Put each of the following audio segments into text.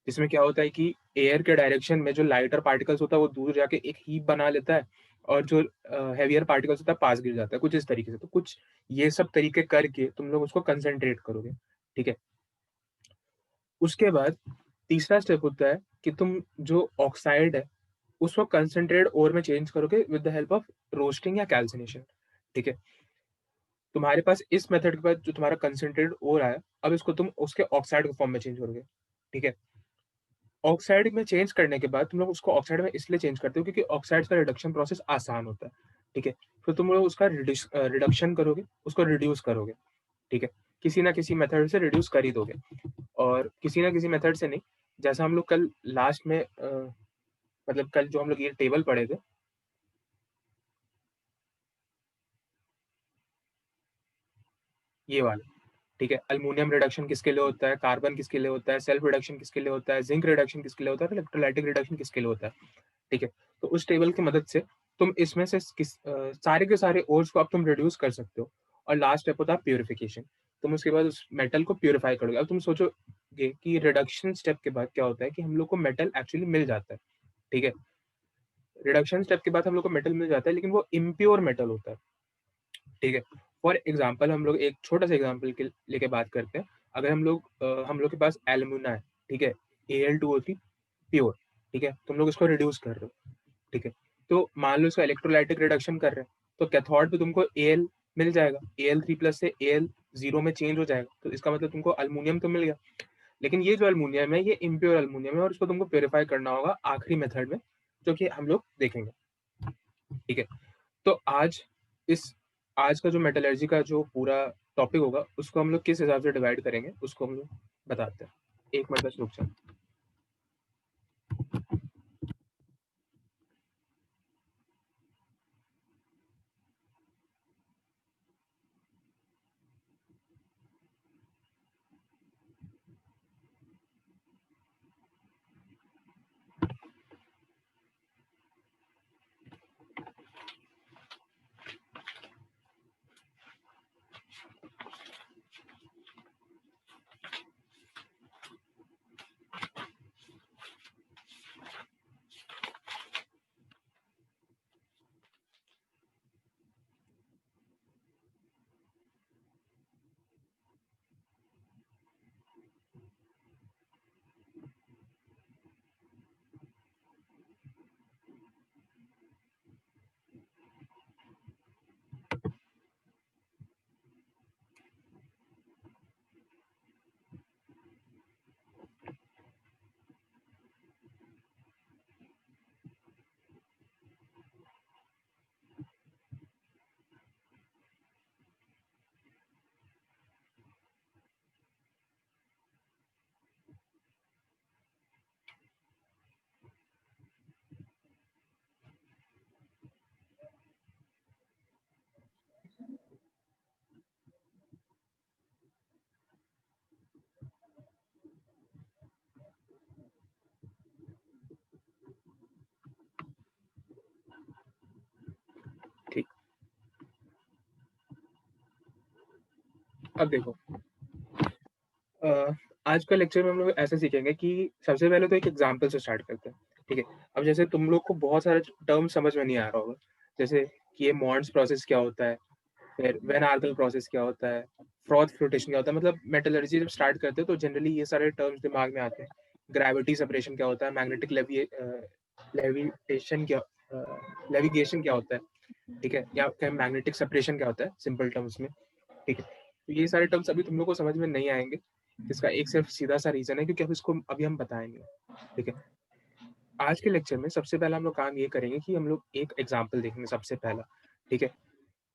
जिसमें क्या होता है कि एयर के डायरेक्शन में जो लाइटर पार्टिकल्स होता है वो दूर जाके एक हीप बना लेता है और जो हेवियर पार्टिकल्स होता है पास गिर जाता है, कुछ इस तरीके से। तो कुछ ये सब तरीके करके तुम लोग उसको कंसंट्रेट करोगे, ठीक है? उसके बाद तीसरा स्टेप होता है कि तुम जो ऑक्साइड है, उसको कंसंट्रेट ओर में चेंज करोगे with the help of roasting या कैल्सिनेशन, ठीक है? तुम्हारे पास इस मेथड के बाद जो तुम्हारा कंसंट्रेट ओर आया, अब इसको तुम उसके ऑक्साइड के फॉर्म में चेंज करोगे, ठीक है? ऑक्साइड में चेंज करने के बाद तुम लोग उसको ऑक्साइड में इसलिए चेंज करते हो क्योंकि ऑक्साइड्स का रिडक्शन प्रोसेस आसान होता है, ठीक है? फिर तुम लोग उसका रिडक्शन करोगे, उसको रिड्यूस करोगे, ठीक है? किसी ना किसी मेथड से रिड्यूस कर ही दोगे और किसी ना किसी मेथड से नहीं, जैसा हम लोग कल लास्ट में मतलब कल जो हम लोग ये टेबल पढ़े थे, ये वाला, ठीक है? एल्युमिनियम रिडक्शन किसके लिए होता है, कार्बन किसके लिए होता है, सेल्फ रिडक्शन किसके लिए होता है, जिंक रिडक्शन किसके लिए होता है, इलेक्ट्रोलाइटिक रिडक्शन किसके लिए होता है, ठीक है? तो उस टेबल की मदद से तुम इसमें से सारे के सारे ओर्स को अब तुम रिड्यूस कर सकते हो और लास्ट स्टेप होता है प्यूरिफिकेशन। तुम उसके बाद उस मेटल को प्यूरिफाई करोगे। अब तुम सोचोगे कि रिडक्शन स्टेप के बाद क्या होता है कि हम लोग को मेटल एक्चुअली मिल जाता है, ठीक है? रिडक्शन स्टेप के बाद हम लोग को मेटल मिल जाता है लेकिन वो इम्प्योर मेटल होता है, ठीक है? फॉर एग्जांपल हम लोग एक छोटा-सा एग्जांपल के लेके बात करते हैं। अगर हम लोग के पास एल्युमिना है, ठीक है? Al2O3 प्योर, ठीक है? तुम लोग इसको रिड्यूस कर रहे हो, ठीक है? तो मान लो इसका इलेक्ट्रोलाइटिक रिडक्शन कर रहे हैं, तो कैथोड पे तुमको Al मिल जाएगा, Al3+ से Al0 में चेंज हो जाएगा, तो इसका मतलब तुमको एल्युमिनियम तो मिल गया। लेकिन ये जो एल्युमिनियम है, ये इम्प्योर एल्युमिनियम है और इसको तुमको प्यूरिफाई करना होगा आखिरी मेथड में, जो कि हम लोग देखेंगे, ठीक है? तो इस आज का जो मेटलर्जी का जो पूरा टॉपिक होगा, उसको हम लोग किस हिसाब से डिवाइड करेंगे, उसको हम लोग बताते हैं। 1 मिनट बस रुक जाओ। ठीक, अब देखो अ, आज का लेक्चर में हम लोग ऐसे सीखेंगे कि सबसे पहले तो एक एग्जांपल से स्टार्ट करते हैं, ठीक है? अब जैसे तुम लोग को बहुत सारे टर्म समझ में नहीं आ रहा होगा, जैसे कि ये मॉन्ड्स प्रोसेस क्या होता है, फिर वेन आर्गल प्रोसेस क्या होता है, फ्रॉथ फ्लोटेशन क्या होता है, मतलब मेटलर्जी जब स्टार्ट करते हैं तो जनरली ये सारे टर्म्स दिमाग में आते हैं। ग्रेविटी सेपरेशन क्या होता है, मैग्नेटिक लेविटेशन क्या लेविगेशन क्या होता है, ठीक है? या फिर मैग्नेटिक सेपरेशन क्या होता है सिंपल टर्म्स में, ठीक है? तो ये सारे टर्म्स अभी तुम लोग को समझ में नहीं आएँगे। इसका एक सिर्फ सीधा-सा रीज़न है क्योंकि अब इसको अभी हम बताएँगे, ठीक है? आज के लेक्चर में सबसे पहला हम लोग काम ये करेंगे कि हम लोग एक एग्ज़ाम्पल देखेंगे सबसे पहला, ठीक है?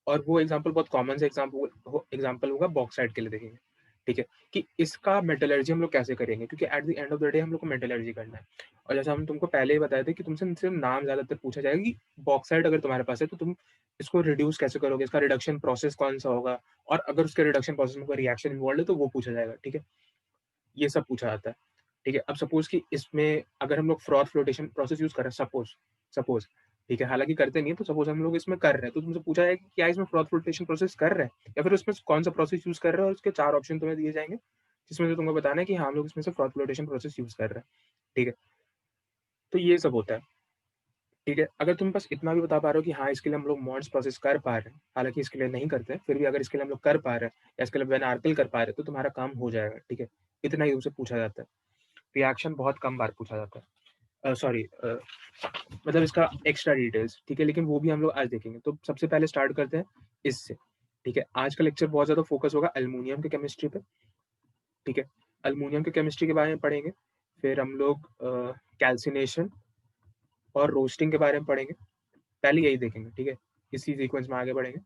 और वो एग्ज़ाम्पल बहुत कॉमन सा एग्ज़ाम्पल होगा बॉक्साइट के लिए देखेंगे, ठीक है? कि इसका मेटलर्जी हम लोग कैसे करेंगे क्योंकि at the end of the day हम लोग को मेटलर्जी करना है। और जैसा हम तुमको पहले ही बताए थे कि तुमसे सिर्फ़ नाम ज़्यादातर पूछा जाएगा कि बॉक्साइट अगर तुम्हारे पास है तो तुम इसको रिड्यूस कैसे करोगे? इसका रिडक्शन प्रोसेस कौन-सा होगा? और अगर उसके रिडक्शन प्रोसेस में कोई रिएक्शन इन्वॉल्व्ड है तो वो पूछा जाएगा, ठीक है? ये सब पूछा जाता है, ठीक है? अब सपोज़ कि इसमें अगर हम लोग फ्रॉथ फ्लोटेशन प्रोसेस यूज़ कर रहे हैं सपोज़, ठीक है? हालाँकि करते नहीं है तो सपोज़ हम लोग इसमें कर रहे हैं, तो तुमसे पूछा जाएगा कि क्या इसमें फ्रॉथ फ्लोटेशन प्रोसेस कर रहे हैं या फिर उसमें कौन-सा प्रोसेस यूज़ कर रहे हो और उसके 4 ऑप्शन तुम्हें दिए जाएँगे, जिसमें से तुमको बताना है कि हाँ, हम लोग इसमें से क्रॉस फ्लोटेशन प्रोसेस यूज़ कर रहे हैं, ठीक है? तो ये सब होता है, ठीक है? अगर तुम बस इतना भी बता पा रहे हो कि हाँ, इसके लिए हम लोग मॉड्स प्रोसेस कर पा रहे हैं, हालाँकि इसके लिए नहीं करते हैं, फिर भी अगर इसके लिए हम लोग कर पा रहे हैं या इसके लिए वेन आर्कल कर पा रहे हैं, तो तुम्हारा काम हो जाएगा, ठीक है? इतना ही तुमसे पूछा जाता है। रिएक्शन बहुत कम बार पूछा जाता है। सॉरी मतलब इसका एक्स्ट्रा डिटेल्स, ठीक है? लेकिन वो भी हम लोग आज देखेंगे। तो सबसे पहले स्टार्ट करते हैं इससे, ठीक है? आज का लेक्चर बहुत ज़्यादा फोकस होगा एल्युमिनियम के केमिस्ट्री पे, ठीक है? एल्युमिनियम के केमिस्ट्री के बारे में पढ़ेंगे, फिर हम लोग कैल्सिनेशन और रोस्टिंग के बारे में पढ़ेंगे। पहले यही देखेंगे, ठीक है? इसी सीक्वेंस में आगे बढ़ेंगे।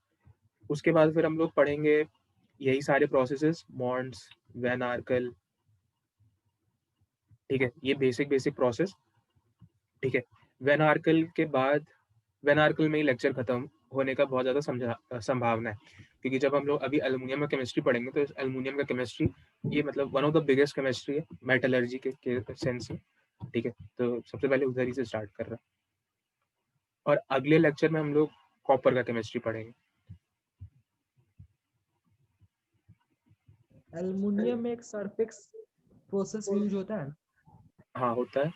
उसके बाद फिर हम लोग पढ़ेंगे यही सारे प्रोसेसेस, मॉन्ड्स, वैन आर्कल, ठीक है? ये बेसिक प्रोसेस, ठीक है? वैन आर्कल के बाद वैन आर्कल में ही लेक्चर खत्म होने का बहुत ज़्यादा संभावना है, क्योंकि जब हम लोग अभी एल्युमिनियम का केमिस्ट्री पढ़ेंगे, तो इस एल्युमिनियम का केमिस्ट्री ये मतलब one of the biggest chemistry है मेटलर्जी के सेंस में, ठीक है? तो सबसे पहले उधर ही से स्टार्ट कर रहा है और अगले लेक्चर में हम लोग कॉपर का केमिस्ट्री पढ़ेंगे। एल्युमिनियम में एक सरफेक्स प्रोसेस यूज होता है। हाँ, होता है।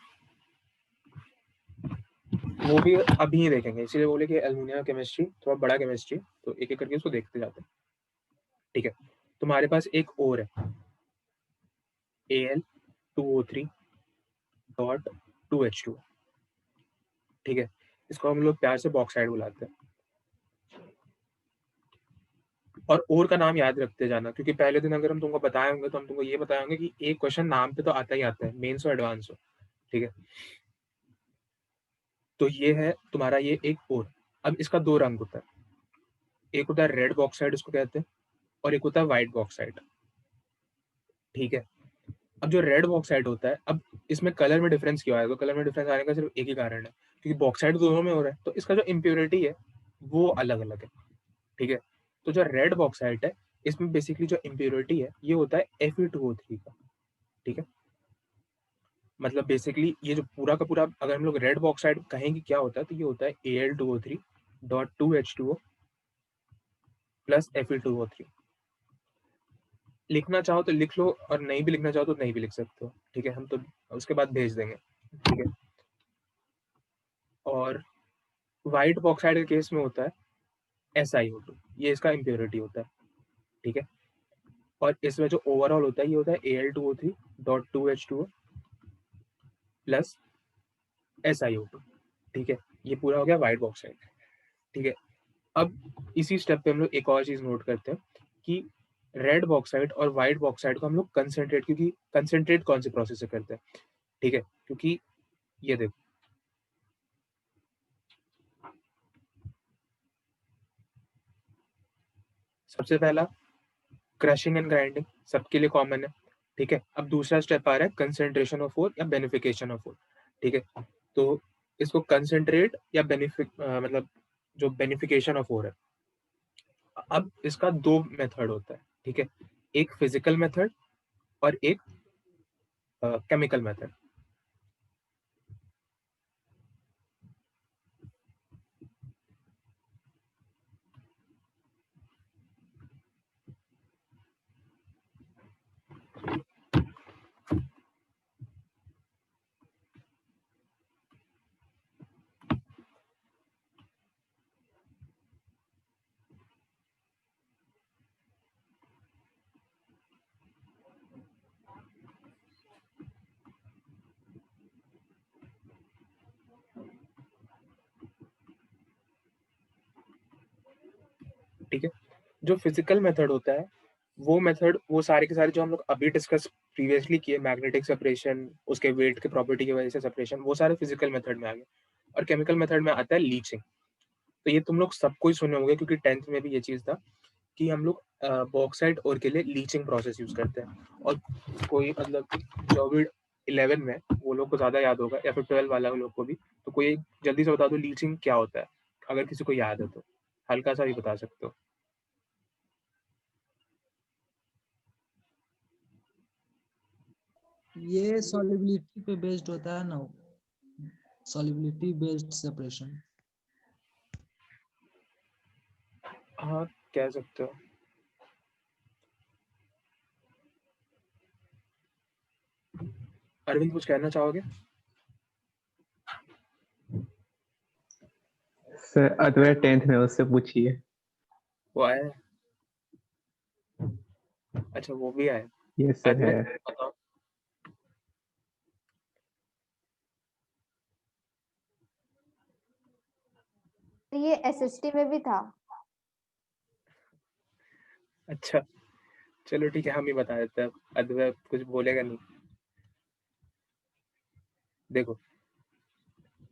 वो भी अभी ही देखेंगे, इसीलिए बोले कि एल्युमिनियम केमिस्ट्री थोड़ा बड़ा केमिस्ट्री, तो एक-एक करके उसको देखते जाते हैं, ठीक है? तुम्हारे पास एक और है, Al2O3 डॉट 2H2, ठीक है? इसको हम लोग प्यार से बॉक्साइड बुलाते हैं। और का नाम याद रखते जाना, क्योंकि पहले दिन अगर हम तुमको बताए होंगे, तो हम तुमको ये बताए होंगे कि एक क्वेश्चन नाम पे तो आता ही आता है, मेंस हो एडवांस हो, ठीक है? तो ये है तुम्हारा ये एक और। अब इसका 2 रंग होता है, एक होता है रेड बॉक्साइड इसको कहते हैं, और एक होता है व्हाइट बॉक्साइड, ठीक है? अब जो रेड बॉक्साइड होता है, अब इसमें कलर में डिफरेंस क्यों आया? तो कलर में डिफरेंस आने का सिर्फ एक ही कारण है, क्योंकि बॉक्साइड दोनों में हो रहा है, तो इसका जो इम्प्योरिटी है, वो अलग-अलग है, ठीक है? तो जो रेड बॉक्साइट है, इसमें बेसिकली जो इम्प्योरिटी है, ये होता है Fe2O3 का, ठीक है? मतलब बेसिकली ये जो पूरा का पूरा अगर हम लोग रेड बॉक्साइड कहेंगे क्या होता है, तो ये होता है Al2O3 dot 2H2O plus Fe2O3। लिखना चाहो तो लिख लो और नहीं भी लिखना चाहो तो नहीं भी लिख सकते हो, ठीक है? हम तो उसके बाद भेज देंगे, ठीक है? और व्हाइट बॉक्साइड के केस में होता है SiO2, ये इसका इम्प्योरिटी होता है, ठीक है? और इसमें जो ओवरऑल होता है, ये होता है Al2O3 dot 2H2O plus SiO2, ठीक है? ये पूरा हो गया व्हाइट बॉक्साइड, ठीक है? अब इसी स्टेप पे हम लोग एक और चीज़ नोट करते हैं कि रेड बॉक्साइड और व्हाइट बॉक्साइड को हम लोग कंसंट्रेट, क्योंकि कंसंट्रेट कौन से प्रोसेस से करते हैं, ठीक है? क्योंकि ये देखो, सबसे पहला क्रशिंग एंड ग्राइंडिंग सबके लिए कॉमन है, ठीक है? अब दूसरा स्टेप आ रहा है कंसंट्रेशन ऑफ ओर या बेनिफिकेशन ऑफ ओर, ठीक है? तो इसको कंसंट्रेट या मतलब जो बेनिफिकेशन ऑफ ओर है, अब इसका 2 मेथड होता है, ठीक है? एक फिजिकल मेथड और एक केमिकल मेथड। ठीक है? जो फिजिकल मेथड होता है, वो मेथड वो सारे के सारे जो हम लोग अभी डिस्कस प्रीवियसली किए, मैग्नेटिक सेपरेशन, उसके वेट के प्रॉपर्टी की वजह से सेपरेशन, वो सारे फिजिकल मेथड में आ गए। और केमिकल मेथड में आता है लीचिंग। तो ये तुम लोग सबको ही सुने होंगे, क्योंकि 10th में भी ये चीज़ था कि हम लोग बॉक्साइट ओर के लिए लीचिंग प्रोसेस यूज़ करते हैं। और कोई मतलब जो भी 11 में वो लोग को ज़्यादा याद होगा, या फिर 12 वाला लोग को भी, तो कोई एक जल्दी से बता दो लीचिंग क्या होता है? अगर किसी को याद है तो, हल्का-सा भी बता सकते हो। ये सॉल्युबिलिटी पे बेस्ड होता है ना, सॉल्युबिलिटी बेस्ड सेपरेशन। हाँ, कह सकते हो। अरविंद कुछ कहना चाहोगे? सर अद्वैत 10th में, उससे पूछिए। वो आया है? अच्छा वो भी आया। ये सर है। अद्वैत बताओ। ये एसएसटी में भी था। अच्छा चलो ठीक है, हम ही बता देते हैं, अद्वैत कुछ बोलेगा नहीं। देखो,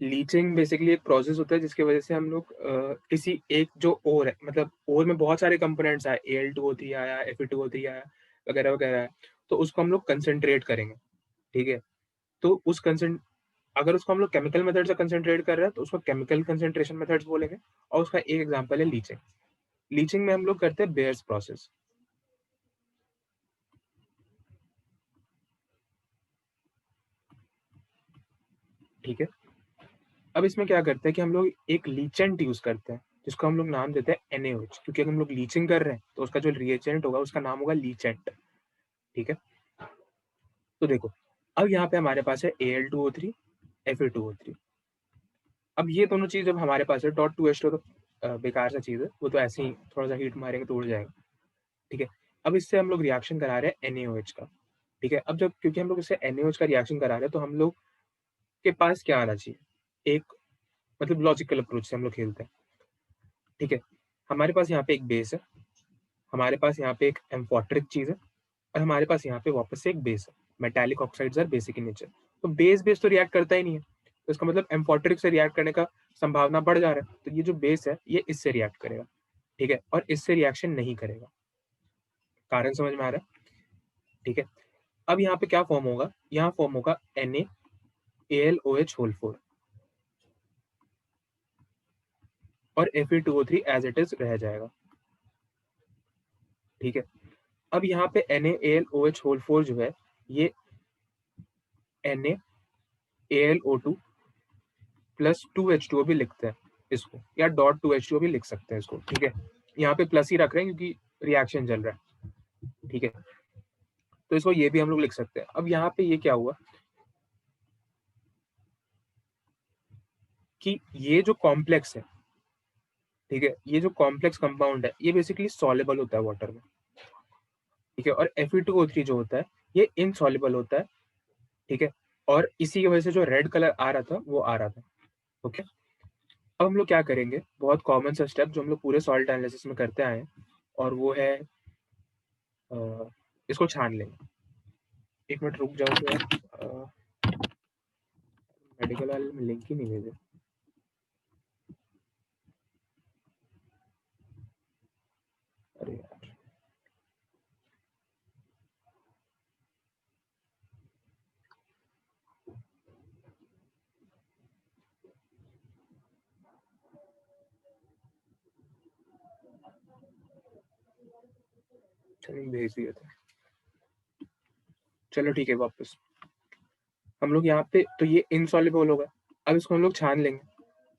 लीचिंग बेसिकली एक प्रोसेस होता है जिसकी वजह से हम लोग किसी एक जो ओर है, मतलब ओर में बहुत सारे कंपोनेंट्स आए, Al2O3 आया, Fe2O3 आया, वगैरह वगैरह है, तो उसको हम लोग कंसंट्रेट करेंगे। ठीक है, तो उस कंसेंट अगर उसको हम लोग केमिकल मेथड से कंसंट्रेट कर रहे हैं तो उसको केमिकल कंसंट्रेशन मेथड्स बोलेंगे। और उसका एक एग्जांपल है लीचिंग। लीचिंग में हम लोग करते हैं बेयर्स प्रोसेस। ठीक है, अब इसमें क्या करते हैं कि हम लोग एक लीचेंट यूज करते हैं जिसको हम लोग नाम देते हैं NaOH, क्योंकि अगर हम लोग लीचिंग कर रहे हैं तो उसका जो रिएजेंट होगा उसका नाम होगा लीचेंट। ठीक है, तो देखो, अब यहाँ पे हमारे पास है Al2O3, Fe2O3। अब ये दोनों चीज जब हमारे पास है, .2H2 तो बेकार सा चीज है, वो तो ऐसे ही थोड़ा सा हीट मारेंगे तो उड़ जाएगा। ठीक है, अब इससे हम लोग रिएक्शन करा रहे हैं NaOH का। ठीक है, अब जब क्योंकि हम लोग इससे NaOH का रिएक्शन करा रहे हैं तो हम लोग के पास क्या आना चाहिए, एक मतलब लॉजिकल अप्रोच से हम लोग खेलते हैं। ठीक है, हमारे पास यहाँ पे एक बेस है, हमारे पास यहाँ पे एक एम्फोटरिक चीज है, और हमारे पास यहाँ पे वापस से एक बेस है। Metallic oxides are basic in nature. तो बेस बेस तो रिएक्ट करता ही नहीं है, तो इसका मतलब एम्फोटरिक से रिएक्ट करने का संभावना बढ़ जा रहा है, तो ये जो बेस है ये इससे रिएक्ट करेगा। ठीक है, और इससे रिएक्शन नहीं करेगा। कारण समझ में आ रहा है? ठीक है, अब यहाँ पे क्या फॉर्म होगा, यहाँ फॉर्म होगा NaAlOH4 और Fe2O3 एज इट इज रह जाएगा। ठीक है, अब यहाँ पे NaAlOH4 जो है ये NaAlO2 प्लस 2H2O भी लिखते हैं इसको, या .2H2O भी लिख सकते हैं इसको। ठीक है, यहाँ पे प्लस ही रख रहे हैं क्योंकि रिएक्शन चल रहा है। ठीक है, तो इसको ये भी हम लोग लिख सकते हैं। अब यहाँ पे ये क्या हुआ कि ये जो कॉम्प्लेक्स है, ठीक है, ये जो कॉम्प्लेक्स कंपाउंड है ये बेसिकली सॉल्युबल होता है वाटर में। ठीक है, और Fe2O3 जो होता है ये इनसॉल्युबल होता है। ठीक है, और इसी की वजह से जो रेड कलर आ रहा था वो आ रहा था। ओके, अब हम लोग क्या करेंगे, बहुत कॉमन सा स्टेप जो हम लोग पूरे सॉल्ट एनालिसिस में करते आए हैं, और वो है इसको छान लेंगे। एक मिनट रुक जाओ यार, मेडिकल वाले में लिंक ही नहीं भेजे। अरे यार, चलिए भेज दिए थे। चलो ठीक है, वापस हम लोग यहाँ पे, तो ये इनसॉल्युबल होगा। अब इसको हम लोग छान लेंगे।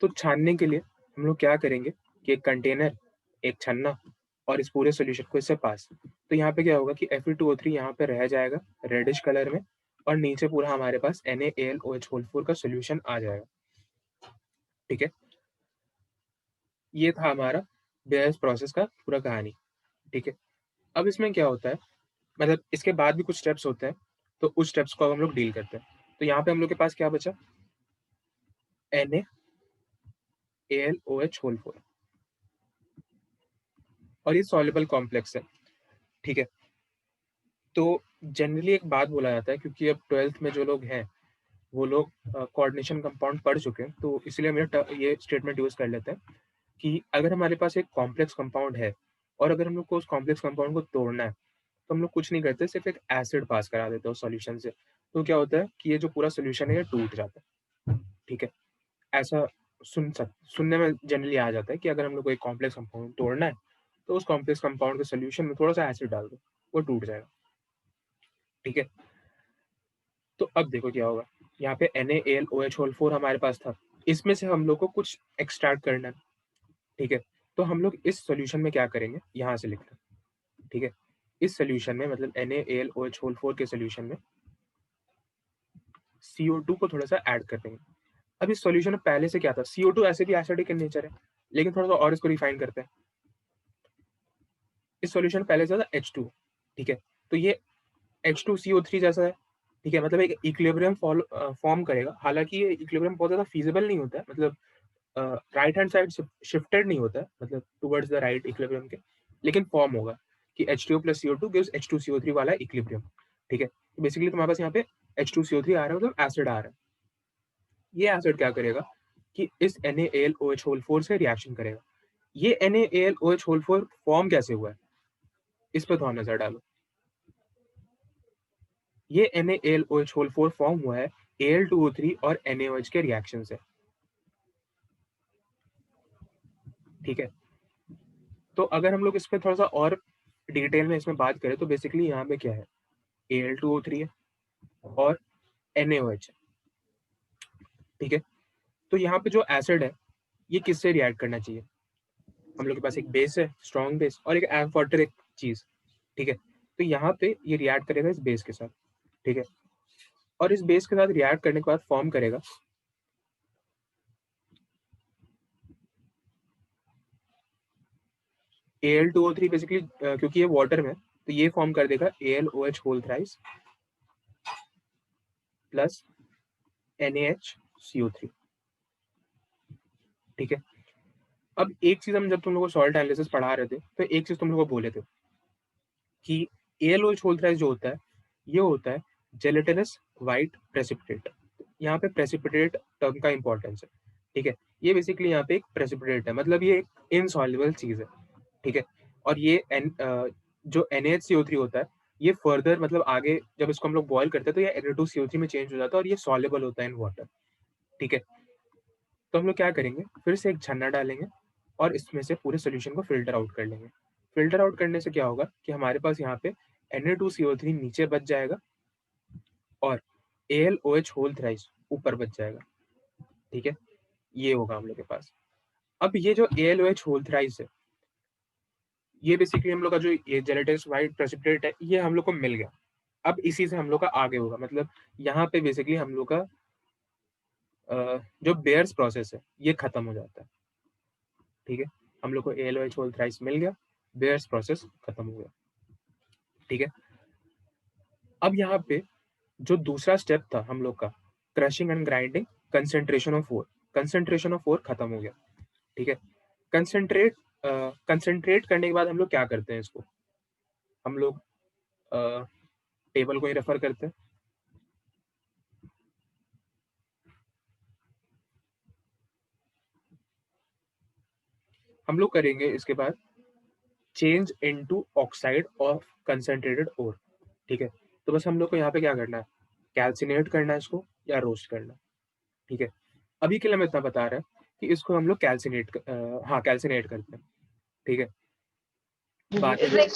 तो छानने के लिए हम लोग क्या करेंगे कि एक कंटेनर, एक छन्ना, और इस पूरे सोल्यूशन को इससे पास। तो यहाँ पे क्या होगा कि Fe2O3 यहाँ पे रह जाएगा रेडिश कलर में, और नीचे पूरा हमारे पास NaAlOH4 का सोल्यूशन आ जाएगा। ठीक है, ये था हमारा बेयर्स प्रोसेस का पूरा कहानी। ठीक है, अब इसमें क्या होता है, मतलब इसके बाद भी कुछ स्टेप्स होते हैं, तो उस स्टेप्स को अब हम लोग डील करते हैं। तो यहाँ पे हम लोग के पास क्या बचा, NaAlOH4, और ये सॉल्युबल कॉम्प्लेक्स है। ठीक है, तो जनरली एक बात बोला जाता है, क्योंकि अब 12th में जो लोग हैं वो लोग कोऑर्डिनेशन कंपाउंड पढ़ चुके हैं, तो इसलिए ये स्टेटमेंट यूज कर लेते हैं कि अगर हमारे पास एक कॉम्प्लेक्स कंपाउंड है और अगर हम लोग को उस कॉम्प्लेक्स कंपाउंड को तोड़ना है, तो हम लोग कुछ नहीं करते, सिर्फ एक एसिड पास करा देते हैं सॉल्यूशन से। तो क्या होता है कि ये जो पूरा सोल्यूशन है ये टूट जाता है। ठीक है, ऐसा सुनने में जनरली आ जाता है कि अगर हम लोग को एक कॉम्प्लेक्स कंपाउंड तोड़ना है तो उस कॉम्प्लेक्स कंपाउंड के सोल्यूशन में थोड़ा सा एसिड डाल दो, वो टूट जाएगा। ठीक है, तो अब देखो क्या होगा, यहाँ पे NaAlOH4 हमारे पास था, इसमें से हम लोग को कुछ एक्सट्रैक्ट करना है। ठीक है, तो हम लोग इस सोल्यूशन में क्या करेंगे, यहाँ से लिख लें। ठीक है, इस सोल्यूशन में मतलब NaAlOH4 के सोल्यूशन में CO2 को थोड़ा सा ऐड कर देंगे। अब इस सॉल्यूशन में पहले से क्या था, CO2 ऐसे भी एसिडिक इन नेचर है, लेकिन थोड़ा सा और इसको रिफाइन करते हैं। इस सॉल्यूशन पहले से था H2, ठीक है, तो ये H2CO3 जैसा है, ठीक है, मतलब एक इक्विलिब्रियम फॉर्म करेगा। हालांकि ये इक्विलिब्रियम बहुत ज़्यादा फीजिबल नहीं होता है, मतलब राइट हैंड साइड शिफ्टेड नहीं होता है, मतलब टुवर्ड्स द राइट इक्विलिब्रियम के, लेकिन फॉर्म होगा कि H2O + CO2 गिव्स H2CO3 वाला इक्विलिब्रियम, ठीक है। तो बेसिकली तुम्हारे पास यहाँ पे H2CO3 आ रहा है, मतलब एसिड आ रहा है। ये एसिड क्या करेगा कि इस NaAlOH4 से रिएक्शन करेगा। ये NaAlOH4 फॉर्म कैसे हुआ है, इस पर थोड़ा नजर डालो। ये NaAlOH4 फॉर्म हुआ है Al2O3 और NaOH के रिएक्शन से, ठीक है। तो अगर हम लोग इस पर थोड़ा सा और डिटेल में इसमें बात करें तो बेसिकली यहाँ पे क्या है, Al2O3 है और NaOH है, ठीक है। तो यहाँ पे जो एसिड है ये किससे रिएक्ट करना चाहिए, हम लोग के पास एक बेस है, स्ट्रॉन्ग बेस, और एक एम्फोटेरिक चीज, ठीक है। तो यहाँ पे ये रिएक्ट करेगा इस बेस के साथ, ठीक है, और इस बेस के साथ रिएक्ट करने के बाद फॉर्म करेगा Al2O3 बेसिकली, क्योंकि ये वाटर में, तो ये फॉर्म कर देगा AlOH whole thrice plus NaHCO3, ठीक है। अब एक चीज हम जब तुम लोगों को सॉल्ट एनालिसिस पढ़ा रहे थे तो एक चीज तुम लोगों को बोले थे कि AlOH होल थ्राइस जो होता है ये होता है जेलेटिनस वाइट प्रेसिपिटेट। यहाँ पे प्रेसिपिटेट टर्म का इंपॉर्टेंस है, ठीक है। ये बेसिकली यहाँ पे एक प्रेसिपिटेट है, मतलब ये एक इनसॉल्युबल चीज है, ठीक है। और ये जो NaHCO3 होता है ये फर्दर, मतलब आगे जब इसको हम लोग बॉयल करते हैं तो ये Na2CO3 में चेंज हो जाता है और ये सॉल्युबल होता है इन वाटर, ठीक है। तो हम लोग क्या करेंगे, फिर से एक छन्ना डालेंगे और इसमें से पूरे सोल्यूशन को फिल्टर आउट कर लेंगे। फिल्टर आउट करने से क्या होगा कि हमारे पास यहाँ पे Na2CO3 नीचे बच जाएगा और AlOH होल थ्राइस ऊपर बच जाएगा, ठीक है। ये होगा हम लोग के पास। अब ये जो AlOH होल थ्राइस है ये बेसिकली हम लोग का जो ये जेलेटिनस वाइट प्रेसिपिटेट है ये हम लोग को मिल गया। अब इसी से हम लोग का आगे होगा, मतलब यहाँ पे बेसिकली हम लोग का जो बेयर्स प्रोसेस है ये खत्म हो जाता है, ठीक है। हम लोग को AlOH होल थ्राइस मिल गया, बेयर्स प्रोसेस खत्म हो गया, ठीक है। अब यहाँ पे जो दूसरा स्टेप था हम लोग का, crushing and grinding, concentration of ore खत्म हो गया, ठीक है। कंसेंट्रेट करने के बाद हम लोग क्या करते हैं, इसको हम लोग टेबल को ही रेफर करते हैं। हम लोग करेंगे इसके बाद change into oxide of concentrated ore, ठीक है। तो बस हम लोग को यहाँ पे क्या करना है, कैल्सिनेट करना है इसको या रोस्ट करना है, ठीक है। अभी के लिए मैं इतना बता रहा है कि इसको हम लोग कैल्सिनेट करते हैं, ठीक है। बाद में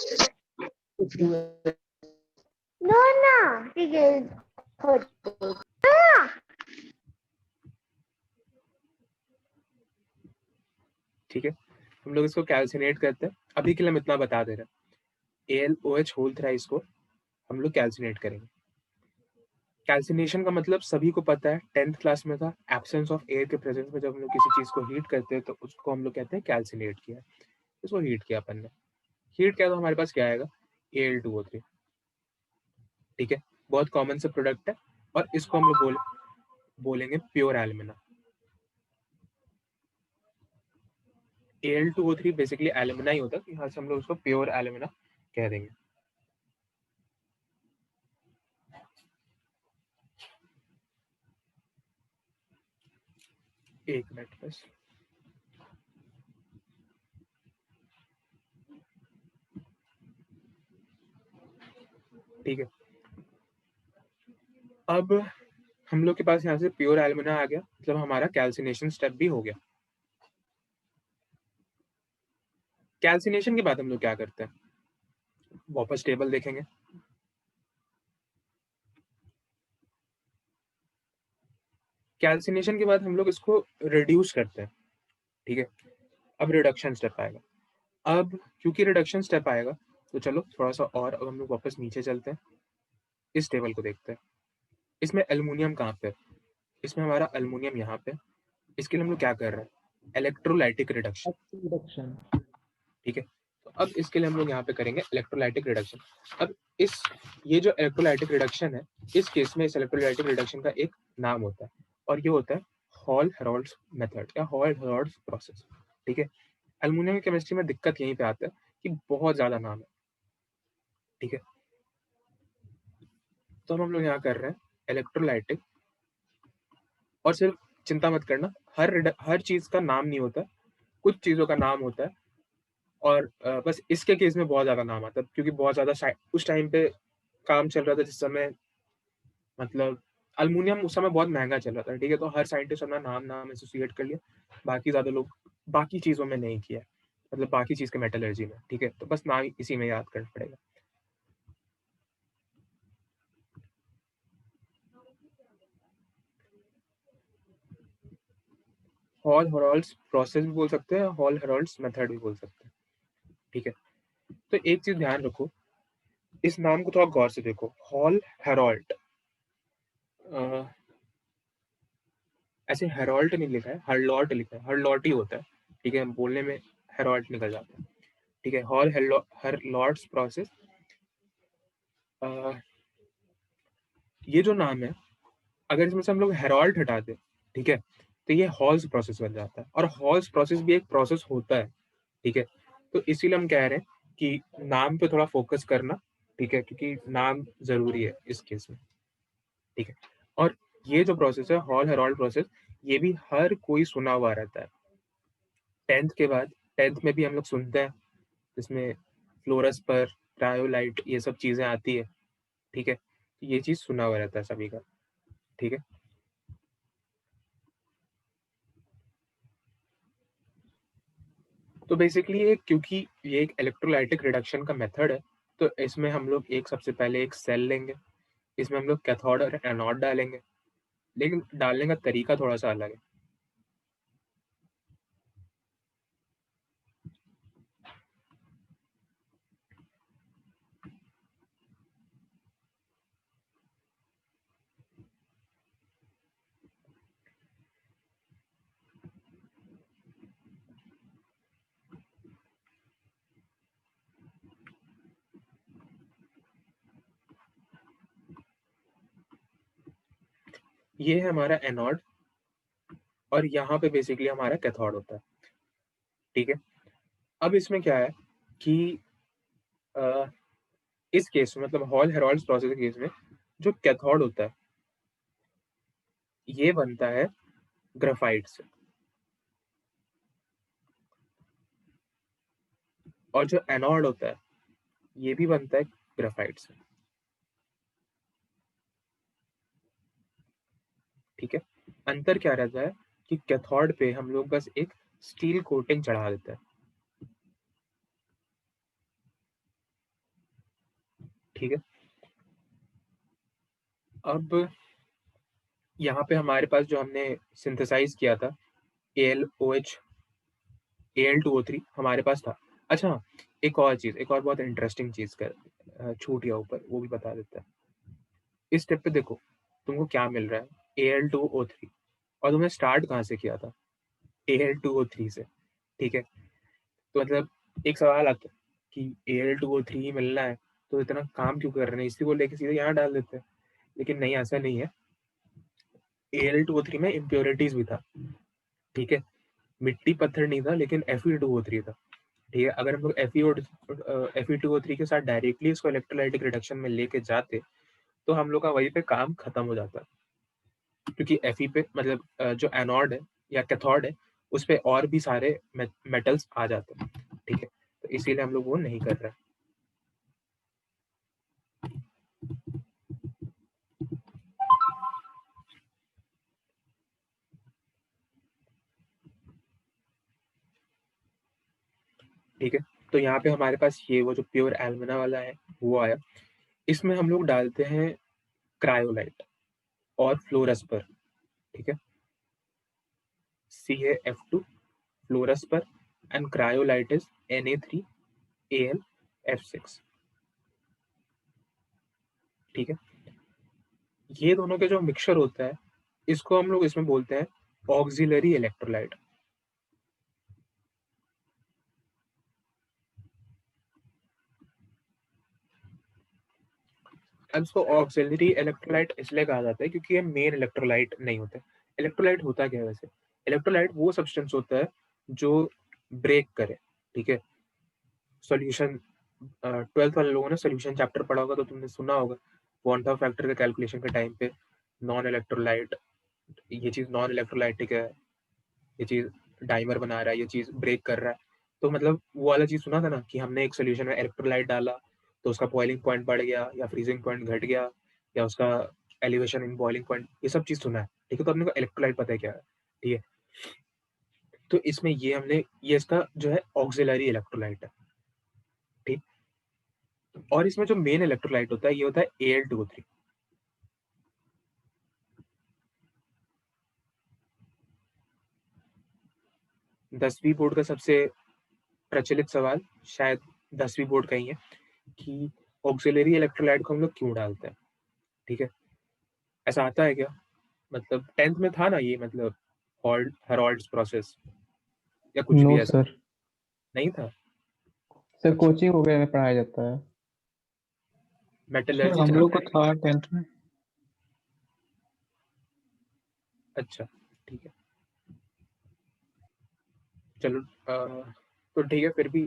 No, no. ठीक है। ठीक है, हम लोग इसको कैल्सिनेट करते हैं। अभी के लिए हम इतना बता दे रहे हैं, AlOH होल थ्राइस को हम लोग कैल्सिनेट करेंगे। कैल्सिनेशन का मतलब सभी को पता है, 10th क्लास में था, एब्सेंस ऑफ एयर के प्रेजेंस में जब हम लोग किसी चीज को हीट करते हैं तो उसको हम लोग कहते हैं कैल्सिनेट किया। इसको हीट किया अपन ने, हीट किया तो हमारे पास क्या आएगा, Al2O3, ठीक है। बहुत कॉमन से प्रोडक्ट है और इसको हम लोग बोलेंगे pure alumina. Al2O3 basically alumina ही होता है, यहाँ से हम लोग उसको प्योर एल्यूमिना कह देंगे। एक मिनट बस, ठीक है। अब हम लोग के पास यहाँ से प्योर एल्यूमिना आ गया, मतलब हमारा कैल्सिनेशन स्टेप भी हो गया। कैल्सिनेशन के बाद हम लोग क्या करते हैं, वापस टेबल देखेंगे। कैल्सिनेशन के बाद हम लोग इसको रिड्यूस करते हैं, ठीक है। अब रिडक्शन स्टेप आएगा। अब क्योंकि रिडक्शन स्टेप आएगा तो चलो थोड़ा सा और, अब हम लोग वापस नीचे चलते हैं, इस टेबल को देखते हैं। इसमें एल्युमिनियम कहाँ पे? इसमें हमारा एल्युमिनियम यहाँ पे। इसके लिए हम लोग क्या कर रहे हैं? Electrolytic reduction. रिडक्शन। ठीक है, तो अब इसके लिए हम लोग यहाँ पे करेंगे इलेक्ट्रोलाइटिक रिडक्शन। अब ये जो इलेक्ट्रोलाइटिक रिडक्शन है, इस केस में इस इलेक्ट्रोलाइटिक रिडक्शन का एक नाम होता है और ये होता है हॉल हेरोल्ड्स मेथड या हॉल हेरोल्ड्स प्रोसेस। ठीक है, एल्युमिनियम की केमिस्ट्री में दिक्कत यहीं पे आता है कि बहुत ज्यादा नाम है। ठीक है, तो हम लोग यहाँ कर रहे हैं इलेक्ट्रोलाइटिक। और सिर्फ चिंता मत करना, हर चीज का नाम नहीं होता, कुछ चीजों का नाम होता है। और बस इसके केस में बहुत ज्यादा नाम आता है क्योंकि बहुत ज्यादा उस टाइम पे काम चल रहा था जिस समय, मतलब अल्मुनियम उस समय बहुत महंगा चल रहा था। ठीक है, तो हर साइंटिस्ट अपना नाम एसोसिएट कर लिया, बाकी ज्यादा लोग बाकी चीजों में नहीं किया, मतलब बाकी चीज के मेटलर्जी में। ठीक है, तो बस नाम इसी में याद करना पड़ेगा। हॉल हेरोल्ड्स प्रोसेस भी बोल सकते हैं, हॉल हेरोल्ड्स मेथड भी बोल सकते हैं। ठीक है, तो एक चीज ध्यान रखो, इस नाम को थोड़ा गौर से देखो, हॉल हेरोल्ड। ऐसे हेरोल्ड नहीं लिखा है, हरलॉट लिखा है, हरलॉट ही होता है। ठीक है, बोलने में हेरोल्ड निकल जाता है। ठीक है, हॉल हेरोल्ड्स प्रोसेस। ये जो नाम है, अगर इसमें से हम लोग हेरोल्ड हटा दें, ठीक है, तो ये हॉल्स प्रोसेस बन जाता है और हॉल्स प्रोसेस भी एक प्रोसेस होता है। ठीक है, तो इसीलिए हम कह रहे हैं कि नाम पे थोड़ा फोकस करना। ठीक है, क्योंकि नाम जरूरी है इस केस में। ठीक है, और ये जो प्रोसेस है हॉल हेरोल्ड प्रोसेस, ये भी हर कोई सुना हुआ रहता है। 10th के बाद 10th में भी हम लोग सुनते हैं, जिसमें फ्लोरस पर क्रायोलाइट ये सब चीजें आती है। ठीक है, ये चीज सुना हुआ रहता है सभी का। ठीक है, तो बेसिकली ये, क्योंकि ये एक इलेक्ट्रोलाइटिक रिडक्शन का मेथड है, तो इसमें हम लोग सबसे पहले एक सेल लेंगे, इसमें हम लोग कैथोड और एनोड डालेंगे, लेकिन डालने का तरीका थोड़ा सा अलग है। ये है हमारा एनोड और यहाँ पे बेसिकली हमारा कैथोड होता है। ठीक है, अब इसमें क्या है कि अ, इस केस में, मतलब हॉल हेरोल्ड्स प्रोसेस के केस में, जो कैथोड होता है ये बनता है ग्राफाइट से, और जो एनोड होता है ये भी बनता है ग्राफाइट से। ठीक है, अंतर क्या रहता है कि कैथोड पे हम लोग बस एक स्टील कोटिंग चढ़ा देते हैं। ठीक है, अब यहाँ पे हमारे पास जो हमने सिंथेसाइज किया था AlOH Al2O3 हमारे पास था। अच्छा, एक और चीज, एक और बहुत इंटरेस्टिंग चीज कर छूट गया ऊपर, वो भी बता देता है। इस स्टेप पे देखो तुमको क्या मिल रहा है, Al2O3, और तुमने स्टार्ट कहाँ से किया था? Al2O3 से। ठीक है, तो मतलब एक सवाल आता है कि Al2O3 ही मिलना है तो इतना काम क्यों कर रहे हैं, इसी को लेके सीधे यहाँ डाल देते हैं। लेकिन नहीं, ऐसा नहीं है। Al2O3 में इम्प्योरिटीज भी था। ठीक है, मिट्टी पत्थर नहीं था, लेकिन Fe2O3 था। ठीक है, अगर हम लोग Fe2O3 के साथ डायरेक्टली इसको इलेक्ट्रोलाइटिक रिडक्शन में लेके जाते तो हम लोग का वहीं पे काम खत्म हो जाता, क्योंकि Fe पे, मतलब जो एनोड है या कैथोड है, उस पे और भी सारे मेटल्स आ जाते हैं। ठीक है, तो इसीलिए हम लोग वो नहीं कर रहे हैं। ठीक है, तो यहाँ पे हमारे पास ये वो जो प्योर एल्युमिना वाला है वो आया। इसमें हम लोग डालते हैं क्रायोलाइट और फ्लोरस पर। ठीक है, CaF2 फ्लोरस पर एंड क्रायोलाइट इज Na3AlF6। ठीक है, ये दोनों के जो मिक्सचर होता है इसको हम लोग इसमें बोलते हैं ऑक्सिलरी इलेक्ट्रोलाइट। अब इसको ऑक्सिलरी इलेक्ट्रोलाइट इसलिए कहा जाता है क्योंकि ये मेन इलेक्ट्रोलाइट नहीं होते। इलेक्ट्रोलाइट होता क्या है वैसे? इलेक्ट्रोलाइट वो सब्सटेंस होता है जो ब्रेक करे, ठीक है। सॉल्यूशन 12th वाले लोगों ने सॉल्यूशन चैप्टर पढ़ा होगा तो तुमने सुना होगा क्वांटम फैक्टर के कैलकुलेशन के टाइम पे नॉन इलेक्ट्रोलाइट, ये चीज नॉन इलेक्ट्रोलाइटिक है, ये चीज डाइमर बना रहा है, ये चीज ब्रेक कर रहा है। तो मतलब वो वाला चीज सुना था ना कि हमने एक सोल्यूशन में इलेक्ट्रोलाइट डाला तो उसका बॉइलिंग पॉइंट बढ़ गया या फ्रीजिंग पॉइंट घट गया या उसका एलिवेशन इन बॉइलिंग पॉइंट, ये सब चीज सुना है, ठीक है। तो अपने को इलेक्ट्रोलाइट पता है क्या है, ठीक है। तो इसमें ये इसका जो है ऑक्सिलरी इलेक्ट्रोलाइट है, ठीक। और इसमें जो मेन इलेक्ट्रोलाइट होता है ये होता है Al2O3। दसवीं बोर्ड का सबसे प्रचलित सवाल शायद 10वीं बोर्ड का ही है कि ऑक्सिलरी इलेक्ट्रोलाइट को हम लोग क्यों डालते हैं, ठीक है। ऐसा आता है क्या? मतलब 10th में था ना ये, मतलब हेरोल्ड्स प्रोसेस या कुछ भी नो ऐसा सर, नहीं था? सर कोचिंग वगैरह में पढ़ाया जाता है। सर मेटलर्जी हम लोग चलाते को हैं? था 10th में। अच्छा, ठीक है, चलो तो ठीक है फिर भी,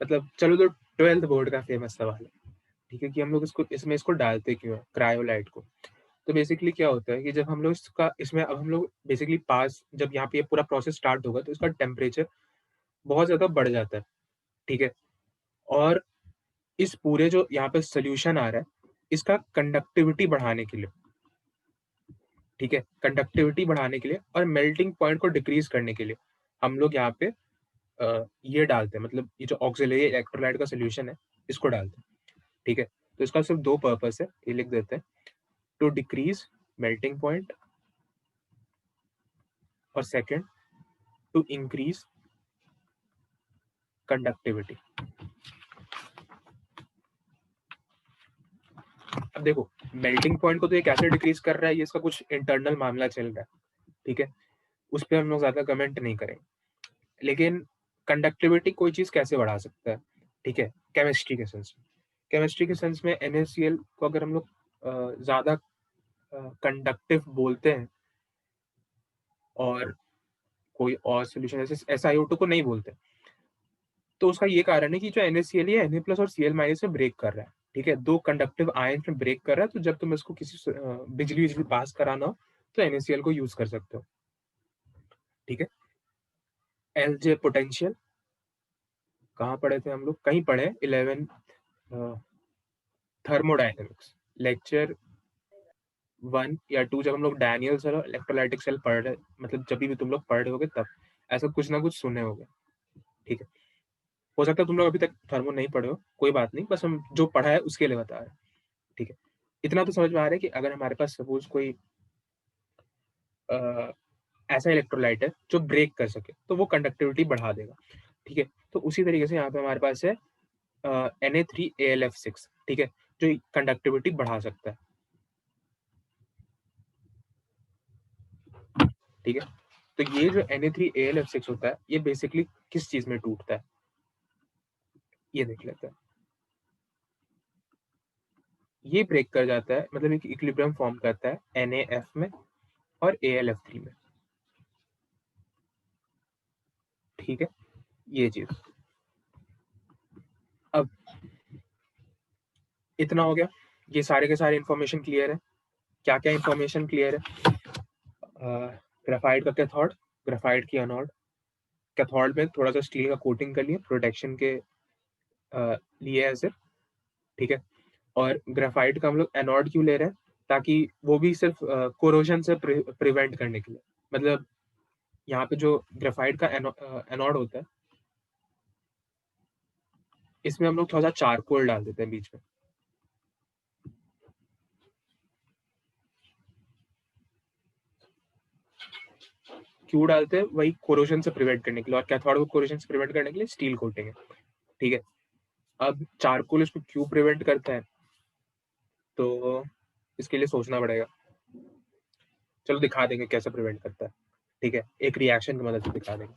मतलब चलो तो 12th बोर्ड का फेमस सवाल है, ठीक है, कि हम लोग इसको डालते क्यों है क्रायोलाइट को। तो बेसिकली क्या होता है कि जब हम लोग इसमें अब हम लोग बेसिकली पास, जब यहाँ पे ये पूरा प्रोसेस स्टार्ट होगा तो इसका टेम्परेचर बहुत ज्यादा बढ़ जाता है, ठीक है। और इस पूरे जो यहाँ पे सोल्यूशन आ रहा है इसका कंडक्टिविटी बढ़ाने के लिए, ठीक है, कंडक्टिविटी बढ़ाने के लिए और मेल्टिंग पॉइंट को डिक्रीज करने के लिए हम लोग यहाँ पे ये डालते हैं, मतलब ये जो ऑक्सिलरी इलेक्ट्रोलाइट का सोल्यूशन है इसको डालते हैं, ठीक है। तो इसका सिर्फ दो पर्पस है, ये लिख देते हैं, टू डिक्रीज मेल्टिंग पॉइंट और सेकंड टू इंक्रीज कंडक्टिविटी। अब देखो मेल्टिंग पॉइंट को तो ये कैसे डिक्रीज कर रहा है, ये इसका कुछ इंटरनल मामला चल रहा है, ठीक है, उस पर हम लोग ज्यादा कमेंट नहीं करेंगे। लेकिन कंडक्टिविटी कोई चीज कैसे बढ़ा सकता है, ठीक है, केमिस्ट्री के सेंस में। केमिस्ट्री के सेंस में NaCl को अगर हम लोग ज्यादा कंडक्टिव बोलते हैं और कोई और सोल्यूशन जैसे SiO2 को नहीं बोलते, तो उसका ये कारण है कि जो NaCl है Na+ और Cl- में ब्रेक कर रहा है, ठीक है, दो कंडक्टिव आयन में ब्रेक कर रहा है। तो जब तुम इसको किसी बिजली पास कराना हो तो NaCl को यूज कर सकते हो, ठीक है। LJ पोटेंशियल कहाँ पढ़े थे हम लोग, कहीं पढ़े 11 थर्मोडायनेमिक्स लेक्चर 1 या 2, जब हम लोग डैनियल सेल और इलेक्ट्रोलाइटिक सेल पढ़ रहे, मतलब जब भी तुम लोग पढ़ रहे होगे तब ऐसा कुछ ना कुछ सुने होगे, ठीक है। हो सकता है तुम लोग अभी तक थर्मो नहीं पढ़े हो, कोई बात नहीं, बस हम जो पढ़ा है उसके लिए बता रहे हैं, ठीक है। इतना तो समझ में आ रहा है कि अगर हमारे पास सपोज कोई ऐसा इलेक्ट्रोलाइट है जो ब्रेक कर सके तो वो कंडक्टिविटी बढ़ा देगा, ठीक है। तो उसी तरीके से यहाँ पे हमारे पास है Na3AlF6, ठीक है, जो कंडक्टिविटी बढ़ा सकता है, ठीक है। तो ये जो Na3AlF6 होता है ये बेसिकली किस चीज में टूटता है ये देख लेते हैं। ये ब्रेक कर जाता है, मतलब एक इक्विलिब्रियम फॉर्म करता है NaF में और AlF3 में, ठीक है, ये चीज। अब इतना हो गया, ये सारे के सारे इंफॉर्मेशन क्लियर है। क्या क्या इंफॉर्मेशन क्लियर है? ग्राफाइट का कैथोड, ग्राफाइट की एनोड, कैथोड में थोड़ा सा स्टील का कोटिंग कर लिए प्रोटेक्शन के लिए ऐसे, ठीक है। और ग्राफाइट का हम लोग एनोड क्यों ले रहे हैं? ताकि वो भी सिर्फ कोरोजन से प्रिवेंट करने के लिए, मतलब यहाँ पे जो ग्राफाइट का एनोड होता है इसमें हम लोग थोड़ा सा चारकोल डाल देते हैं बीच में, क्यों डालते हैं? वही कोरोजन से प्रिवेंट करने के लिए, और कैथोड को कोरोजन से प्रिवेंट करने के लिए स्टील कोटिंग है, ठीक है। अब चारकोल इसको क्यों प्रिवेंट करता है, तो इसके लिए सोचना पड़ेगा। चलो दिखा देंगे कैसे प्रिवेंट करता है, ठीक है, एक रिएक्शन की मदद से दिखा देंगे,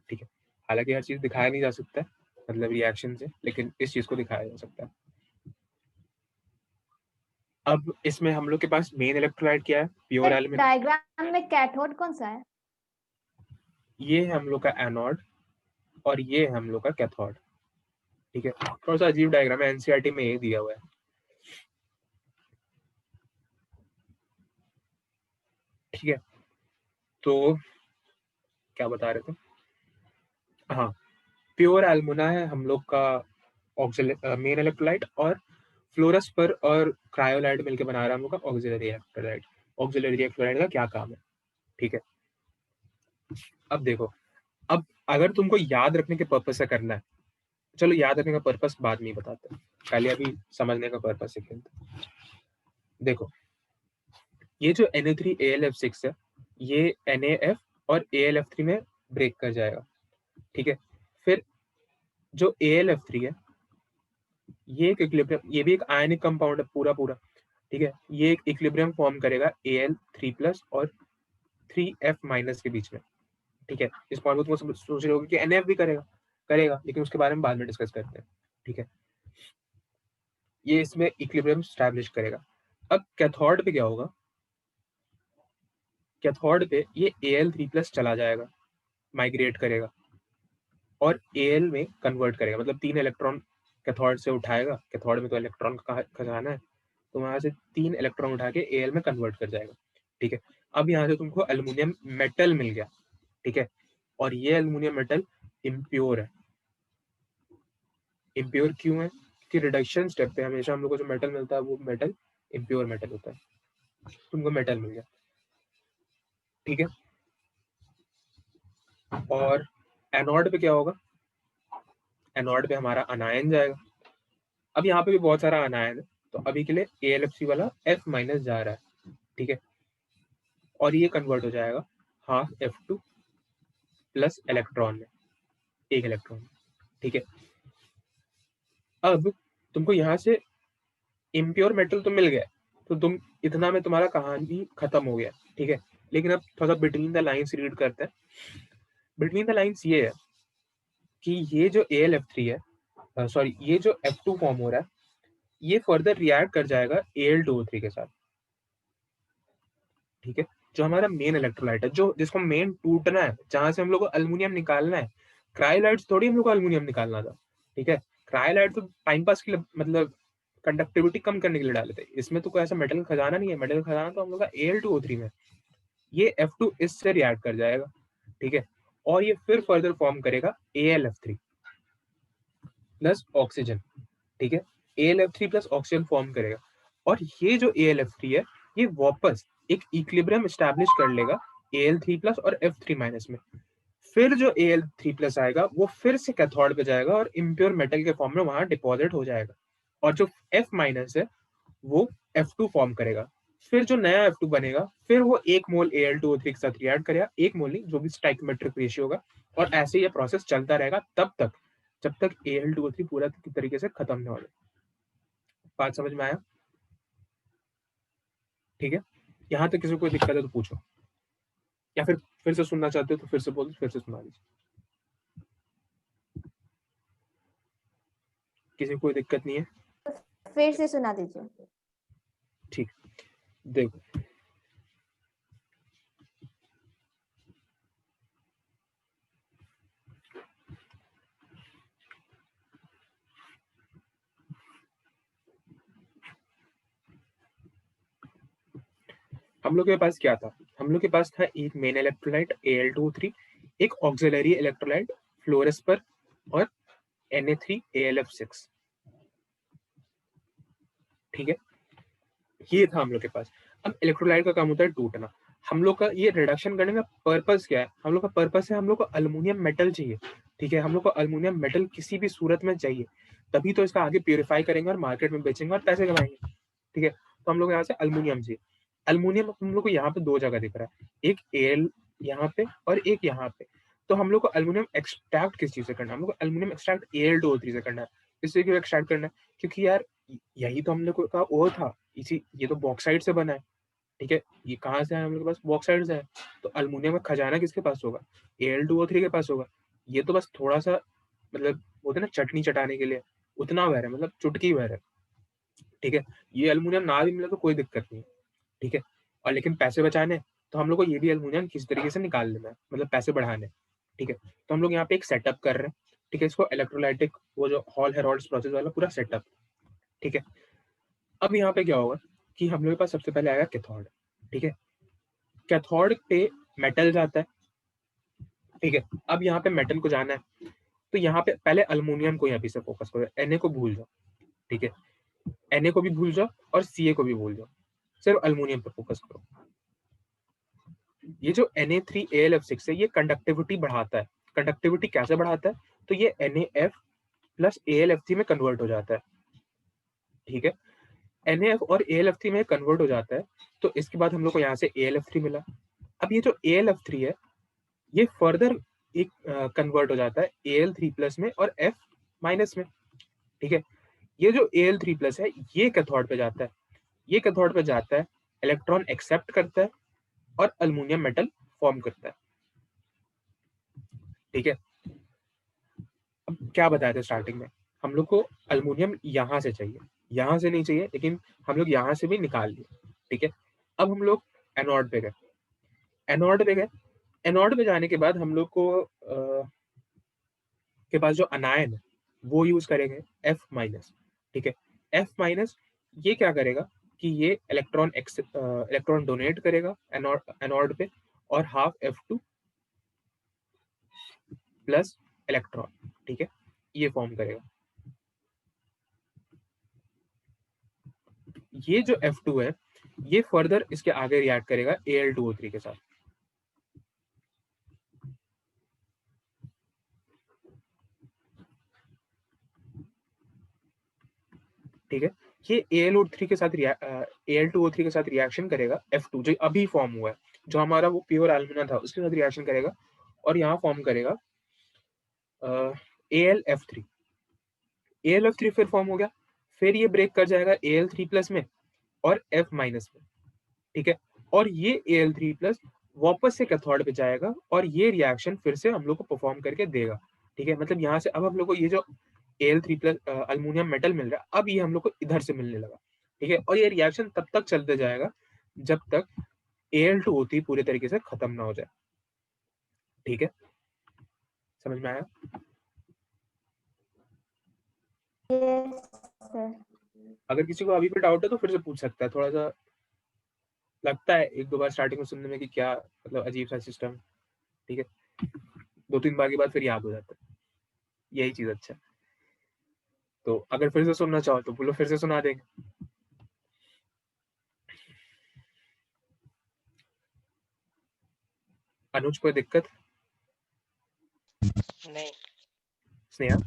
ठीक है। हालांकि हर चीज दिखाया नहीं जा सकता है, मतलब रिएक्शन से, लेकिन इस चीज को दिखाया जा सकता है। अब इसमें हम लोग के पास मेन इलेक्ट्रोलाइट क्या है, प्योर एल्यूमिनियम। डायग्राम में कैथोड कौन सा है? ये है हम लोग का एनोड और ये है हम लोग का कैथोड, ठीक है। थोड़ा सा अजीब डायग्राम है, एनसीईआरटी में ये दिया हुआ है, ठीक है। तो क्या बता रहे थे, हाँ, प्योर एल्मुना है हम लोग का मेन इलेक्ट्रोलाइट, और फ्लोरस्पर और क्रायोलाइट मिलकर बना रहा है हम लोग का ऑक्सिलरी इलेक्ट्रोलाइट। ऑक्सिलरी इलेक्ट्रोलाइट का क्या काम है, ठीक है। अब देखो, अब अगर तुमको याद रखने के पर्पस से करना है, चलो याद रखने का पर्पस बाद में ही बताते हैं, पहले अभी समझने का पर्पस है खेलते। देखो, ये जो Na3AlF6 है, ये NaF और AlF3 में ब्रेक कर जाएगा, ठीक है। फिर जो AlF3 है, ये एक इक्विलिब्रियम, ये भी एक आयनिक कंपाउंड है पूरा पूरा, ठीक है। ये एक इक्विलिब्रियम फॉर्म करेगा Al3+ और 3F- के बीच में, ठीक है। इस पॉइंट को तुम सोच रहे होगे कि NF भी करेगा करेगा, लेकिन उसके बारे में बाद में डिस्कस करते हैं, ठीक है। ये इसमें इक्विलिब्रियम स्टैब्लिश करेगा। अब कैथोड पे क्या होगा, कैथोड पे ये Al3+ चला जाएगा, माइग्रेट करेगा और Al में कन्वर्ट करेगा, मतलब 3 इलेक्ट्रॉन कैथोड से उठाएगा, कैथोड में तो इलेक्ट्रॉन का खजाना है, तो वहां से 3 इलेक्ट्रॉन उठा के Al में कन्वर्ट कर जाएगा, ठीक है। अब यहाँ से तुमको एल्युमिनियम मेटल मिल गया, ठीक है, और ये एल्युमिनियम मेटल इम्प्योर है। इम्प्योर क्यों है, कि रिडक्शन स्टेप पे हमेशा हम लोग को जो मेटल मिलता है वो मेटल इम्प्योर मेटल होता है, तुमको मेटल मिल गया, ठीक है। और एनोड पे क्या होगा, एनोड पे हमारा अनायन जाएगा। अब यहाँ पे भी बहुत सारा अनायन है, तो अभी के लिए AlFC वाला F- जा रहा है, ठीक है, और ये कन्वर्ट हो जाएगा हाफ F2 प्लस इलेक्ट्रॉन में, एक इलेक्ट्रॉन, ठीक है। अब तुमको यहाँ से इम्प्योर मेटल तो मिल गया, तो तुम इतना में तुम्हारा कहानी खत्म हो गया, ठीक है। लेकिन अब थोड़ा सा बिटवीन द लाइन्स रीड करते हैं। बिटवीन द लाइन्स ये है कि ये जो AlF3 है, सॉरी, ये जो F2 फॉर्म हो रहा है, ये फर्दर रिएक्ट कर जाएगा Al2O3 के साथ, ठीक है। जो हमारा मेन इलेक्ट्रोलाइट है, जो जिसको मेन टूटना है, जहां से हम लोग को अल्युमिनियम निकालना है, क्रायोलाइट्स थोड़ी हम लोग को अल्युमिनियम निकालना था, ठीक है। क्रायोलाइट तो टाइम पास के लिए, मतलब कंडक्टिविटी कम करने के लिए डाले थे, इसमें तो कोई ऐसा मेटल का खजाना नहीं है, मेटल का खजाना तो हम लोग का Al2O3 में। ये F2 इससे रिएक्ट कर जाएगा, ठीक है, और ये फिर फर्दर फॉर्म करेगा AlF3 प्लस ऑक्सीजन, ठीक है। AlF3 प्लस ऑक्सीजन फॉर्म करेगा, और ये जो AlF3 है, ये वापस एक इक्विलिब्रियम स्टैब्लिश कर लेगा Al3+ और F3- में। फिर जो Al3+ आएगा वो फिर से कैथोड पे जाएगा और इम्प्योर मेटल के फॉर्म में वहां डिपॉजिट हो जाएगा, और जो F- है वो F2 फॉर्म करेगा। फिर जो नया F2 बनेगा, फिर वो 1 मोल Al2O3 के साथ रिएक्ट करेगा, 1 मोल नहीं, जो भी स्टाइकियोमेट्रिक रेशियो होगा, और ऐसे ये प्रोसेस चलता रहेगा तब तक जब तक Al2O3 पूरा तरीके से खत्म ना हो जाए। बात समझ में आया, ठीक है। यहाँ तक किसी को कोई दिक्कत है तो पूछो, या फिर से सुनना चाहते हो तो फिर से बोल, फिर से सुना दीजिए, किसी को कोई दिक्कत नहीं है, फिर से सुना दीजिए। ठीक। देखो, हम लोग के पास क्या था, हम लोग के पास था एक मेन इलेक्ट्रोलाइट Al2O3, एक ऑक्सिलरी इलेक्ट्रोलाइट फ्लोरेस्पर और Na3AlF6, ठीक है। ये था हम लोग के पास। अब इलेक्ट्रोलाइट का काम होता है टूटना। हम लोग का ये रिडक्शन करने का पर्पस क्या है, हम लोग का पर्पस है, हम लोग को अल्युमिनियम मेटल चाहिए, ठीक है। हम लोग को अल्युमिनियम मेटल किसी भी सूरत में चाहिए, तभी तो इसका आगे प्यूरिफाई करेंगे और मार्केट में बेचेंगे और पैसे कमाएंगे, ठीक है। तो हम लोग यहाँ से अल्युमिनियम चाहिए। अल्युमिनियम हम लोग को यहाँ पे 2 जगह दिख रहा है, एक Al यहाँ पे और एक यहाँ पे। तो हम लोग को अल्युमिनियम एक्सट्रैक्ट किस चीज से करना है, हम लोग को अल्युमिनियम एक्सट्रैक्ट Al2O3 से करना है। इससे क्यों एक्सट्रैक्ट करना है, क्योंकि यार यही तो हम लोग का वो था, इसी, ये तो बॉक्साइट से बना है, ठीक है, ये कहाँ से है हम लोग के पास, बॉक्साइड से है। तो अल्मुनियम का खजाना किसके पास होगा, Al2O3 के पास होगा। ये तो बस थोड़ा सा मतलब बोलते हैं ना चटनी चटाने के लिए, उतना भर है, मतलब चुटकी भर है। ठीक है, ये अल्मुनियम ना भी मिले तो कोई दिक्कत नहीं है। ठीक है, और लेकिन पैसे बचाने हैं, तो हम लोग को ये भी अल्मुनियम किसी तरीके से निकाल लेना है, मतलब पैसे बढ़ाने हैं। ठीक है, तो हम लोग यहाँ पे एक सेटअप कर रहे हैं। ठीक है, इसको इलेक्ट्रोलाइटिक वो जो हॉल हेरोल्ड्स प्रोसेस वाला पूरा सेटअप। ठीक है, अब यहाँ पे क्या होगा कि हम लोग के पास सबसे पहले आएगा कैथोड। ठीक है, कैथोड पे मेटल जाता है। ठीक है, अब यहाँ पे मेटल को जाना है, तो यहाँ पे पहले अल्मुनियम को यहाँ पे से फोकस करो, Na को भूल जाओ। ठीक है, Na को भी भूल जाओ और Ca को भी भूल जाओ, सिर्फ अल्मुनियम पर फोकस करो। ये जो Na3AlF6 है, ये कंडक्टिविटी बढ़ाता है। कंडक्टिविटी कैसे बढ़ाता है, तो ये NaF प्लस AlF3 में कन्वर्ट हो जाता है। ठीक है, NaF और AlF3 में कन्वर्ट हो जाता है, तो इसके बाद हम लोग को यहाँ से AlF3 मिला। अब ये जो AlF3 है, ये फर्दर एक कन्वर्ट हो जाता है Al3 प्लस में और F माइनस में। ठीक है, ये जो Al3 प्लस है, ये कैथोड पे जाता है। ये कैथोड पे जाता है, इलेक्ट्रॉन एक्सेप्ट करता है और अल्मुनियम मेटल फॉर्म करता है। ठीक है, अब क्या बताया था स्टार्टिंग में, हम लोग को अल्मुनियम यहाँ से चाहिए, यहाँ से नहीं चाहिए, लेकिन हम लोग यहाँ से भी निकाल लिए। ठीक है, अब हम लोग एनोड पे गए। एनोड पे गए, एनोड पे जाने के बाद हम लोग को के पास जो अनायन है वो यूज करेंगे F माइनस। ठीक है, F माइनस ये क्या करेगा कि ये इलेक्ट्रॉन डोनेट करेगा एनोड पे, और हाफ F2 प्लस इलेक्ट्रॉन। ठीक है, ये फॉर्म करेगा। ये जो F2 है, ये फर्दर इसके आगे रिएक्ट करेगा Al2O3 के साथ। ठीक है, ये Al2O3 के साथ रिएक्शन करेगा F2 जो अभी फॉर्म हुआ है, जो हमारा वो प्योर एल्यूमिना था, उसके साथ रिएक्शन करेगा और यहाँ फॉर्म करेगा AlF3। AlF3 फिर फॉर्म हो गया, फिर ये ब्रेक कर जाएगा Al3 प्लस में और F माइनस में। ठीक है, और ये Al3 प्लस वापस से कैथोड पे जाएगा और ये रिएक्शन फिर से हम लोग को परफॉर्म करके देगा। ठीक है, मतलब यहाँ से अब हम लोग को ये जो Al3 प्लस अल्मुनियम मेटल मिल रहा है, अब ये हम लोग को इधर से मिलने लगा। ठीक है, और ये रिएक्शन तब तक चलते जाएगा जब तक Al2O3 पूरे तरीके से खत्म ना हो जाए। ठीक है, समझ में आया? Yes sir. अगर किसी को अभी भी डाउट है तो फिर से पूछ सकता है। थोड़ा सा लगता है एक दो बार स्टार्टिंग में सुनने में कि क्या मतलब अजीब सा सिस्टम। ठीक है, 2-3 बार के बाद फिर याद हो जाता है, यही चीज अच्छा है। तो अगर फिर से सुनना चाहो तो बोलो, फिर से सुना देंगे। अनुज कोई दिक्कत? नहीं स्नेहा?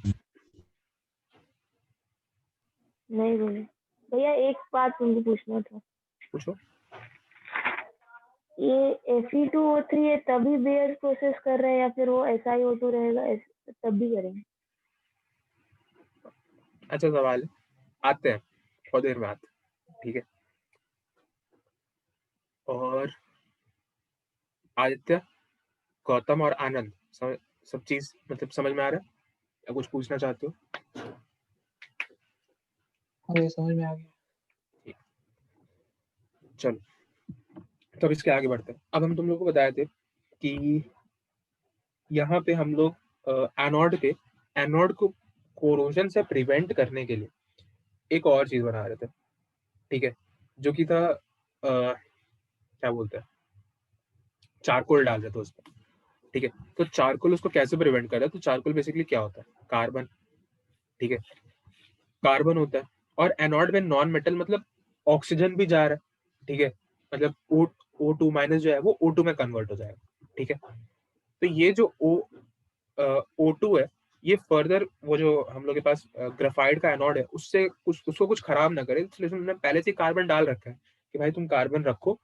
नहीं बोले भैया, एक बात मुझे पूछना था। पूछो। ये Fe2O3 है तभी बेयर प्रोसेस कर रहे हैं या फिर वो SiO2 रहेगा तब भी करेंगे? अच्छा सवाल है, आते हैं थोड़ी देर में आते हैं। ठीक है, और आदित्य, गौतम और आनंद सब चीज मतलब समझ में आ रहा है या कुछ पूछना चाहते हो? अरे समझ में आ गया। चलो, तो अब इसके आगे बढ़ते हैं। अब हम तुम लोग को बताए थे कि यहाँ पे हम लोग एनोड को कोरोजन से प्रिवेंट करने के लिए एक और चीज बना रहे थे। ठीक है, जो कि था क्या बोलते हैं, चारकोल डाल रहे थे उस पर। ठीक है, तो चारकोल उसको कैसे प्रिवेंट कर रहा है, तो चारकोल बेसिकली क्या होता है, कार्बन। ठीक है, कार्बन होता है, और एनोड में नॉन मेटल मतलब ऑक्सीजन भी जा रहा है। ठीक है, मतलब O2 माइनस जो है वो O2 में कन्वर्ट हो जाएगा। ठीक है, तो ये जो O2 है, ये फर्दर वो जो हम लोग के पास ग्राफाइट का एनोड है उससे कुछ उसको कुछ खराब ना करे, इसलिए हमने पहले से कार्बन डाल रखा है कि भाई तुम कार्बन रखो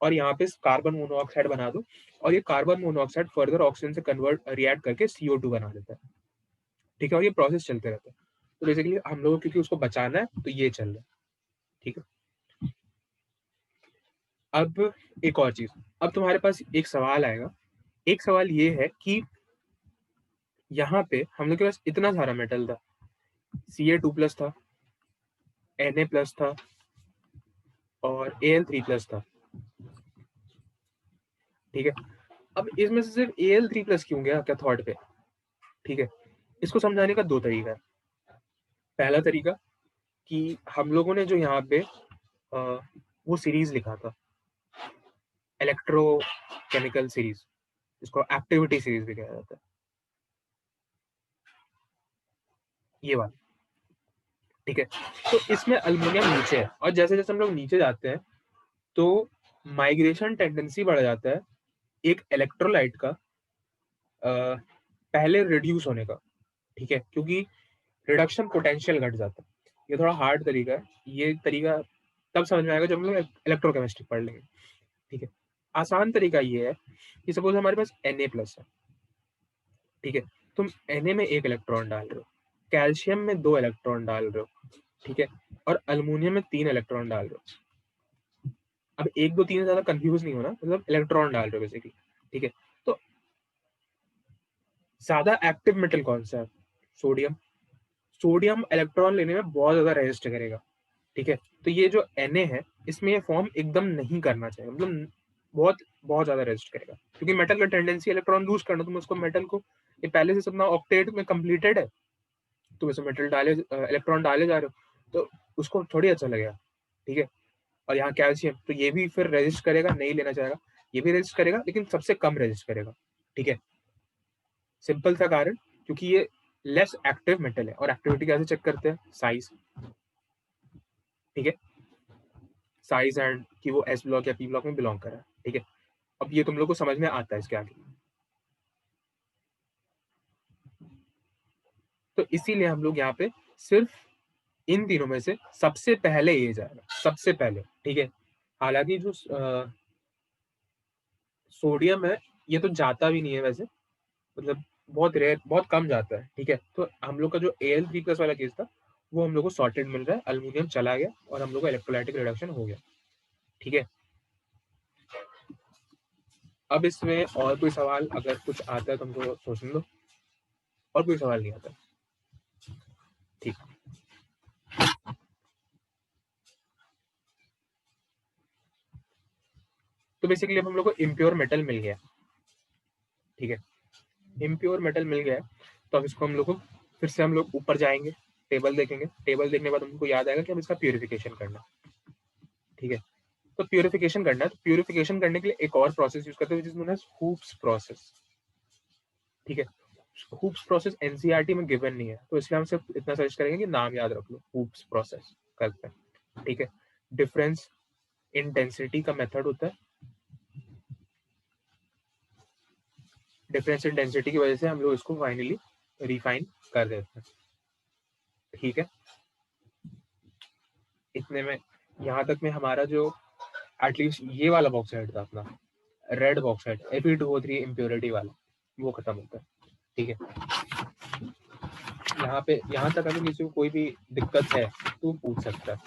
और यहाँ पे कार्बन मोनोऑक्साइड बना दो, और ये कार्बन मोनोऑक्साइड फर्दर ऑक्सीजन से कन्वर्ट रिएक्ट करके CO2 बना देता है। ठीक है, और ये प्रोसेस चलते रहता है। तो बेसिकली हम लोगों को क्योंकि उसको बचाना है तो ये चल रहा है। ठीक है, अब एक और चीज, अब तुम्हारे पास एक सवाल आएगा। एक सवाल ये है कि यहाँ पे हम लोग के पास इतना सारा मेटल था, Ca2+ था, Na+ था और Al3+ था, ठीक है। अब इसमें से सिर्फ Al3+ क्यों गया क्या थॉट पे, ठीक है। इसको समझाने का दो तरीका है। पहला तरीका कि हम लोगों ने जो यहाँ पे वो सीरीज लिखा था, इलेक्ट्रोकेमिकल सीरीज, जिसको एक्टिविटी सीरीज भी कहा जाता है, ये वाला, ठीक है। तो इसमें अल्युमिनियम नीचे है और जैसे जैसे हम लोग नीचे जाते हैं तो माइग्रेशन टेंडेंसी बढ़ जाता है एक इलेक्ट्रोलाइट का पहले रिड्यूस होने का, ठीक है, क्योंकि रिडक्शन पोटेंशियल घट जाता है। ये थोड़ा हार्ड तरीका है, ये तरीका तब समझ में आएगा जब हम लोग इलेक्ट्रोकेमिस्ट्री पढ़ लेंगे, ठीक है। आसान तरीका ये है कि सपोज हमारे पास Na+ है, ठीक है। तुम Na में 1 इलेक्ट्रॉन डाल रहे हो, कैल्शियम में 2 इलेक्ट्रॉन डाल रहे हो, ठीक है, और अल्युमिनियम में 3 इलेक्ट्रॉन डाल रहे हो। अब 1 2 3 ज्यादा कंफ्यूज नहीं होना, मतलब इलेक्ट्रॉन डाल रहे हो बेसिकली, ठीक है। तो ज्यादा एक्टिव मेटल कौन सा है? सोडियम। सोडियम इलेक्ट्रॉन लेने में बहुत ज्यादा रेजिस्ट करेगा, ठीक है। तो ये जो Na है इसमें ये फॉर्म एकदम नहीं करना चाहिए, मतलब बहुत बहुत ज्यादा रेजिस्ट करेगा, क्योंकि मेटल का टेंडेंसी इलेक्ट्रॉन लूज करना। तुम उसको मेटल को, ये पहले से अपना ऑक्टेट में कंप्लीटेड है, तुम इसमें मेटल डाले, इलेक्ट्रॉन डाले जा रहे हो, तो उसको थोड़ी अच्छा लगेगा, ठीक है। और यहाँ कैल्शियम, तो ये भी फिर रेजिस्ट करेगा, नहीं लेना चाहेगा। ये भी रेजिस्ट करेगा लेकिन सबसे कम रेजिस्ट करेगा, ठीक है। सिंपल सा कारण, क्योंकि ये लेस एक्टिव मेटल है। और एक्टिविटी कैसे चेक करते हैं? साइज, ठीक है, साइज एंड कि वो S ब्लॉक या P ब्लॉक में बिलोंग कर रहा है, ठीक है। अब ये तुम लोग को समझ में आता है इसके आगे। तो इसीलिए हम लोग यहाँ पे सिर्फ इन तीनों में से सबसे पहले ये जाएगा, सबसे पहले, ठीक है। हालांकि जो सोडियम है ये तो जाता भी नहीं है वैसे, मतलब बहुत रेयर, बहुत कम जाता है, ठीक है। तो हम लोग का जो Al3+ वाला केस था वो हम लोग को सॉर्टेड मिल रहा है, अल्युमिनियम चला गया और हम लोग का इलेक्ट्रोलाइटिक रिडक्शन हो गया, ठीक है। अब इसमें और कोई सवाल अगर कुछ आता है तो हमको सोचने दो। और कोई सवाल नहीं आता, ठीक। तो बेसिकली अब हम लोग को इम्प्योर मेटल मिल गया, ठीक है। इम्प्योर मेटल मिल गया है, तो अब इसको हम लोग को फिर से हम लोग ऊपर जाएंगे, टेबल देखेंगे। टेबल देखने के बाद हमको याद आएगा कि हम इसका प्यूरिफिकेशन करना, ठीक है। तो प्यूरिफिकेशन करना है, तो प्यूरिफिकेशन करने के लिए एक और प्रोसेस यूज करते हैं जिसमें हूप्स प्रोसेस, ठीक है। हूप्स प्रोसेस एनसीईआरटी में गिवन नहीं है, तो इसलिए हम सिर्फ इतना सजेस्ट करेंगे कि नाम याद रख लो, हूप्स प्रोसेस करते हैं, ठीक है। डिफरेंस इन डेंसिटी का मेथड होता है, डिफरेंस इन डेंसिटी की वजह से हम लोग इसको फाइनली रिफाइन कर देते हैं, ठीक है। इतने में यहाँ तक में हमारा जो एटलीस्ट ये वाला बॉक्साइड था अपना, रेड बॉक्साइड Fe2O3 इम्प्योरिटी वाला, वो खत्म होता है, ठीक है। यहाँ पे, यहाँ तक अगर किसी को कोई भी दिक्कत है तो पूछ सकता है।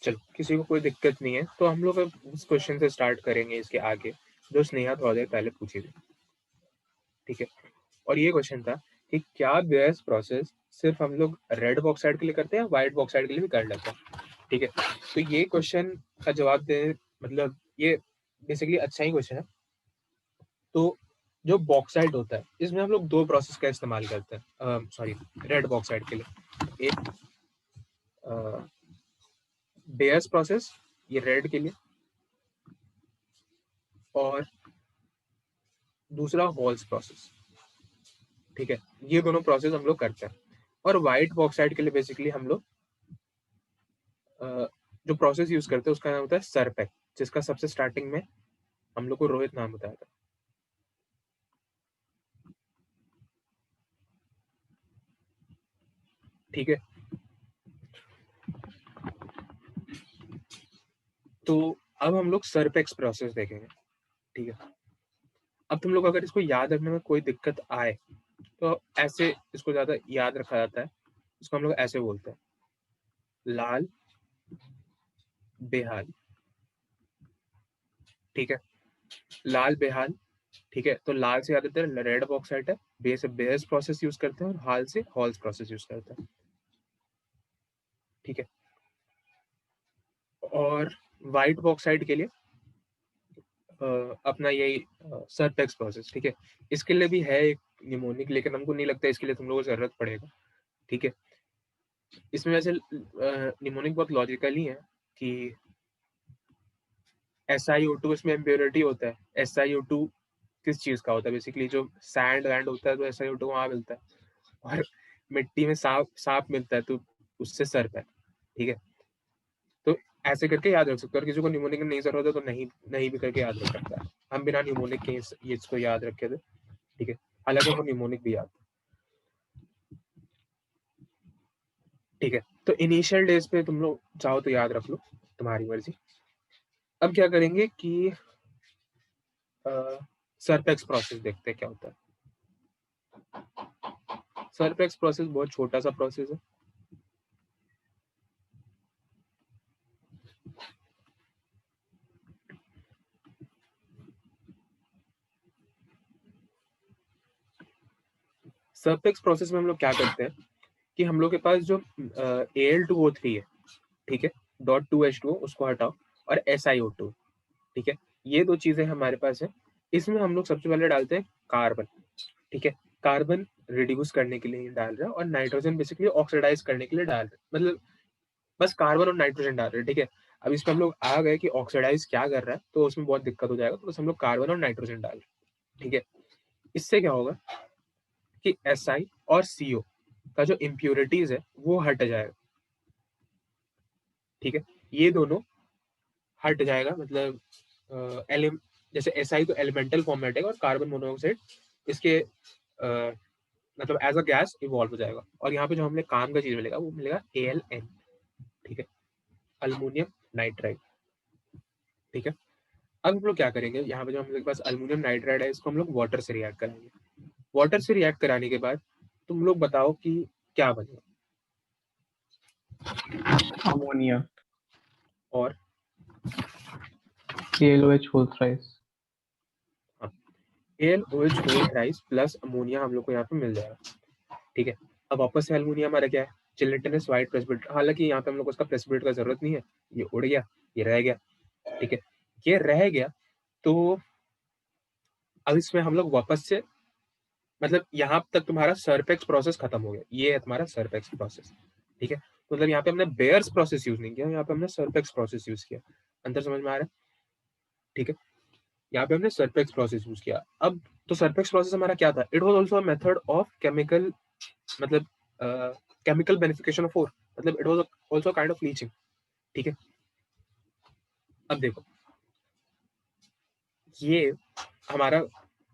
चलो, किसी को कोई दिक्कत नहीं है तो हम लोग अब इस क्वेश्चन से स्टार्ट करेंगे इसके आगे, जो स्नेहा थोड़ा देर पहले पूछी थी, ठीक है। और ये क्वेश्चन था कि क्या बेयर्स प्रोसेस सिर्फ हम लोग रेड बॉक्साइड के लिए करते हैं या व्हाइट बॉक्साइड के लिए भी कर लेते हैं, ठीक है। तो ये क्वेश्चन का जवाब दे, मतलब ये बेसिकली अच्छा ही क्वेश्चन है। तो जो बॉक्साइड होता है इसमें हम लोग दो प्रोसेस का इस्तेमाल करते हैं, सॉरी, रेड बॉक्साइड के लिए एक बेयर्स प्रोसेस, ये रेड के लिए, और दूसरा हॉल्स प्रोसेस, ठीक है। ये दोनों प्रोसेस हम लोग करते हैं। और व्हाइट बॉक्साइड के लिए बेसिकली हम लोग जो प्रोसेस यूज करते हैं उसका नाम होता है सरपेक, जिसका सबसे स्टार्टिंग में हम लोग को रोहित नाम बताया था, ठीक है। तो अब हम लोग सरपेक्स प्रोसेस देखेंगे, ठीक है। अब तुम लोग अगर इसको याद रखने में कोई दिक्कत आए तो ऐसे इसको ज़्यादा याद रखा जाता है, इसको हम लोग ऐसे बोलते हैं, लाल बेहाल, ठीक है, लाल बेहाल, ठीक है। तो लाल से याद आता है रेड बॉक्साइट है, बे से बेयर्स प्रोसेस यूज करते हैं और हाल से हॉल्स प्रोसेस यूज करते हैं, ठीक है। और वाइट बॉक्साइट के लिए अपना यही सरपेक्स प्रोसेस, ठीक है। इसके लिए भी है एक निमोनिक, लेकिन हमको नहीं लगता इसके लिए तुम लोगों को जरूरत पड़ेगा, ठीक है। इसमें वैसे निमोनिक बहुत लॉजिकली है कि SiO2 इसमें इम्प्योरिटी होता है। SiO2 किस चीज का होता है? बेसिकली जो सैंड वैंड होता है तो SiO2 वहां मिलता है, और मिट्टी में सांप मिलता है तो उससे सर्प है, ठीक है। तो ऐसे करके याद रख सकते हो, और किसी को निमोनिक की नहीं जरूरत है तो नहीं भी करके याद रख सकता है। हम बिना निमोनिक के ये इसको याद रखे थे, ठीक है। हालांकि हमको निमोनिक भी याद था, ठीक है। तो इनिशियल डेज पे तुम लोग चाहो तो याद रख लो, तुम्हारी मर्जी। अब क्या करेंगे कि सरपेक्स प्रोसेस देखते हैं क्या होता है। सरपेक्स प्रोसेस बहुत छोटा सा प्रोसेस है, सरपेक्स प्रोसेस में हम लोग क्या करते हैं कि हम लोग के पास जो Al2O3 है, ठीक है, .2H2O उसको हटाओ, और SiO2, ठीक है, ये दो चीजें हमारे पास है। इसमें हम लोग सबसे पहले डालते हैं कार्बन, ठीक है। कार्बन रिड्यूस करने के लिए डाल रहे हैं, और नाइट्रोजन बेसिकली ऑक्सीडाइज करने के लिए डाल रहे हैं, मतलब बस कार्बन और नाइट्रोजन डाल रहे हैं, ठीक है। अब इसमें हम लोग आ गए कि ऑक्सीडाइज क्या कर रहा है, तो उसमें बहुत दिक्कत हो जाएगा, तो बस हम लोग कार्बन और नाइट्रोजन डाल रहे हैं, ठीक है। इससे क्या होगा कि Si और CO का जो इम्प्योरिटीज है वो हट जाएगा, ठीक है। ये दोनों हट जाएगा, मतलब जैसे Si तो एलिमेंटल फॉर्म में हटेगा, और कार्बन मोनोऑक्साइड इसके मतलब एज अ गैस इवॉल्व हो जाएगा, और यहाँ पे जो हमने काम का चीज मिलेगा वो मिलेगा AlN, ठीक है, अल्मोनियम नाइट्राइड, ठीक है। अब हम लोग क्या करेंगे, यहाँ पे जो हम लोग के पास अल्मोनियम नाइट्राइड है इसको हम लोग वाटर से रिएक्ट कराएंगे। वाटर से रिएक्ट कराने के बाद तुम लोग बताओ कि क्या बनेगा। अमोनिया, और KLOH whole thrice. AlOH whole thrice plus ammonia हम लोग को यहाँ पे मिल जाएगा, ठीक है। अब वापस से अल्मोनिया हमारा क्या है, जिलेटिनस व्हाइट प्रेसिपिटेट। हालांकि यहाँ पे हम लोग को उसका प्रेसिपिटेट का जरूरत नहीं है, ये उड़ गया, ये रह गया, ठीक है। ये रह गया, तो अब इसमें हम लोग वापस से, मतलब यहाँ तक तुम्हारा सरपेक्स प्रोसेस खत्म हो गया, ये है तुम्हारा सरपेक्स प्रोसेस, ठीक है। तो मतलब यहाँ पे हमने बेयर्स प्रोसेस यूज नहीं किया, यहाँ पे हमने सरपेक्स प्रोसेस यूज किया। अंतर समझ में आ रहा है? ठीक है, यहाँ पे हमने सरपेक्स प्रोसेस यूज किया। अब तो सरपेक्स प्रोसेस हमारा क्या था? It was also a method of chemical, मतलब केमिकल बेनिफिकेशन ऑफ ओर, मतलब it was also kind of leaching, ठीक है। अब देखो, ये हमारा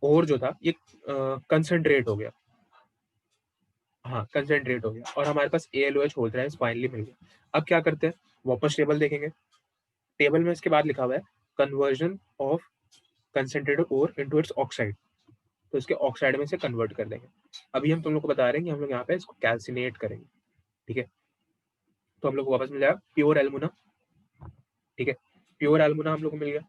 ओर जो था ये कंसंट्रेट हो गया, हाँ कंसंट्रेट हो गया, और हमारे पास AlOH होल थ्राइस फाइनली मिल गया। अब क्या करते हैं, वापस टेबल देखेंगे। टेबल में इसके बाद लिखा हुआ है conversion of concentrated ore into its oxide, तो इसके ऑक्साइड में से कन्वर्ट कर देंगे। अभी हम तुम लोग को बता रहे हैं कि हम लोग यहाँ पे इसको कैल्सिनेट करेंगे, ठीक है। तो हम लोग को वापस मिल जाएगा प्योर एल्युमिना, ठीक है। प्योर एल्युमिना हम लोग को मिल गया,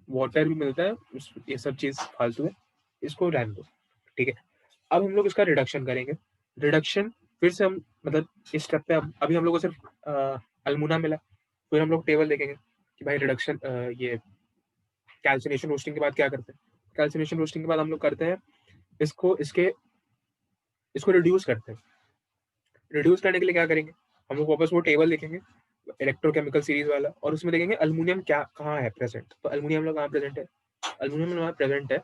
वाटर भी मिलता है, ये सब चीज फालतू है, इसको रहने दो, ठीक है। अब हम लोग इसका रिडक्शन करेंगे। रिडक्शन फिर से हम, मतलब इस स्टेप पे अभी हम लोग को सिर्फ अल्मुना मिला, फिर हम लोग टेबल देखेंगे कि भाई रिडक्शन, ये कैल्सिनेशन रोस्टिंग के बाद क्या करते हैं। कैल्सिनेशन रोस्टिंग के बाद हम लोग करते हैं इसको रिड्यूस करते हैं। रिड्यूस करने के लिए क्या करेंगे, हम लोग वापस वो टेबल देखेंगे इलेक्ट्रोकेमिकल सीरीज वाला, और उसमें देखेंगे अल्मुनियम क्या कहाँ है प्रेजेंट। तो अल्मुनियम लोग कहाँ प्रेजेंट है, अल्मुनियम हमारा प्रेजेंट है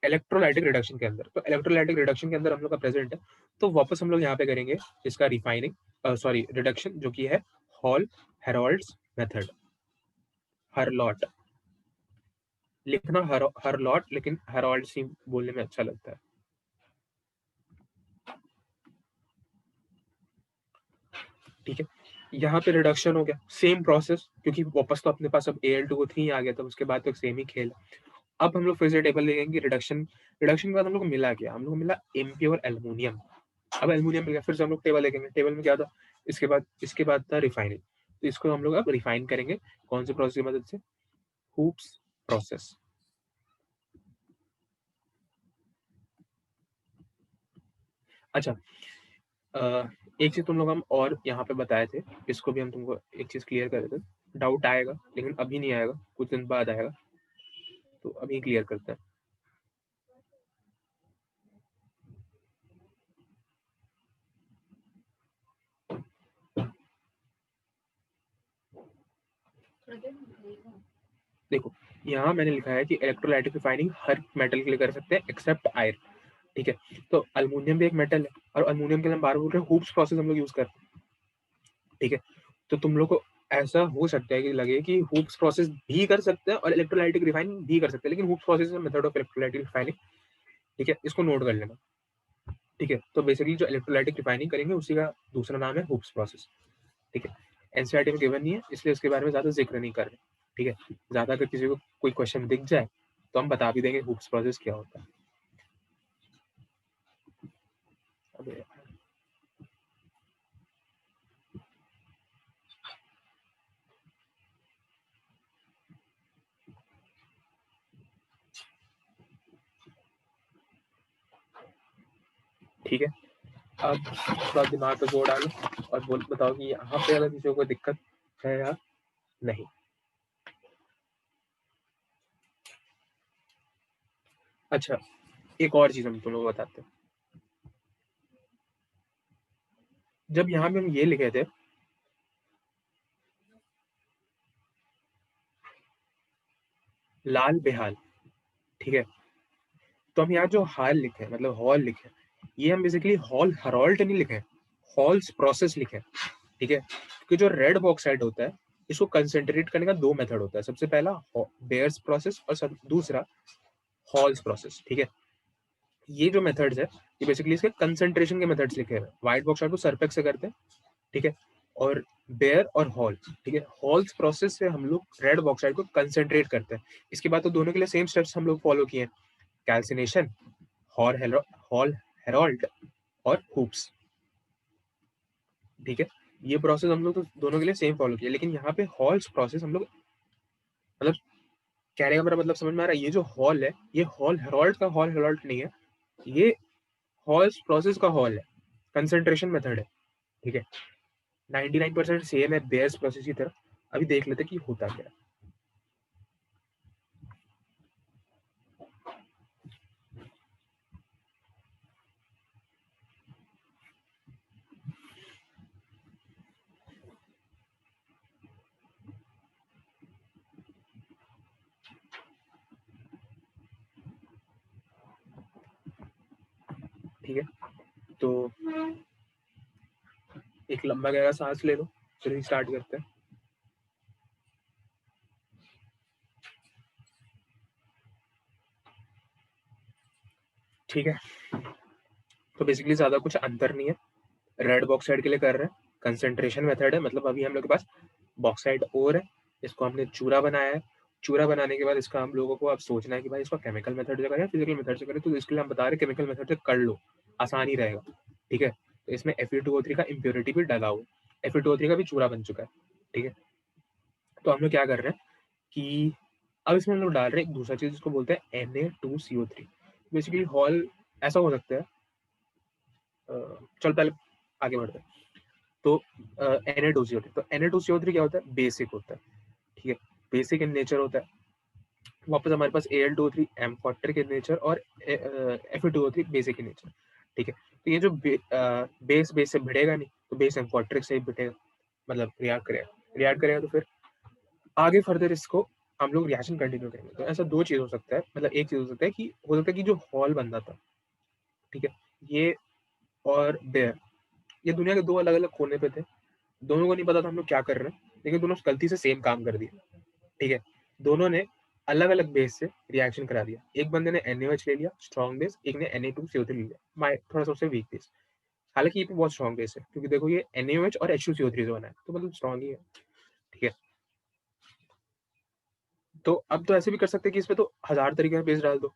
इलेक्ट्रोलाइटिक रिडक्शन के अंदर। तो इलेक्ट्रोलाइटिक रिडक्शन के अंदर हम लोग का प्रेजेंट है, तो वापस हम लोग यहाँ पे करेंगे इसका रिफाइनिंग, सॉरी रिडक्शन, जो कि है हॉल हेरोल्ड्स मेथड। हरलॉट लिखना हरलॉट, लेकिन हेरोल्ड्स ही बोलने में अच्छा लगता है, ठीक है। यहाँ पे रिडक्शन हो गया, सेम प्रोसेस, क्योंकि वापस तो अपने पास अब Al2O3 आ गया था, उसके बाद तो सेम ही खेल है। अब हम लोग फिर से टेबल लेंगे, रिडक्शन के बाद हम लोग को मिला क्या? हम लोग को मिला इम्प्योर एल्युमिनियम। अब एल्युमिनियम मिल गया, फिर से हम लोग टेबल देखेंगे, टेबल में क्या था? इसके बाद था रिफाइनिंग। तो इसको हम लोग अब रिफाइन करेंगे, कौन से प्रोसेस की मदद से? Hoops process. अच्छा, एक चीज तुम लोग हम और यहाँ पे बताए थे, इसको भी हम तुमको एक चीज क्लियर कर देते, डाउट आएगा लेकिन अभी नहीं आएगा, कुछ दिन बाद आएगा, तो अभी क्लियर करते हैं। देखो, यहाँ मैंने लिखा है कि इलेक्ट्रोलाइटिक रिफाइनिंग हर मेटल के लिए कर सकते हैं एक्सेप्ट आयरन, ठीक है? तो अल्युमिनियम भी एक मेटल है, और अल्युमिनियम के लिए हम बार बोल रहे हैं हूप्स प्रोसेस हम लोग यूज करते हैं, ठीक है? तो तुम लोग को ऐसा हो सकता है कि लगे कि हूप्स प्रोसेस भी कर सकते हैं और इलेक्ट्रोलाइटिक रिफाइनिंग भी कर सकते हैं, लेकिन hoops process is method of electrolytic refining, ठीक है? इसको नोट कर लेना, ठीक है? तो बेसिकली जो इलेक्ट्रोलाइटिक रिफाइनिंग करेंगे उसी का दूसरा नाम है हूप्स प्रोसेस, ठीक है? एनसीईआरटी में गिवन नहीं है, इसलिए इसके बारे में ज्यादा जिक्र नहीं कर रहे, ठीक है? ज्यादा अगर किसी को कोई क्वेश्चन दिख जाए तो हम बता भी देंगे हूप्स प्रोसेस क्या होता है। अबे ठीक है, अब थोड़ा दिमाग पे जोर डालो और बताओ कि यहाँ पे अगर किसी को कोई दिक्कत है या नहीं। अच्छा, एक और चीज हम तुम लोग को बताते हैं। जब यहाँ पे हम ये लिखे थे लाल बेहाल, ठीक है? तो हम यहाँ जो हाल लिखे, मतलब हॉल लिखे, ये हम बेसिकली हॉल हेरोल्ट नहीं लिखे, हॉल्स प्रोसेस लिखे, ठीक है? क्योंकि जो रेड बॉक्साइड होता है, इसको कंसेंट्रेट करने का दो मेथड होता है। सबसे पहला बेयर्स प्रोसेस और दूसरा हॉल्स प्रोसेस, ठीक है? ये जो मेथड्स है, ये बेसिकली इसके कंसेंट्रेशन के मेथड्स लिखे हैं। व्हाइट बॉक्साइड को सरपेक्स से करते हैं, ठीक है? और बेयर और हॉल, ठीक है? हॉल्स प्रोसेस से हम लोग रेड बॉक्साइड को कंसेंट्रेट करते हैं। इसके बाद तो दोनों के लिए सेम स्टेप्स हम लोग फॉलो किए हैं, कैल्सिनेशन, हॉल हेरोल्ट और हूप्स, ठीक है? ये प्रोसेस हम लोग तो दोनों के लिए सेम फॉलो किया, लेकिन यहाँ पे हॉल्स प्रोसेस हम लोग, मतलब कहने का मेरा मतलब समझ में आ रहा है? ये जो हॉल है, ये हॉल हेरोल्ट का हॉल हेरोल्ट नहीं है, ये हॉल्स प्रोसेस का हॉल है, कंसेंट्रेशन मेथड है, ठीक है? 99% सेम है बेयर्स प्रोसेस की तरह। अभी देख लेते कि होता क्या है। ठीक है, तो एक लंबा गहरा सांस ले लो, फिर स्टार्ट करते हैं। ठीक है, तो बेसिकली ज्यादा कुछ अंतर नहीं है, रेड बॉक्साइड के लिए कर रहे हैं, कंसेंट्रेशन मेथड है, मतलब अभी हम लोग के पास बॉक्साइड ओर है, इसको हमने चूरा बनाया है। चूरा बनाने के बाद इसका हम लोगों को अब सोचना है कि भाई इसको केमिकल मेथड से करें फिजिकल मेथड से करें, तो इसके लिए हम बता रहे हैं केमिकल मेथड से कर लो, आसानी रहेगा, ठीक है? तो इसमें Fe2O3 का इम्प्योरिटी भी डाला हुआ, Fe2O3 का भी चूरा बन चुका है, ठीक है? तो हम लोग क्या कर रहे हैं कि अब इसमें हम लोग डाल रहे हैं एक दूसरा चीज जिसको बोलते हैं Na2CO3। बेसिकली हॉल ऐसा हो सकता है, चल पहले आगे बढ़ते हैं। तो Na2CO3, तो Na2CO3 क्या होता है? बेसिक होता है, ठीक है? बेसिक इन नेचर होता है। वापस हमारे पास Al2O3 एम्फोटेरिक इन नेचर और Fe2O3 बेसिक इन नेचर, ठीक है? तो ये जो बेस से भिड़ेगा नहीं, तो बेस एम्फोटेरिक से ही भिड़ेगा, मतलब रिएक्ट करेगा तो फिर आगे फर्दर इसको हम लोग रिएक्शन कंटिन्यू करेंगे। तो ऐसा दो चीज हो सकता है, मतलब एक चीज हो सकता है कि जो हॉल बन रहा था, ठीक है, ये और बेयर, ये दुनिया के दो अलग अलग कोने पे थे, दोनों को नहीं पता था हम लोग क्या कर रहे हैं, लेकिन दोनों गलती से सेम काम कर दिया, ठीक है? दोनों ने अलग अलग बेस से रिएक्शन करा दिया। एक बंदे ने NaOH ले लिया स्ट्रॉन्ग बेस, एक ने Na2CO3 ले लिया थोड़ा सा उससे वीक बेस। हालांकि ये भी बहुत स्ट्रॉन्ग बेस है, क्योंकि देखो ये NaOH और H2CO3 से बना है, तो मतलब स्ट्रॉन्ग ही है, ठीक है। तो अब तो ऐसे भी कर सकते हैं कि इसमें तो 1000 तरीके का बेस डाल दो,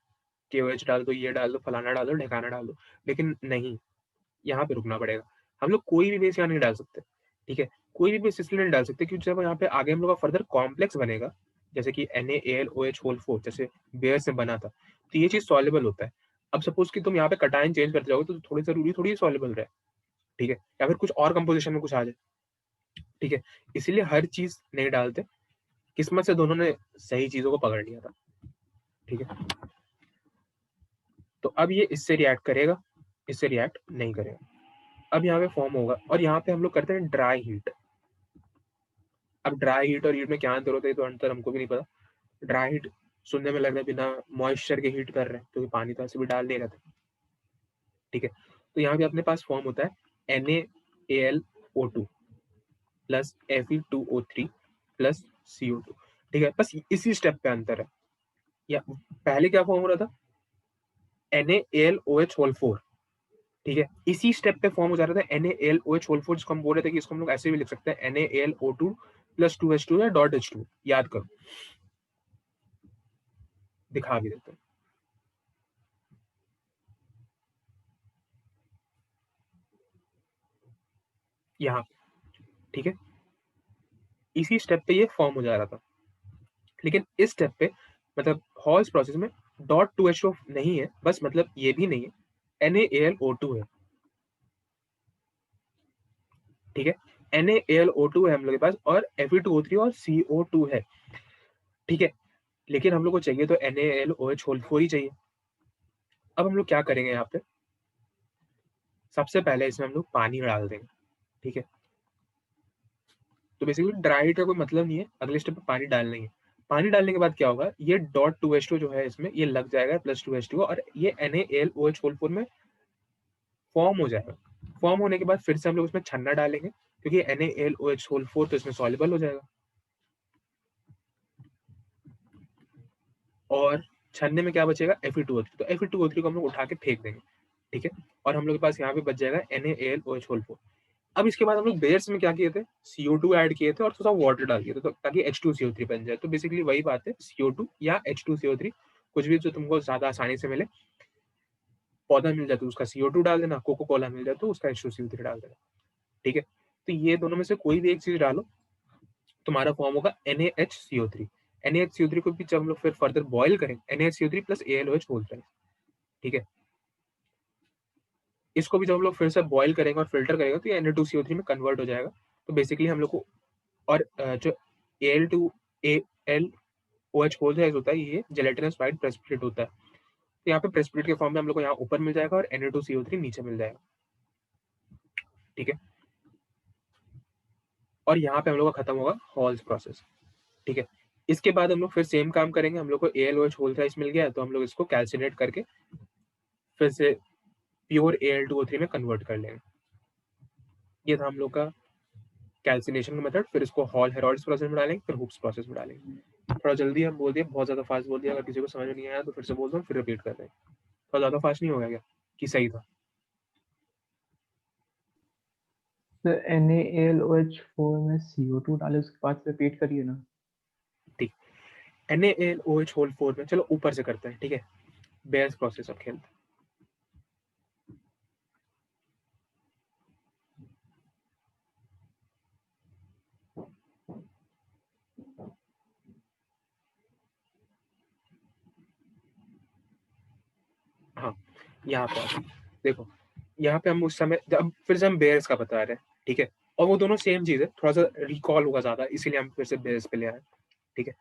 KOH डाल दो, ये डाल दो, फलाना डाल दो, ढेकाना डाल दो, लेकिन नहीं, यहाँ पे रुकना पड़ेगा। हम लोग कोई भी बेस यहाँ नहीं डाल सकते, ठीक है। कोई भी बेस इसलिए नहीं डाल सकते क्योंकि जब यहाँ पे आगे हम लोग का फर्दर कॉम्प्लेक्स बनेगा, जैसे कि NaAlOH4 जैसे बेयर से बना था, तो ये चीज सॉल्युबल होता है। अब सपोज कि तुम यहाँ पे कटायन चेंज करते जाओगे तो थोड़ी जरूरी थोड़ी सॉल्युबल रहे, ठीक है, या फिर कुछ और कंपोजिशन में कुछ आ जाए, ठीक है। इसीलिए हर चीज नहीं डालते, किस्मत से दोनों ने सही चीजों को पकड़ लिया था, ठीक है। तो अब ये इससे रिएक्ट करेगा, इससे रिएक्ट नहीं करेगा। अब यहाँ पे फॉर्म होगा और यहाँ पे हम लोग करते हैं ड्राई हीट। अब ड्राई हीट और हीट में क्या अंतर होता है तो अंतर हमको भी नहीं पता। ड्राई हीट सुनने में लग रहा है बिना मॉइस्चर के हीट कर रहे हैं, क्योंकि पानी तो ऐसे भी डाल नहीं रहता, ठीक है। तो यहाँ पे अपने पास फॉर्म होता है NaAlO2 plus Fe2O3 plus CO2, ठीक है। बस इसी स्टेप पे अंतर है। या पहले क्या फॉर्म हो रहा था, NaAlOH4, ठीक है। इसी स्टेप पे फॉर्म हो जा रहा था NaAlOH4, जिसको हम बोल रहे थे कि इसको हम लोग ऐसे भी लिख सकते हैं NaAlO2 प्लस 2H2 या डॉट H2, याद करो, दिखा भी देते हैं। यहाँ, ठीक है, इसी स्टेप पे ये फॉर्म हो जा रहा था, लेकिन इस स्टेप पे मतलब हॉल्स प्रोसेस में डॉट 2H2 नहीं है, बस मतलब ये भी नहीं है, NaAlO2 है, ठीक है। NaAlO2 है हम लोग के पास और Fe2O3 और CO2 है, ठीक है। लेकिन हम लोग को चाहिए तो NaLOH4 ही चाहिए। अब हम लोग क्या करेंगे यहाँ पे, सबसे पहले इसमें हम लोग पानी डाल देंगे, ठीक है। तो बेसिकली ड्राई हीट का कोई मतलब नहीं है, अगले स्टेप पे पानी डालना ही है। पानी डालने के बाद क्या होगा, ये डॉट 2H2 जो है इसमें ये लग जाएगा प्लस 2H2 और ये NaLOH4 में फॉर्म हो जाएगा। फॉर्म होने के बाद फिर से हम लोग उसमें छन्ना डालेंगे, क्योंकि NaLOH4 तो इसमें सॉल्युबल हो जाएगा, और छन्ने में क्या बचेगा, Fe2O3, तो Fe2O3 को हम लोग उठा के फेंक देंगे, ठीक है। और हम लोग के पास यहाँ पे बच जाएगा NaAlOH4। अब इसके बाद हम लोग बेयर्स में क्या किए थे, CO2 ऐड किए थे और थोड़ा वाटर डाल दिए थे, तो ताकि H2CO3 बन जाए। तो बेसिकली वही बात है, CO2 या H2CO3, कुछ भी जो तुमको ज्यादा आसानी से मिले। पौधा मिल जाए तो उसका CO2 डाल देना, कोको कोला मिल जाए तो उसका H2CO3 डाल देना, ठीक है। तो ये दोनों में से कोई भी एक चीज डालो, तुम्हारा फॉर्म होगा NaHCO3। NaHCO3 को भी जब हम लोग फिर फर्दर बॉयल करें, NaHCO3 प्लस AlOH होल ट्राइस, ठीक है। इसको भी जब हम लोग फिर से बॉयल करेंगे और फिल्टर करेंगे तो ये Na2CO3 में कन्वर्ट हो जाएगा। तो बेसिकली हम लोग को और जो AlOH होल ट्राइस होता है, ये जेलेटिनस वाइट प्रेसिपिटेट होता है। तो यहाँ पे प्रेसिपिटेट के फॉर्म में हम लोग को यहाँ ऊपर मिल जाएगा और Na2CO3 नीचे मिल जाएगा, ठीक है। और यहाँ पे हम लोग का खत्म होगा हॉल्स प्रोसेस, ठीक है। इसके बाद हम लोग फिर सेम काम करेंगे, हम लोग को AlOH होल ट्राइस मिल गया तो हम लोग इसको कैल्सिनेट करके फिर से प्योर Al2O3 में कन्वर्ट कर लेंगे। ये था हम लोग का कैल्सिनेशन का मेथड। फिर इसको हॉल हेरोल्ड्स प्रोसेस में डालेंगे, फिर हुक्स प्रोसेस में डालेंगे। थोड़ा जल्दी हम बोल दिए, बहुत ज्यादा फास्ट बोल दिया, अगर किसी को समझ में नहीं आया तो फिर से बोल दो, फिर रिपीट कर दें। थोड़ा ज्यादा फास्ट नहीं हो गया क्या, कि सही था? तो NaLOH4 में CO2 डाले, उसके बाद रिपीट करिए ना। ठीक, NaLOH होल 4 में चलो ऊपर से करते हैं, ठीक है। बेयर्स प्रोसेस अब खेलते हैं। हाँ, यहाँ पे देखो, यहाँ पे हम उस समय जब फिर से हम बेयर्स का बता रहे हैं, ठीक है। और वो दोनों सेम चीज है, थोड़ा सा रिकॉल होगा ज्यादा, इसीलिए हम फिर से बेयर्स पे ले आए, ठीक है।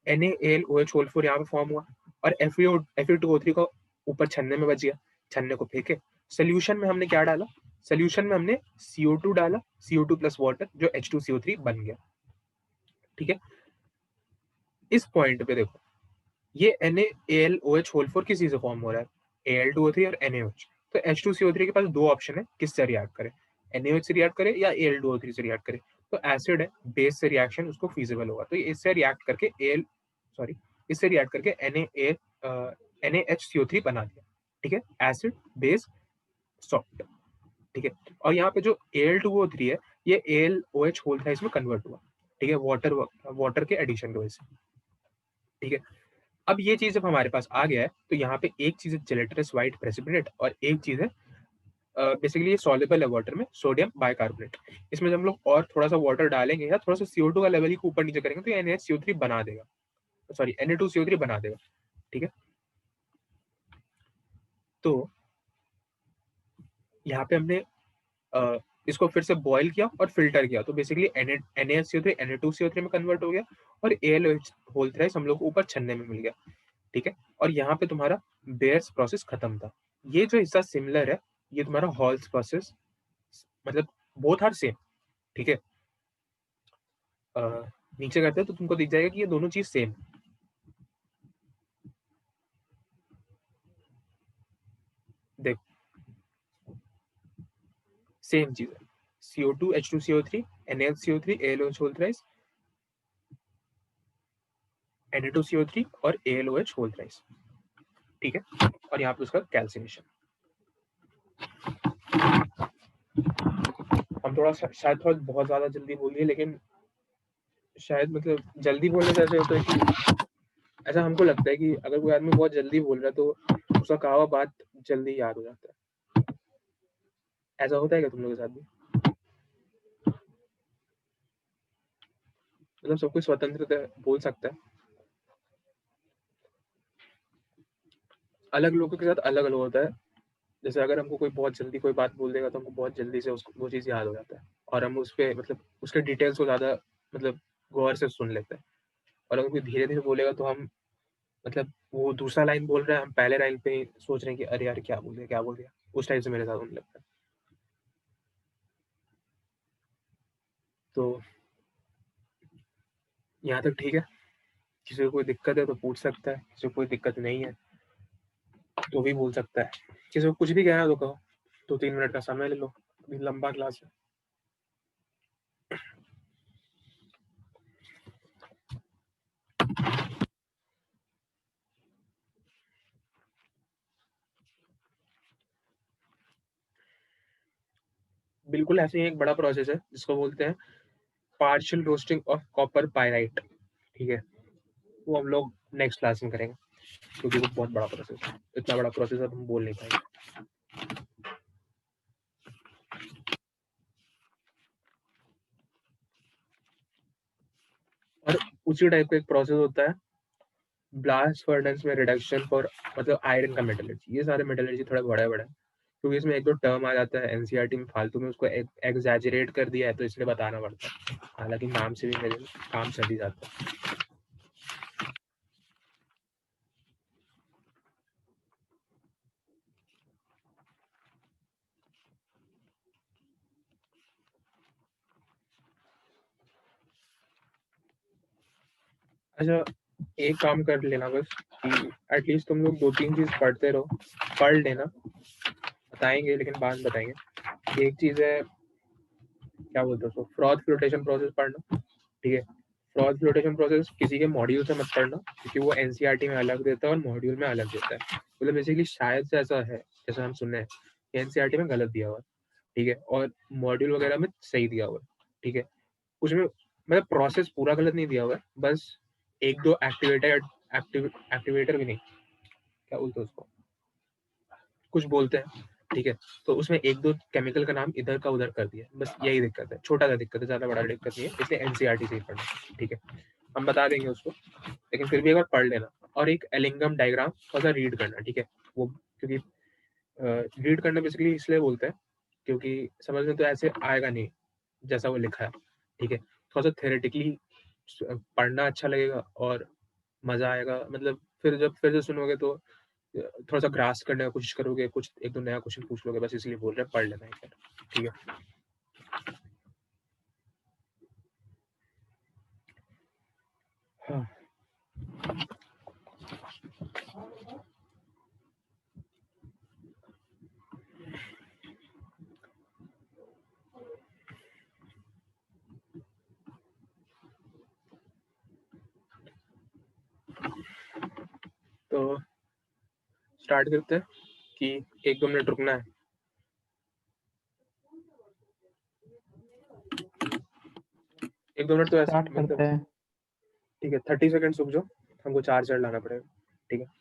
NaLOH होल 4 यहाँ पे फॉर्म हुआ और Fe2O3 को ऊपर छन्ने में बच गया, छन्ने को फेंके। सोल्यूशन में हमने क्या डाला, सोल्यूशन में हमने CO2 डाला, CO2 प्लस वाटर, जो H2CO3 बन गया, ठीक है। इस पॉइंट पे देखो, ये NaAlOH होल 4 किस चीज से फॉर्म हो रहा है, Al2O3 और NaOH। तो H2CO3 के पास दो ऑप्शन है, किससे रिएक्ट करे, NaOH से रिएक्ट करे या Al2O3 से रिएक्ट करे। तो एसिड है, बेस से रिएक्शन उसको फीजिबल होगा, तो ये इससे रिएक्ट करके इससे रिएक्ट करके NaHCO3 बना दिया, ठीक है। एसिड बेस सॉल्ट, ठीक है। और यहाँ पे जो Al2O3 है ये AlOH होल था, इसमें कन्वर्ट हुआ, ठीक है, वाटर के एडिशन की वजह से, ठीक है। अब ये चीज जब हमारे पास आ गया है तो यहाँ पे एक चीज है जेलेटिनस व्हाइट प्रेसिपिटेट और एक चीज है बेसिकली ये सॉल्युबल है वाटर में, सोडियम बाइकार्बोनेट। इसमें जब हम लोग और थोड़ा सा वाटर डालेंगे या थोड़ा सा CO2 का लेवल ही ऊपर नीचे करेंगे तो ये NaCO3 बना देगा, सॉरी Na2CO3 बना देगा, ठीक है। तो यहाँ पे हमने इसको फिर से बॉईल किया और फिल्टर किया तो बेसिकली NaCO3 Na2CO3 में कन्वर्ट हो गया और AlOH होल थ्राइस हम लोग को ऊपर छन्ने में मिल गया, ठीक है। और यहाँ पे तुम्हारा बेयर्स प्रोसेस खत्म था। ये जो हिस्सा सिमिलर है ये तुम्हारा हॉल्स प्रोसेस, मतलब बोथ आर सेम, ठीक है। नीचे करते हैं तो तुमको दिख जाएगा कि ये दोनों चीज सेम, देख सेम चीज है, CO2 H2CO3 NaCO3 AlOH whole thrice Na2CO3 और AlOH होल थ्राइस, ठीक है। और यहाँ पे उसका कैल्सिनेशन। हम थोड़ा शायद थोड़ा बहुत ज्यादा जल्दी बोल दिए, लेकिन शायद मतलब जल्दी बोलने से ऐसे होता है कि ऐसा हमको लगता है कि अगर कोई आदमी बहुत जल्दी बोल रहा है तो उसका कहा हुआ बात जल्दी याद हो जाता है। ऐसा होता है क्या तुम लोगों के साथ भी? मतलब सब कुछ स्वतंत्रता बोल सकता है, अलग लोगों के साथ अलग अलग होता है। जैसे अगर हमको कोई बहुत जल्दी कोई बात बोल देगा तो हमको बहुत जल्दी से उसको वो चीज़ याद हो जाता है और हम उस पे मतलब उसके डिटेल्स को ज़्यादा मतलब गौर से सुन लेते हैं। और अगर कोई धीरे-धीरे बोलेगा तो हम मतलब वो दूसरा लाइन बोल रहा है, हम पहले लाइन पे ही सोच रहे हैं कि अरे यार क्या बोल दिया, क्या बोल दिया? उस टाइप से मेरे साथ होने लगता है। तो यहाँ तक ठीक है? किसी को कोई दिक्कत है तो पूछ सकता है, किसी को कोई दिक्कत नहीं है तो भी बोल सकता है। किसी को कुछ भी कहना है तो कहो, 2-3 मिनट का समय ले लो, अभी लंबा क्लास है। बिल्कुल ऐसे ही एक बड़ा प्रोसेस है जिसको बोलते हैं partial roasting of copper pyrite, ठीक है? वो हम लोग नेक्स्ट क्लास में करेंगे क्योंकि वो बहुत बड़ा प्रोसेस है। इतना बड़ा प्रोसेस अब हम बोल नहीं पाएंगे। और उसी टाइप का एक प्रोसेस होता है ब्लास्ट फर्नेस में रिडक्शन फॉर मतलब आयरन का मेटलर्जी। ये सारे मेटलर्जी थोड़ा बड़ा-बड़ा है क्योंकि इसमें 1-2 टर्म आ जाता है एनसीईआरटी में फालतू में, उसको एग्जैजरेट कर दिया है तो इसलिए बताना पड़ता है। हालाँकि नाम से भी मेरे काम चल ही जाता है। अच्छा, एक काम कर लेना बस कि एटलीस्ट तुम लोग 2-3 चीज़ पढ़ते रहो, पढ़ लेना, बताएँगे लेकिन बाद में बताएँगे। एक चीज़ है क्या बोलते हैं उसको, फ्रॉथ फ्लोटेशन प्रोसेस पढ़ना, ठीक है? फ्रॉथ फ्लोटेशन प्रोसेस किसी के मॉड्यूल से मत पढ़ना क्योंकि वो एनसीईआरटी में अलग देता है और मॉड्यूल में अलग देता है। मतलब बेसिकली शायद से ऐसा है, जैसा हम सुन रहे हैं कि एनसीईआरटी में गलत दिया हुआ है, ठीक है? और मॉड्यूल वगैरह में सही दिया हुआ है, ठीक है? उसमें मतलब प्रोसेस पूरा गलत नहीं दिया हुआ है, बस 1-2 एक्टिवेटर भी नहीं, क्या बोलते हैं उसको? कुछ बोलते हैं, ठीक है? तो उसमें 1-2 केमिकल का नाम इधर का उधर कर दिया है, बस यही दिक्कत है, छोटा-सा दिक्कत है, ज़्यादा बड़ा दिक्कत नहीं है, इसलिए एनसीईआरटी से ही पढ़ना, ठीक है? हम बता देंगे उसको, लेकिन फिर भी एक बार पढ़ लेना और एक एलिंगम डायग्राम थोड़ा-सा रीड करना, ठीक है? वो क्योंकि रीड करना बेसिकली इसलिए बोलते हैं क्योंकि समझ में तो ऐसे आएगा नहीं, जैसा वो लिखा है, ठीक है? थोड़ा-सा थ्योरेटिकली पढ़ना अच्छा लगेगा और मज़ा आएगा, मतलब फिर जब सुनोगे तो थोड़ा-सा ग्रास्प करने का कोशिश करोगे, कुछ 1-2 नया क्वेश्चन पूछ लोगे, बस इसलिए बोल रहे हैं, पढ़ लेना एक बार, ठीक है? हाँ, तो स्टार्ट करते हैं कि 1-2 मिनट रुकना है। 1-2 मिनट तो ऐसे स्टार्ट करते हैं। ठीक है 30 सेकंड रुक जाओ, हमको चार्जर लाना पड़ेगा। ठीक है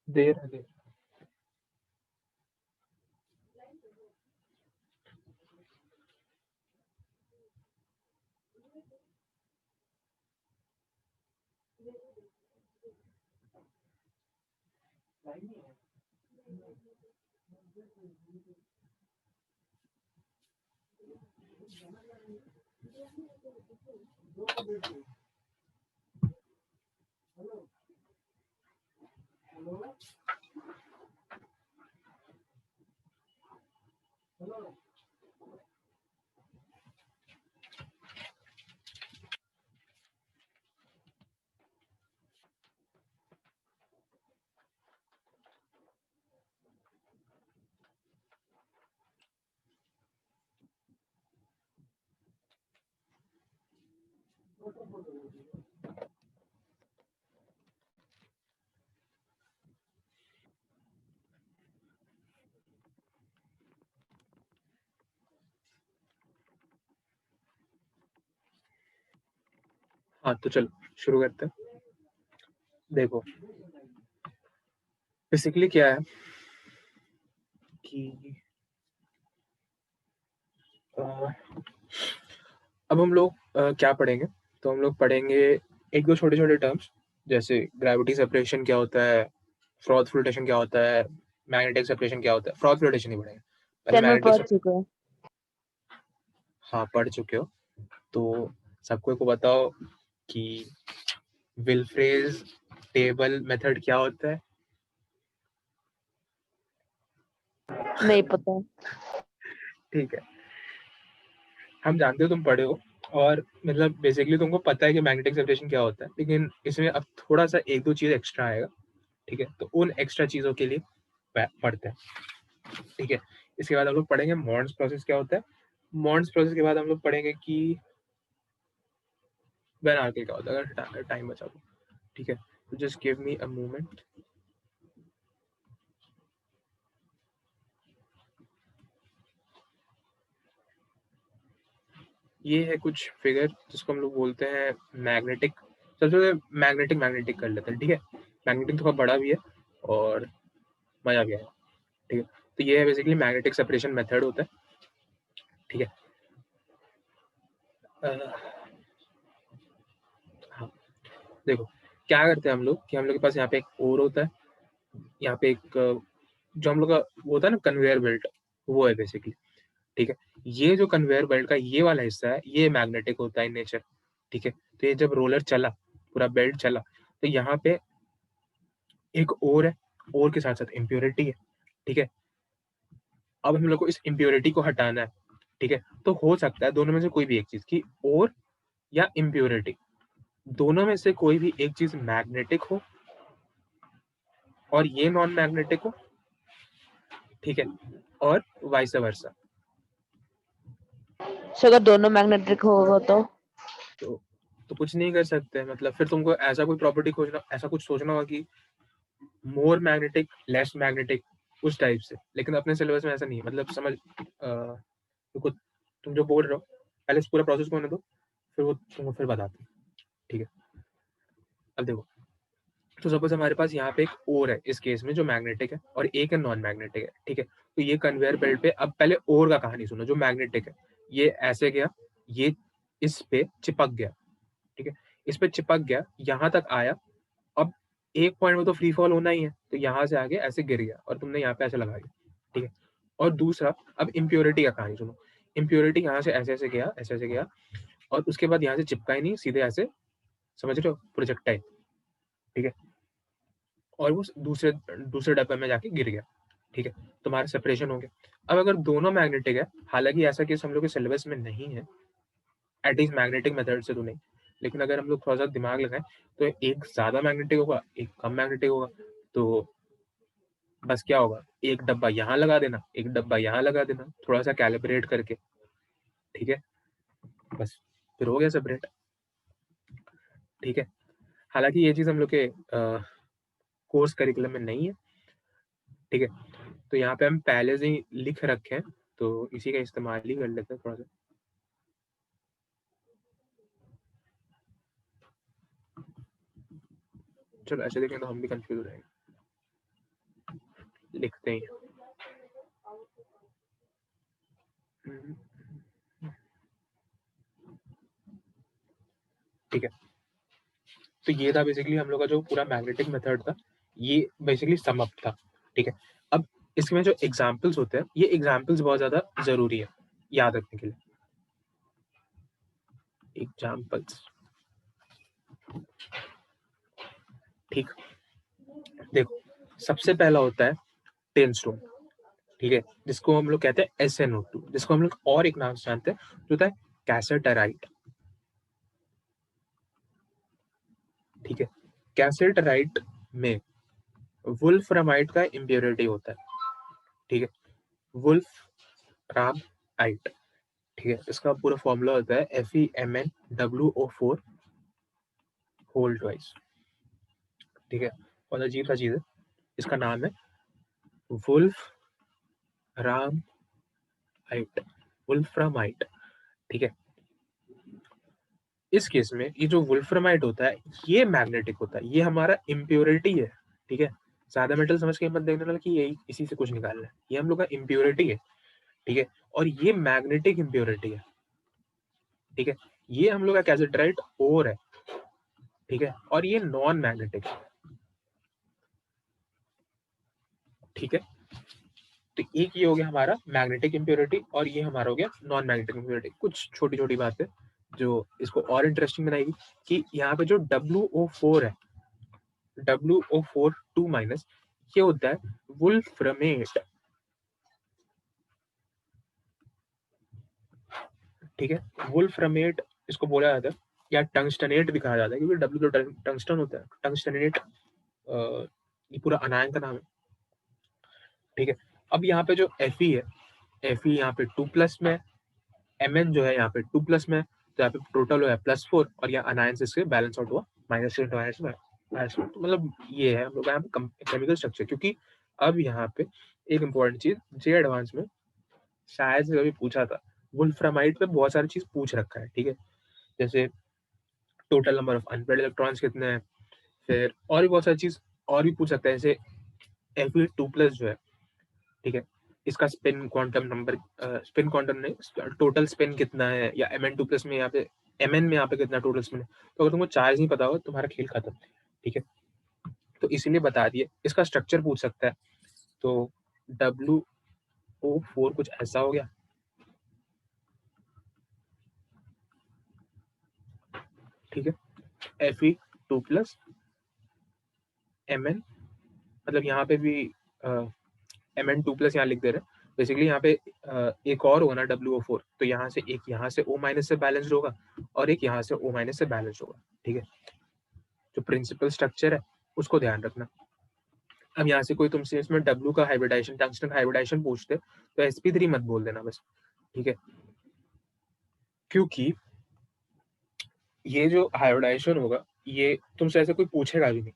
देर है देर। हाँ तो चलो शुरू करते हैं। देखो बेसिकली क्या है कि अब हम लोग क्या पढ़ेंगे, तो हम लोग पढ़ेंगे 1-2 छोटे-छोटे टर्म्स, जैसे ग्रेविटी सेपरेशन क्या होता है, फ्रॉथ फ्लोटेशन क्या होता है, मैग्नेटिक सेपरेशन क्या होता है। फ्रॉथ फ्लोटेशन नहीं पढ़ेंगे, पहले सर मैं मैग्नेटिक पढ़ चुका हूँ। हाँ पढ़ चुके हो। तो सबको को बताओ कि विल्फ्रेज टेबल मेथड क्या होता है। नहीं पता। ठीक है, हम जानते हो तुम पढ़े हो और मतलब बेसिकली तुमको पता है कि मैग्नेटिक सेपरेशन क्या होता है, लेकिन इसमें अब थोड़ा सा 1-2 चीज एक्स्ट्रा आएगा। ठीक है, तो उन एक्स्ट्रा चीजों के लिए पढ़ते हैं। ठीक है, इसके बाद हम लोग पढ़ेंगे मॉन्ड्स प्रोसेस क्या होता है। मॉन्ड्स प्रोसेस के बाद हम लोग पढ़ेंगे कि वैन आर्किल क्या होता है, अगर टाइम बचा तो। ठीक है, तो just give me a moment. ये है कुछ फिगर जिसको हम लोग बोलते हैं मैग्नेटिक। सबसे मैग्नेटिक कर लेते हैं। ठीक है, मैग्नेटिक थोड़ा बड़ा भी है और मजा भी आएगा। ठीक है, तो ये है बेसिकली मैग्नेटिक सेपरेशन मेथड होता है। ठीक है, हाँ देखो क्या करते हैं हम लोग कि हम लोग के पास यहाँ पे एक ओर होता है, यहाँ पे एक जो हम लोग का वो होता है ना कन्वेयर बेल्ट, वो है बेसिकली। ठीक है, ये जो कन्वेयर बेल्ट का ये वाला हिस्सा है ये मैग्नेटिक होता है इन नेचर। ठीक है, तो ये जब रोलर चला, पूरा बेल्ट चला, तो यहाँ पे एक ओर है, ओर के साथ साथ इम्प्योरिटी है। ठीक है, अब हम लोग को इस इम्प्योरिटी को हटाना है। ठीक है, तो हो सकता है दोनों में से कोई भी एक चीज की ओर या इम्प्योरिटी, दोनों में से कोई भी एक चीज मैग्नेटिक हो और ये नॉन मैग्नेटिक हो। ठीक है, और वाइस वर्सा। सर अगर दोनों मैग्नेटिक होगा तो कुछ नहीं कर सकते, मतलब फिर तुमको ऐसा कोई प्रॉपर्टी खोजना, ऐसा कुछ सोचना होगा कि मोर मैग्नेटिक लेस मैग्नेटिक उस टाइप से। लेकिन अपने सिलेबस में ऐसा नहीं है, मतलब समझ तो तुम जो बोल रहे हो पहले पूरा प्रोसेस को होने दो, फिर वो तुमको फिर बताते हैं। ठीक है, अब देखो तो सपोज हमारे पास यहाँ पे एक ओर है इस केस में जो मैग्नेटिक है और एक है नॉन मैग्नेटिक है। ठीक है, तो ये कन्वेयर बेल्ट पे, अब पहले ओर का कहानी सुनो जो मैग्नेटिक है, ये ऐसे गया, ये इस पे चिपक गया, ठीक है, इस पे चिपक गया, यहाँ तक आया, अब एक पॉइंट में तो फ्री फॉल होना ही है, तो यहाँ से आगे ऐसे गिर गया और तुमने यहाँ पे ऐसे लगा दिया, ठीक है। और दूसरा, अब इम्प्योरिटी का कहानी सुनो। इम्प्योरिटी यहाँ से ऐसे ऐसे गया, ऐसे ऐसे गया, और उसके बाद यहाँ से चिपका ही नहीं, सीधे ऐसे, समझ रहे हो, प्रोजेक्टाइल, ठीक है, और वो दूसरे दूसरे डब्बे में जाके गिर गया, ठीक है, तुम्हारा सेपरेशन हो गया। अब अगर दोनों मैग्नेटिक है, हालांकि ऐसा केस हम लोग के सिलेबस में नहीं है, एटलीस्ट मैग्नेटिक मेथड से तो नहीं, लेकिन अगर हम लोग थोड़ा सा दिमाग लगाएं तो एक ज्यादा मैग्नेटिक होगा, एक कम मैग्नेटिक होगा, तो बस क्या होगा, एक डब्बा यहाँ लगा देना, एक डब्बा यहाँ लगा देना, थोड़ा सा कैलिब्रेट करके, ठीक है, बस फिर हो गया सेपरेट, ठीक है। हालांकि ये चीज हम लोग के कोर्स करिकुलम में नहीं है, ठीक है, तो यहाँ पे हम पहले से ही लिख रखे हैं, तो इसी का इस्तेमाल ही कर लेते हैं थोड़ा सा। चलो ऐसे देखें तो हम भी कंफ्यूज हो जाएंगे, लिखते ही, ठीक है। तो ये था बेसिकली हम लोग का जो पूरा मैग्नेटिक मेथड था, ये बेसिकली सम अप था, ठीक है। अब इसमें जो एग्जांपल्स होते हैं, ये एग्जांपल्स बहुत ज्यादा जरूरी है याद रखने के लिए। एग्जांपल्स, ठीक, देखो सबसे पहला होता है टेनस्टोन, ठीक है, जिसको हम लोग कहते हैं SnO2, जिसको हम लोग और एक नाम से जानते हैं, जो होता है कैसेटराइट, ठीक है। कैसेटराइट में वुल्फ्रामाइट का इम्प्योरिटी होता है, ठीक है, वुल्फ्रामाइट, ठीक है, इसका पूरा फॉर्मूला होता है FeMnWO4 होल ट्वाइस, ठीक है। और अजीब सा चीज है, इसका नाम है वुल्फ्रामाइट, वुल्फ्रामाइट, ठीक है। इस केस में ये जो वुल्फ्रामाइट होता है, ये मैग्नेटिक होता है, ये हमारा इम्प्योरिटी है, ठीक है। ज्यादा मेटल समझ के मत देखने वाला कि यही इसी से कुछ निकालना है, ये हम लोग का इम्प्योरिटी है, ठीक है, और ये मैग्नेटिक इम्प्योरिटी है, ठीक है। ये हम लोग का कैसेटराइट ओर है, ठीक है, और ये नॉन मैग्नेटिक है, ठीक है। तो एक ये हो गया हमारा मैग्नेटिक इम्प्योरिटी, और ये हमारा हो गया नॉन मैग्नेटिक इम्प्योरिटी। कुछ छोटी छोटी बातें जो इसको और इंटरेस्टिंग बनाएगी कि यहाँ पे जो WO4 है, WO4 2 माइनस, ये होता है वुल्फ्रामेट, ठीक है। वुल्फ्रामेट इसको बोला जाता है, या टंगस्टनेट भी कहा जाता है, क्योंकि W तो टंगस्टन होता है, टंगस्टनेट ये पूरा अनायन का नाम है, ठीक है। अब यहाँ पे जो Fe है, Fe यहाँ पे 2+ में, Mn जो है यहाँ पे 2+ में, तो यहाँ पे टोटल हुआ है +4, और यहाँ अनायन से इसके बैलेंस आउट हुआ -6 तो मतलब ये है हम लोग यहाँ पे केमिकल स्ट्रक्चर। क्योंकि अब यहाँ पे एक इम्पोर्टेंट चीज जे एडवांस में शायद से कभी पूछा था, वुल्फ्रामाइट पे बहुत सारी चीज पूछ रखा है, ठीक है, जैसे total number of unpaired electrons कितने हैं, फिर और भी बहुत सारी चीज और भी पूछ सकता है, जैसे Fe2+ जो है, ठीक है, इसका spin quantum number, spin quantum नहीं, टोटल स्पिन कितना है, या Mn2+ में यहाँ पे, Mn में यहाँ पे कितना टोटल स्पिन है। तो अगर तुमको चार्ज नहीं पता हो, तुम्हारा खेल खत्म, ठीक है। तो इसीलिए बता दिए, इसका स्ट्रक्चर पूछ सकता है, तो WO4 कुछ ऐसा हो गया, ठीक है, Fe2+ Mn, मतलब यहाँ पे भी Mn2+ यहाँ लिख दे रहे हैं, बेसिकली यहाँ पे एक और होगा ना WO4, तो यहाँ से एक यहाँ से O- से बैलेंस्ड होगा, और एक यहाँ से O- से बैलेंस्ड होगा, ठीक है। जो प्रिंसिपल स्ट्रक्चर है उसको ध्यान रखना। अब यहाँ से कोई तुमसे इसमें W का हाइब्रिडाइजेशन, टंगस्टन हाइब्रिडाइजेशन पूछते तो sp3 मत बोल देना बस, ठीक है, क्योंकि ये जो हाइब्रिडाइजेशन होगा, ये तुमसे ऐसे कोई पूछेगा भी नहीं,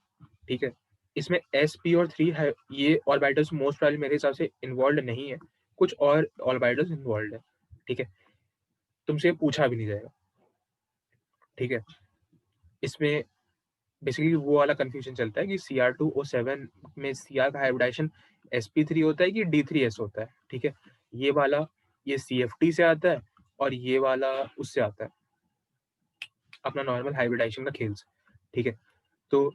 ठीक है। इसमें sp और 3 है, ये ऑर्बिटल्स मोस्ट प्रोबेबली मेरे हिसाब से इन्वॉल्व नहीं है, कुछ और ऑर्बिटल्स इन्वॉल्व है, ठीक है, तुमसे पूछा भी नहीं जाएगा, ठीक है। इसमें बेसिकली वो वाला कंफ्यूजन चलता है कि Cr2O7 में Cr का हाइब्रिडाइजेशन sp3 होता है कि D3s होता है, ठीक है। ये वाला ये CFT से आता है, और ये वाला उससे आता है, अपना नॉर्मल हाइब्रिडाइजेशन का खेल से, ठीक है। तो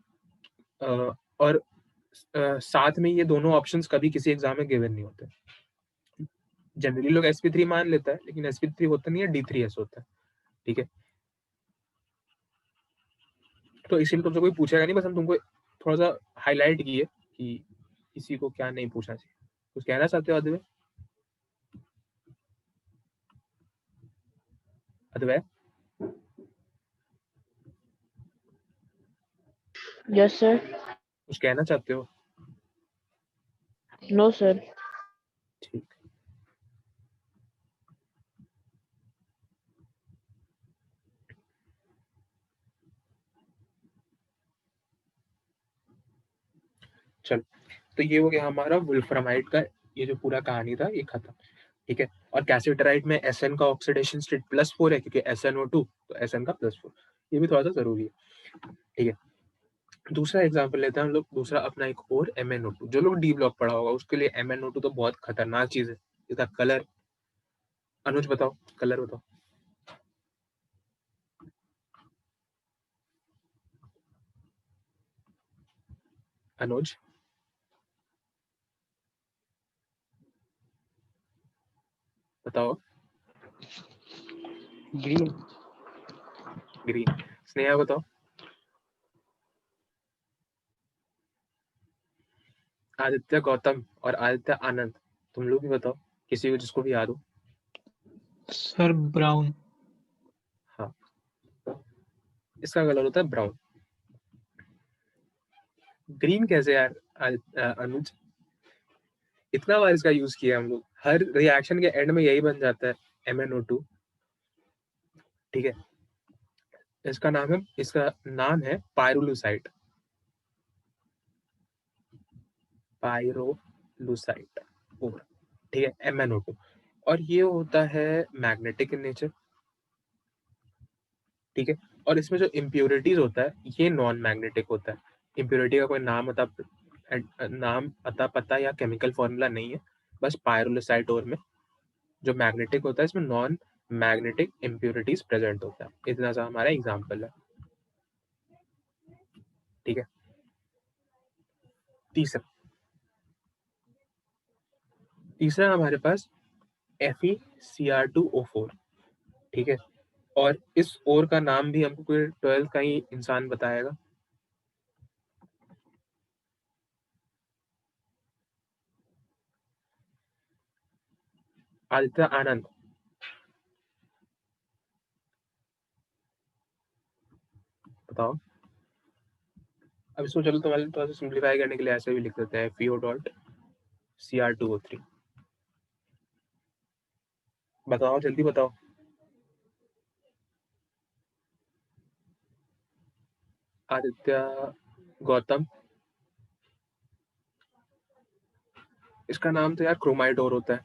और साथ में ये दोनों ऑप्शंस कभी किसी एग्जाम में गिवन नहीं होते। जनरली लोग sp3 मान लेता है, लेकिन sp3 होता नहीं है, d3s होता है, ठीक है। तो इसीलिए तुमसे कोई पूछेगा नहीं, बस हम तुमको थोड़ा सा हाईलाइट किए कि किसी को क्या नहीं पूछना चाहिए। कुछ कहना चाहते हो अद्वैत? अद्वैत Yes, sir. कुछ कहना चाहते हो? No, sir. ठीक। चलो, तो ये हो गया हमारा वुल्फ्रामाइड का, ये जो पूरा कहानी था ये खत्म, ठीक है। और कैसिटराइट में SN का ऑक्सीडेशन स्टेट +4 है, क्योंकि SnO2 तो SN का +4, ये भी थोड़ा सा जरूरी है, ठीक है। दूसरा एग्जांपल लेते हैं हम लोग, दूसरा अपना एक और MnO2। जो लोग डी ब्लॉक पढ़ा होगा उसके लिए MnO2 तो बहुत खतरनाक चीज है। इसका कलर, अनुज बताओ, कलर बताओ। अनुज बताओ। ग्रीन। ग्रीन। स्नेहा बताओ। आदित्य गौतम और आदित्य आनंद, तुम लोग भी बताओ, किसी को जिसको भी याद हो। Sir brown. हाँ, इसका कलर होता है ब्राउन। ग्रीन कैसे यार? अनुज, इतना बार इसका यूज किया हम लोग, हर रिएक्शन के एंड में यही बन जाता है MnO2, ठीक है। इसका नाम है पायरुलुसाइड। पायरोलुसाइड, ठीक है, MnO2। और ये होता है मैग्नेटिक इन नेचर, ठीक है। और इसमें जो इम्प्योरिटीज होता है ये नॉन मैग्नेटिक होता है। इम्प्योरिटी का कोई नाम अता पता या केमिकल फॉर्मूला नहीं है, बस पायरुलुसाइड और में जो मैग्नेटिक होता है इसमें नॉन मैग्नेटिक इम्प्योरिटीज प्रेजेंट होता है। इतना सा हमारा एग्जाम्पल है, ठीक है। तीसरा हमारे पास FeCr2O4, ठीक है। और इस ओर का नाम भी हमको कोई 12th का ही इंसान बताएगा। आदित्य आनंद बताओ। अब इसको चलो तुम्हारे थोड़ा सा सिंप्लीफाई करने के लिए ऐसे भी लिख देते हैं, FeO.Cr2O3। बताओ, जल्दी बताओ। आदित्य गौतम, इसका नाम तो यार क्रोमाइडोर होता है,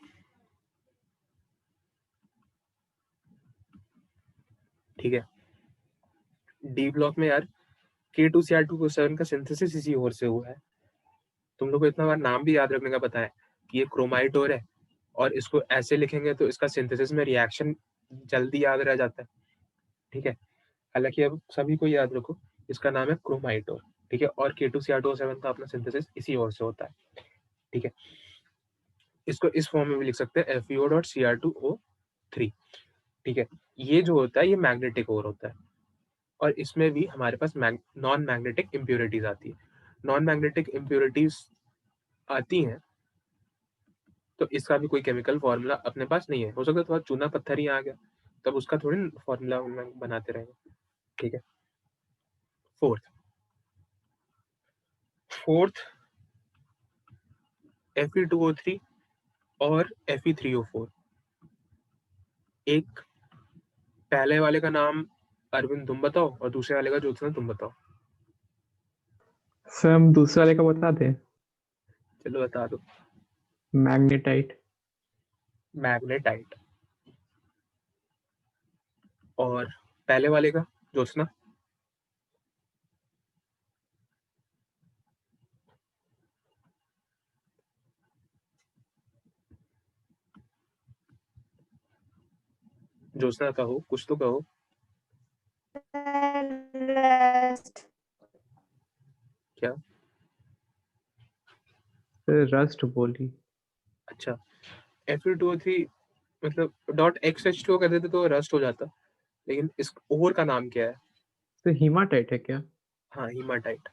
ठीक है। डी ब्लॉक में यार K2Cr2O7 का सिंथेसिस इसी ओर से हुआ है। तुम लोग को इतना बार नाम भी याद रखने का पता है कि ये क्रोमाइडोर है, और इसको ऐसे लिखेंगे तो इसका सिंथेसिस में रिएक्शन जल्दी याद रह जाता है, ठीक है। हालांकि अब सभी को याद रखो, इसका नाम है क्रोमाइडोर, ठीक है। और K2Cr2O7 का अपना सिंथेसिस इसी ओर से होता है, ठीक है। इसको इस फॉर्म में भी लिख सकते हैं, FeO.Cr2O3, ठीक है। ये जो होता है ये मैग्नेटिक ओर होता है, और इसमें भी हमारे पास नॉन मैग्नेटिक इम्प्योरिटीज आती है। नॉन मैग्नेटिक इम्प्योरिटीज आती हैं तो इसका भी कोई केमिकल फॉर्मूला अपने पास नहीं है। हो सकता है थोड़ा चूना पत्थर ही आ गया, तब उसका थोड़ी फॉर्मूला बनाते रहेंगे, ठीक है। फोर्थ Fe2O3 और Fe3O4। एक पहले वाले का नाम अरविंद तुम बताओ, और दूसरे वाले का ज्योत्सना तुम बताओ। सर हम दूसरे वाले का बता दें। चलो बता दो। मैग्नेटाइट। मैग्नेटाइट। और पहले वाले का ज्योत्सना? ज्योत्सना कहो, कुछ तो कहो। रस्ट क्या? रस्ट बोली। अच्छा, Fe2O3 मतलब .XH2O कर देते तो रस्ट हो जाता, लेकिन इस ओर का नाम क्या है? तो हीमाटाइट है क्या? हाँ, हीमाटाइट।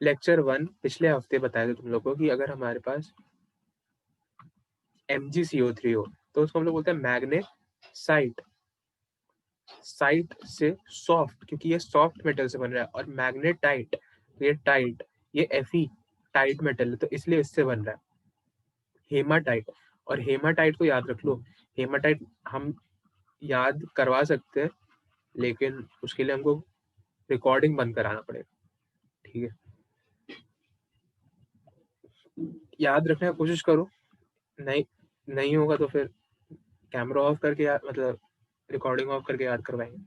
लेक्चर 1 पिछले हफ्ते बताया था तुम लोग को कि अगर हमारे पास MgCO3 हो तो उसको हम लोग बोलते हैं मैग्नेसाइट। साइट से सॉफ्ट, क्योंकि ये सॉफ्ट मेटल से बन रहा है, और मैग्नेटाइट ये टाइट, ये Fe टाइट मेटल है तो इसलिए इससे बन रहा है। हेमाटाइट, और हेमाटाइट को याद रख लो। हेमाटाइट हम याद करवा सकते हैं, लेकिन उसके लिए हमको रिकॉर्डिंग बंद कराना पड़ेगा, ठीक है? याद रखने की कोशिश करो, नहीं होगा तो फिर कैमरा ऑफ करके याद, मतलब रिकॉर्डिंग ऑफ करके याद करवाएंगे,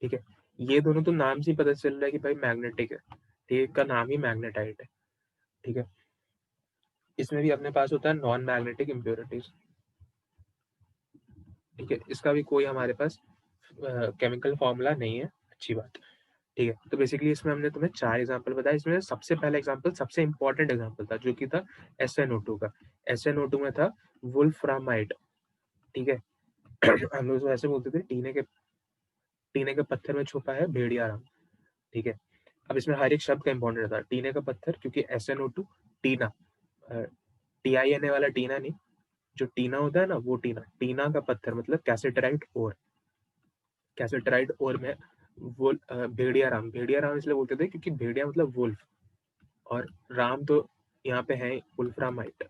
ठीक है? ये दोनों तो नाम से ही पता चल रहा है कि भाई मैग्नेटिक है, ठीक का नाम ही मैग्नेटाइट है, ठीक है? इसमें भी अपने पास होता है नॉन मैग्नेटिक इम्प्योरिटीज, ठीक है? इसका भी कोई हमारे पास केमिकल फॉर्मूला नहीं है, अच्छी बात, ठीक है? तो बेसिकली इसमें हमने तुम्हें 4 एग्जांपल बताया। इसमें सबसे पहला एग्जांपल सबसे इंपॉर्टेंट एग्जांपल था, जो कि था SnO2 का। SnO2 में था वुल्फ्रामाइड, ठीक है? हम लोग ऐसे बोलते थे, टीने के पत्थर में छुपा है भेड़िया राम, ठीक है? अब इसमें हर एक शब्द का इंपॉर्टेंट था। टीने का पत्थर, क्योंकि SnO2 टीना, TINA वाला टीना नहीं, जो टीना होता है ना वो टीना का पत्थर मतलब कैसेटराइट ओर। कैसेटराइट ओर में वो भेड़िया राम इसलिए बोलते थे क्योंकि भेड़िया मतलब वुल्फ, और राम तो यहाँ पे है वुल्फ्रामाइट,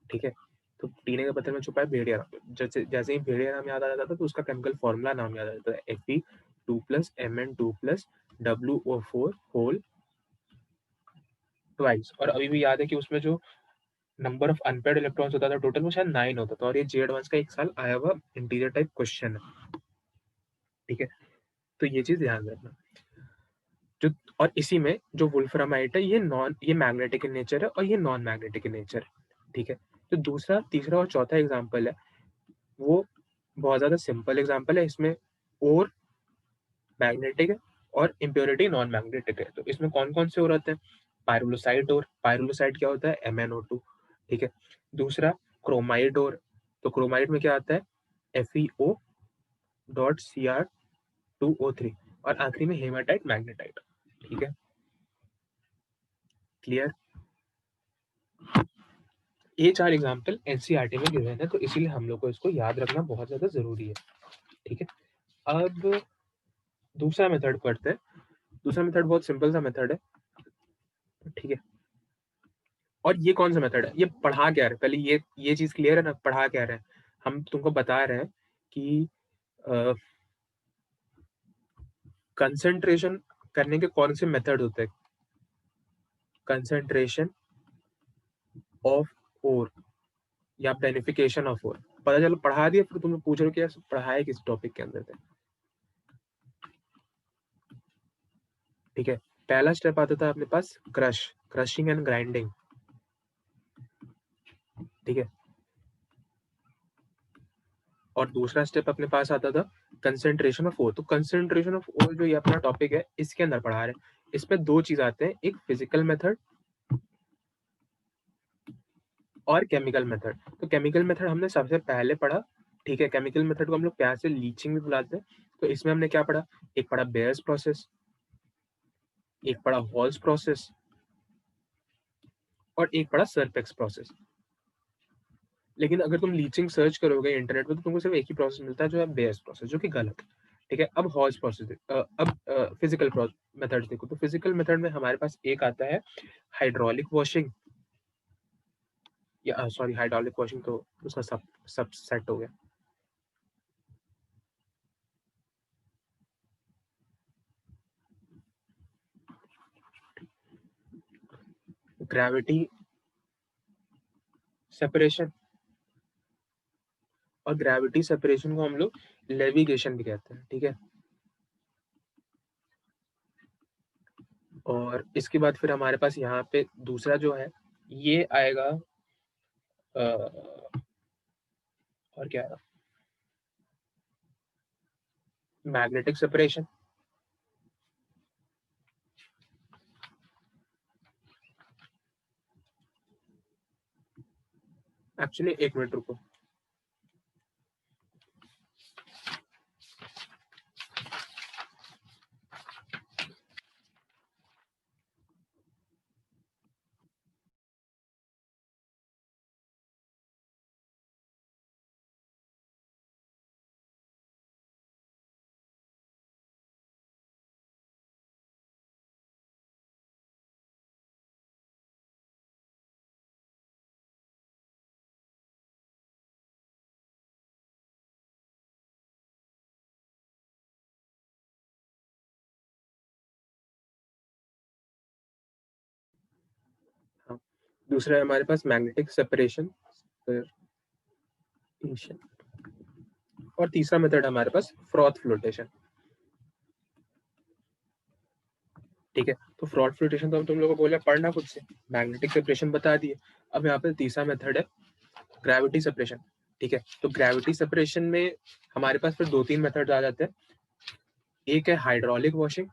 ठीक है? तो टीने के पत्थर में छुपा है भेड़िया राम। जैसे ही भेड़िया राम याद आ जाता था तो उसका केमिकल फॉर्मूला नाम याद आ जाता है, Fe2+Mn2+WO4 होल ट्वाइस। और अभी भी याद है कि उसमें जो नंबर ऑफ अनपेयर्ड इलेक्ट्रॉन्स होता था टोटल, वो शायद 9 होता था, और ये J-Advance का एक साल आया हुआ इंटीरियर टाइप क्वेश्चन है, ठीक है? तो ये चीज ध्यान रखना। जो और इसी में जो वुल्फ्रामाइट है ये मैग्नेटिक इन नेचर है और ये नॉन मैग्नेटिक इन नेचर है, ठीक है? तो दूसरा, तीसरा और चौथा एग्जांपल है वो बहुत ज्यादा सिंपल एग्जांपल है। इसमें और मैग्नेटिक है और इम्प्योरिटी नॉन मैग्नेटिक है। तो इसमें कौन कौन से और आते हैं? पायरोलोसाइट और, पायरोलोसाइट क्या होता है? MnO2, ठीक है? दूसरा क्रोमाइड और, तो क्रोमाइड में क्या आता है? FeO.Cr2O3, और आखिरी में हेमाटाइट मैग्नेटाइट, ठीक है? क्लियर? ये 4 एग्जांपल एनसीईआरटी में गिवन है, तो इसीलिए हम लोग को इसको याद रखना बहुत ज्यादा जरूरी है, ठीक है? अब दूसरा मेथड पढ़ते हैं। दूसरा मेथड बहुत सिंपल सा मेथड है, ठीक है? और ये कौन सा मेथड है? ये पढ़ा क्या रहे हैं? पहले ये चीज क्लियर है ना, पढ़ा क्या रहे हैं? हम तुमको बता रहे हैं कि कंसंट्रेशन करने के कौन से मेथड होते हैं। कंसंट्रेशन ऑफ ओर या बेनिफिकेशन ऑफ ओर, पता चलो पढ़ा दिया, फिर तुम पूछ रहे हो कि यार पढ़ाया किस टॉपिक के अंदर थे, ठीक है? पहला स्टेप आता था अपने पास क्रशिंग एंड ग्राइंडिंग, ठीक है? और दूसरा स्टेप अपने पास आता था कंसंट्रेशन ऑफ ओर। तो कंसंट्रेशन ऑफ ओर जो ये अपना टॉपिक है इसके अंदर पढ़ा रहे हैं। इसमें दो चीज आते हैं, एक फिजिकल मेथड और केमिकल मेथड। तो केमिकल मेथड हमने सबसे पहले पढ़ा, ठीक है? केमिकल मेथड को हम लोग प्यार से लीचिंग भी बुलाते हैं। तो इसमें हमने क्या पढ़ा? एक पढ़ा बेयर्स प्रोसेस, एक पढ़ा हॉल्स प्रोसेस, और एक पढ़ा सर्पेक्स प्रोसेस। लेकिन अगर तुम लीचिंग सर्च करोगे इंटरनेट पे तो तुमको सिर्फ एक ही प्रोसेस मिलता है, जो है बेयर्स प्रोसेस, जो कि गलत है, ठीक है? अब हॉल्स प्रोसेस, अब फिजिकल मेथड देखो। तो फिजिकल मेथड में हमारे पास एक आता है हाइड्रोलिक वॉशिंग, या सॉरी हाइड्रोलिक वॉशिंग तो उसका सब सेट हो गया। ग्रेविटी सेपरेशन, और ग्रेविटी सेपरेशन को हम लोग लेविगेशन भी कहते हैं, ठीक है? और इसके बाद फिर हमारे पास यहाँ पे दूसरा जो है ये आएगा, और क्या है, मैग्नेटिक सेपरेशन, एक्चुअली एक मिनट रुको, हाँ, दूसरा है हमारे पास मैग्नेटिक सेपरेशन, और तीसरा मेथड हमारे पास फ्रॉथ फ्लोटेशन। ठीक है, तो फ्रॉथ फ्लोटेशन तो हम तुम लोगों को बोला पढ़ना खुद से, मैग्नेटिक सेपरेशन बता दिए। अब यहाँ पे तीसरा मेथड है ग्रेविटी सेपरेशन। ठीक है, तो ग्रेविटी सेपरेशन में हमारे पास फिर 2-3 मेथड्स आ जाते हैं। एक है हाइड्रोलिक वॉशिंग,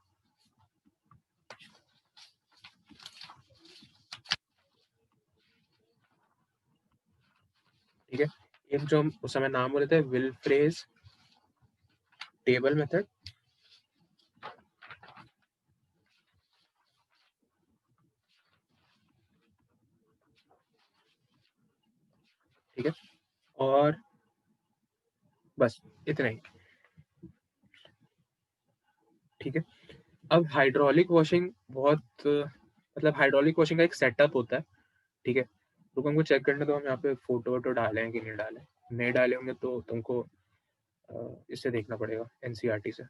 ठीक है, एक जो हम उस समय नाम बोले थे विल्फ्रेज टेबल मेथड, ठीक है, और बस इतना ही। ठीक है, अब हाइड्रोलिक वॉशिंग बहुत मतलब हाइड्रोलिक वॉशिंग का एक सेटअप होता है। ठीक है, तो हमको चेक करने दो हम यहाँ पे फोटो वोटो डाले हैं कि नहीं डाले। नहीं डाले होंगे तो तुमको इससे देखना पड़ेगा, एनसीईआरटी से।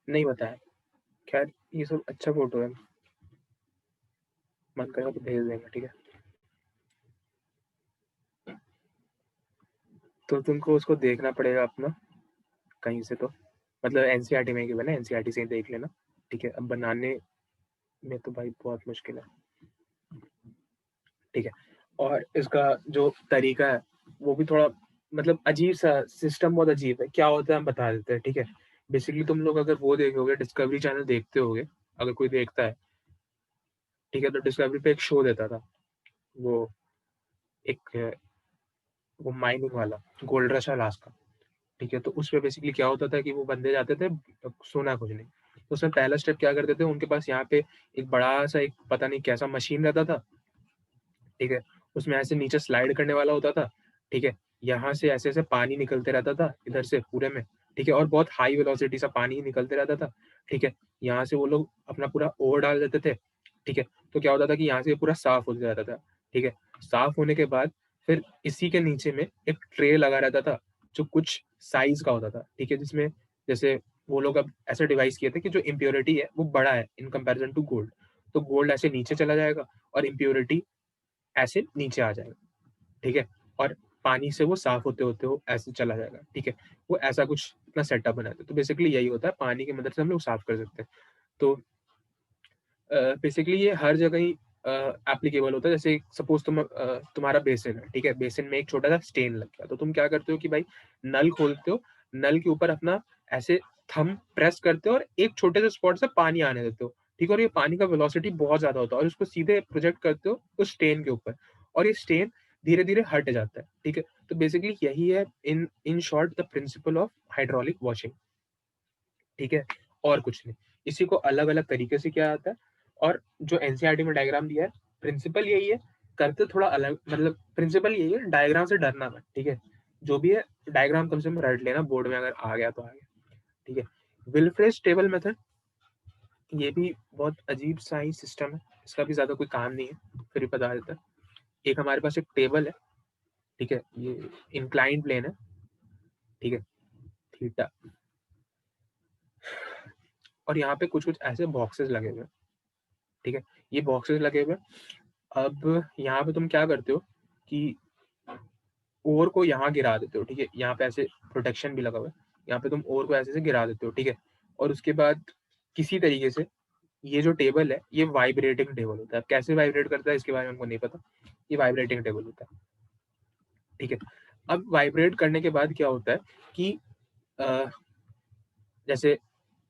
नहीं बताया, खैर ये सब अच्छा फोटो है, मन करेगा तो भेज देंगे। ठीक है, तो तुमको उसको देखना पड़ेगा अपना कहीं से, तो मतलब एनसीईआरटी में ही बना, एनसीईआरटी से ही देख लेना। ठीक है, अब बनाने में तो भाई बहुत मुश्किल है। ठीक है, और इसका जो तरीका है वो भी थोड़ा मतलब अजीब सा, सिस्टम बहुत अजीब है। क्या होता है हम बता देते हैं। ठीक है, बेसिकली तुम लोग अगर वो देखोगे, डिस्कवरी चैनल देखते होगे, अगर कोई देखता है, ठीक है, तो डिस्कवरी पे एक शो देता था, वो एक वो माइनिंग वाला, गोल्ड रश अलास्का। ठीक है, तो उसमें बेसिकली क्या होता था कि वो बंदे जाते थे सोना खोजने। तो उसमें पहला स्टेप क्या करते थे, उनके पास यहाँ पे एक बड़ा सा एक पता नहीं कैसा मशीन रहता था। ठीक है, उसमें ऐसे नीचे स्लाइड करने वाला होता था। ठीक है, यहाँ से ऐसे ऐसे पानी निकलते रहता था इधर से पूरे में। ठीक है, और बहुत हाई वेलोसिटी सा पानी निकलते रहता था। ठीक है, यहाँ से वो लोग अपना पूरा ओवर डाल देते थे। ठीक है, तो क्या होता था कि यहाँ से पूरा साफ हो जाता था। ठीक है, साफ होने के बाद फिर इसी के नीचे में एक ट्रे लगा रहता था जो कुछ साइज का होता था। ठीक है, जिसमें जैसे वो लोग अब ऐसे डिवाइस किए थे कि जो इम्प्योरिटी है वो बड़ा है इन कंपैरिजन टू गोल्ड, तो गोल्ड ऐसे नीचे चला जाएगा और इम्प्योरिटी ऐसे नीचे आ जाएगा। ठीक है, और पानी से वो साफ होते होते वो ऐसे चला जाएगा। ठीक है, वो ऐसा कुछ अपना सेटअप बनाते हैं। तो बेसिकली यही होता है, पानी की मदद से हम लोग साफ कर सकते हैं। तो बेसिकली ये हर जगह ही एप्लीकेबल होता है। जैसे सपोज तुम्हारा बेसिन है, ठीक है, बेसिन में एक छोटा सा स्टेन लग गया, तो तुम क्या करते हो कि भाई नल खोलते हो, नल के ऊपर अपना ऐसे थंब प्रेस करते हो और एक छोटे से स्पॉट से पानी आने देते हो। ठीक है, और ये पानी का वेलोसिटी बहुत ज्यादा होता है और उसको सीधे प्रोजेक्ट करते हो उस स्टेन के ऊपर, और ये स्टेन धीरे धीरे हट जाता है। ठीक है, तो बेसिकली यही है in in short the principle of hydraulic washing. ठीक है, और कुछ नहीं। इसी को अलग अलग तरीके से किया जाता है, और जो एनसीईआरटी में डायग्राम दिया है, प्रिंसिपल यही है, करते थोड़ा अलग, मतलब प्रिंसिपल यही है, डायग्राम से डरना मत। ठीक है, जो भी है डायग्राम कम से कम रट लेना, बोर्ड में अगर आ गया तो आ गया। ठीक है, विल्फ्रेज टेबल मेथड, ये भी बहुत अजीब सा ही सिस्टम है, इसका भी ज्यादा कोई काम नहीं है, फिर भी बता देता है। एक हमारे पास एक टेबल है, ठीक है, ये इंक्लाइंड प्लेन है। ठीक है, थीटा। और यहाँ पे कुछ कुछ ऐसे बॉक्सेस लगे हुए हैं, ठीक है, ये बॉक्सेस लगे हुए हैं। अब यहाँ पे तुम क्या करते हो कि ओर को यहाँ गिरा देते हो, ठीक है, यहाँ पे ऐसे प्रोटेक्शन भी लगा हुआ है, यहाँ पे तुम ओर को ऐसे से गिरा देते हो, ठीक है, और उसके बाद किसी तरीके से ये जो टेबल है ये वाइब्रेटिंग टेबल होता है। अब कैसे वाइब्रेट करता है इसके बारे में हमको नहीं पता, ये वाइब्रेटिंग टेबल होता है, ठीक है। अब वाइब्रेट करने के बाद क्या होता है कि जैसे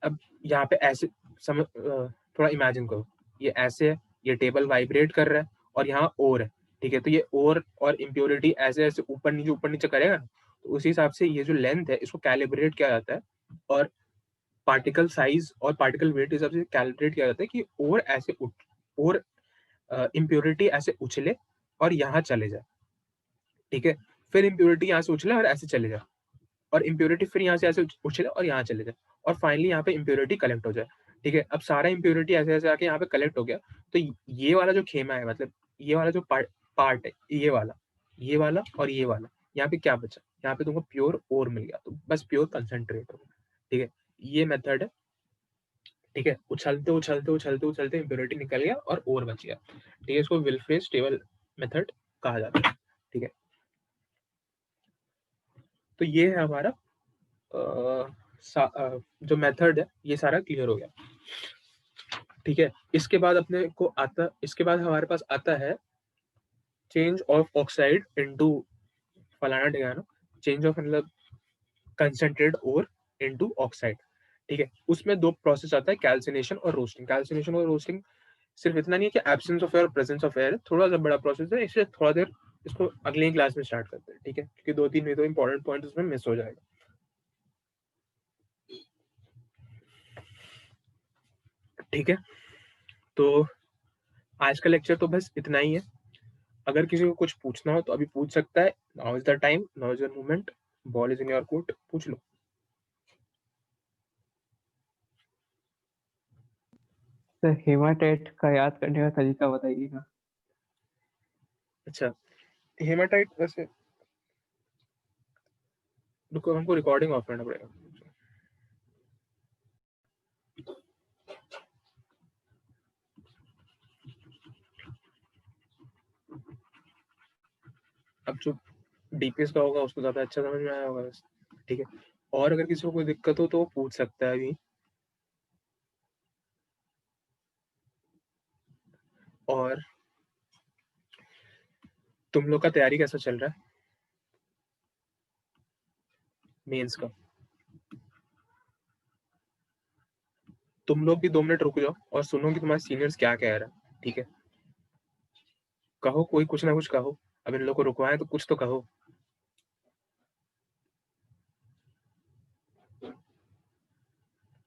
अब यहाँ पे ऐसे थोड़ा इमेजिन करो, ये ऐसे है, ये टेबल वाइब्रेट कर रहा है और यहाँ ओर है, ठीक है, तो ये ओर और इम्प्योरिटी ऐसे ऐसे ऊपर नीचे करेगा ना, तो उसी हिसाब से ये जो लेंथ है इसको कैलिब्रेट किया जाता है और पार्टिकल साइज और पार्टिकल वेट हिसाब से कैलिब्रेट किया जाता है कि ओर ऐसे और इम्प्योरिटी ऐसे उछले और यहाँ चले जाए, ठीक है, फिर इम्प्योरिटी यहाँ से उछले और ऐसे चले जाए, और इम्प्योरिटी फिर यहाँ से ऐसे उछले और यहाँ चले जाए, और फाइनली यहाँ पे इम्प्योरिटी कलेक्ट हो जाए, ठीक है। अब सारा इम्प्योरिटी ऐसे ऐसे आके यहाँ पे कलेक्ट हो गया, तो ये वाला जो खेमा है, मतलब ये वाला जो पार्ट है, ये वाला और ये वाला, यहाँ पे क्या बचा, यहाँ पे तुमको प्योर ओर मिल गया, तो बस प्योर कंसंट्रेट हो गया, ठीक है। ये मेथड है, ठीक है, उछलते उछलते उछलते उछलते इम्प्योरिटी निकल गया और ओर बच गया, ठीक है, इसको विल्फ्रेड स्टेबल मेथड कहा जाता है, ठीक है। तो ये है हमारा जो मेथड है, ये सारा क्लियर हो गया, ठीक है। इसके बाद इसके बाद हमारे पास आता है चेंज ऑफ ऑक्साइड इनटू फलाना ढिकाना, चेंज ऑफ मतलब कंसंट्रेट ओर इनटू ऑक्साइड, ठीक है। उसमें दो प्रोसेस आता है, कैल्सिनेशन और रोस्टिंग। कैल्सिनेशन और रोस्टिंग सिर्फ इतना नहीं है कि एब्सेंस ऑफ एयर और प्रेजेंस ऑफ एयर है, थोड़ा सा बड़ा प्रोसेस है, इससे थोड़ा देर इसको अगली क्लास में स्टार्ट करते हैं, ठीक है, क्योंकि 2-3 में तो इंपॉर्टेंट पॉइंट उसमें मिस हो जाएगा, ठीक है। तो आज का लेक्चर तो बस इतना ही है। अगर किसी को कुछ पूछना हो तो अभी पूछ सकता है। Now is the time, now is the moment, ball is in your court, पूछ लो। सर हेमाटाइट का याद करने का तरीका बताइएगा। अच्छा, हेमाटाइट वैसे रुको, हमको रिकॉर्डिंग ऑफ करना पड़ेगा। अब जो डीपीएस का होगा उसको ज्यादा अच्छा समझ में आया होगा, ठीक है। और अगर किसी को कोई दिक्कत हो तो वो पूछ सकता है अभी। और तुम लोग का तैयारी कैसा चल रहा है मेंस का? तुम लोग भी 2 मिनट रुक जाओ और सुनो कि तुम्हारे सीनियर्स क्या कह रहे हैं, ठीक है। कहो, कोई कुछ ना कुछ कहो, अब इन लोग को रुकवाएं तो कुछ तो कहो।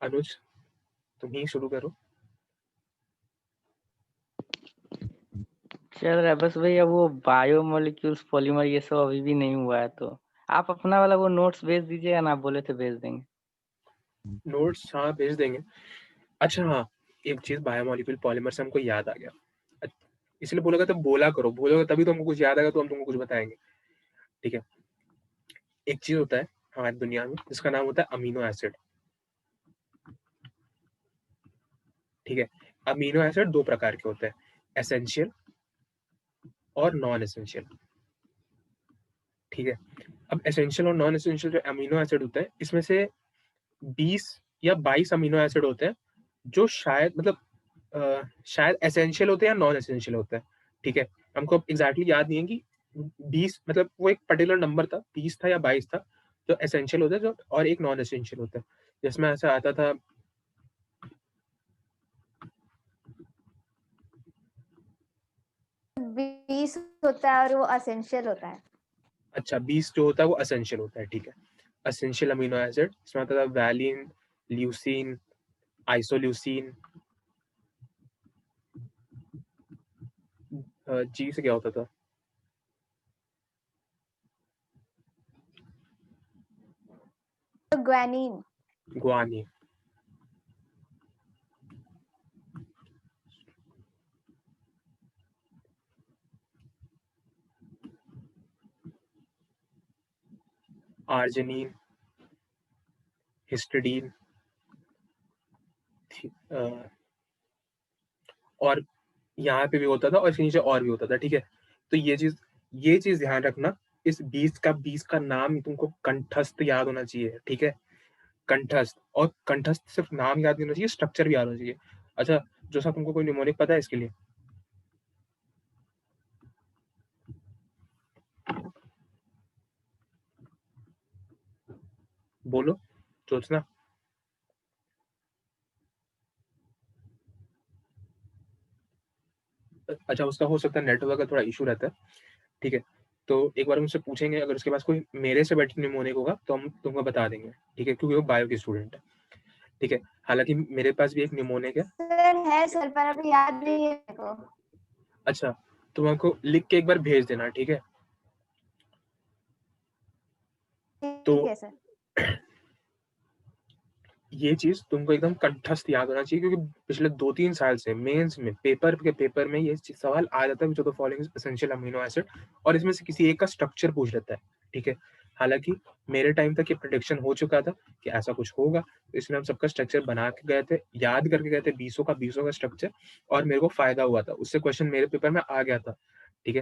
अनुज, तुम ही शुरू करो। चल रहा है बस भैया, वो बायोमोलिक्यूल्स पॉलीमर ये सब अभी भी नहीं हुआ है, तो आप अपना वाला वो नोट्स भेज दीजिएगा ना, आप बोले थे भेज देंगे। नोट्स हाँ भेज देंगे। अच्छा हाँ, एक चीज बायोमोलिक्यूल पॉलीमर से हमको याद आ गया, इसलिए बोलोगे तो बोला करो, बोलोगे तभी तो हमको कुछ याद आएगा, तो हम तुमको कुछ बताएंगे, ठीक है। एक चीज होता है हमारी दुनिया में जिसका नाम होता है अमीनो एसिड, ठीक है। अमीनो एसिड 2 प्रकार के होते हैं, एसेंशियल और नॉन एसेंशियल, ठीक है। अब एसेंशियल और नॉन एसेंशियल जो अमीनो एसिड होते हैं, इसमें से 20 या 22 अमीनो एसिड होते हैं जो शायद मतलब शायद एसेंशियल होते हैं या नॉन एसेंशियल होते हैं, ठीक है। हमको एग्जैक्टली याद नहीं है कि 20 मतलब वो एक पर्टिकुलर नंबर था, 20 था या 22 था, जो एसेंशियल होता है जो, और एक नॉन एसेंशियल होता है, जिसमें ऐसा आता था 20 होता है और वो असेंशियल होता है। अच्छा 20 जो होता है वो एसेंशियल होता है, ठीक है। एसेंशियल अमीनो एसिड इसमें आता था वैलिन, ल्यूसीन, आइसोल्यूसीन, जी से क्या होता था? ग्वानिन। ग्वानिन, आर्जिनिन, हिस्टिडीन, और यहाँ पे भी होता था और इसके नीचे और भी होता था, ठीक है। तो ये चीज ध्यान रखना, इस 20 का नाम तुमको कंठस्थ याद होना चाहिए, ठीक है। कंठस्थ, और कंठस्थ सिर्फ नाम याद नहीं होना चाहिए, स्ट्रक्चर भी याद होना चाहिए। अच्छा, जो सा तुमको कोई निमोनिक पता है इसके लिए? बोलो, सोचना। अच्छा, उसका हो सकता है नेटवर्क का थोड़ा इशू रहता है, ठीक है। तो एक बार उनसे पूछेंगे, अगर उसके पास कोई मेरे से बेटर निमोनिक होगा तो हम तुमको बता देंगे, ठीक है, क्योंकि वो बायो की स्टूडेंट है, ठीक है। हालांकि मेरे पास भी एक निमोनिक है। सर है सर, पर अभी याद नहीं है मेरे को। अच्छा, तुम हमको लिख के एक बार भेज देना, ठीक है। तो ठीक है सर। ये चीज तुमको एकदम कंठस्थ याद होना चाहिए, क्योंकि पिछले 2-3 साल से मेंस में पेपर में ये सवाल आ जाता है, जो the following essential amino acid, और इसमें से किसी एक का स्ट्रक्चर पूछ लेता है, ठीक है। हालांकि मेरे टाइम तक ये प्रेडिक्शन हो चुका था कि ऐसा कुछ होगा, तो इसलिए हम सबका स्ट्रक्चर बना के गए थे, याद करके गए थे 20 का स्ट्रक्चर, और मेरे को फायदा हुआ था उससे, क्वेश्चन मेरे पेपर में आ गया था, ठीक है।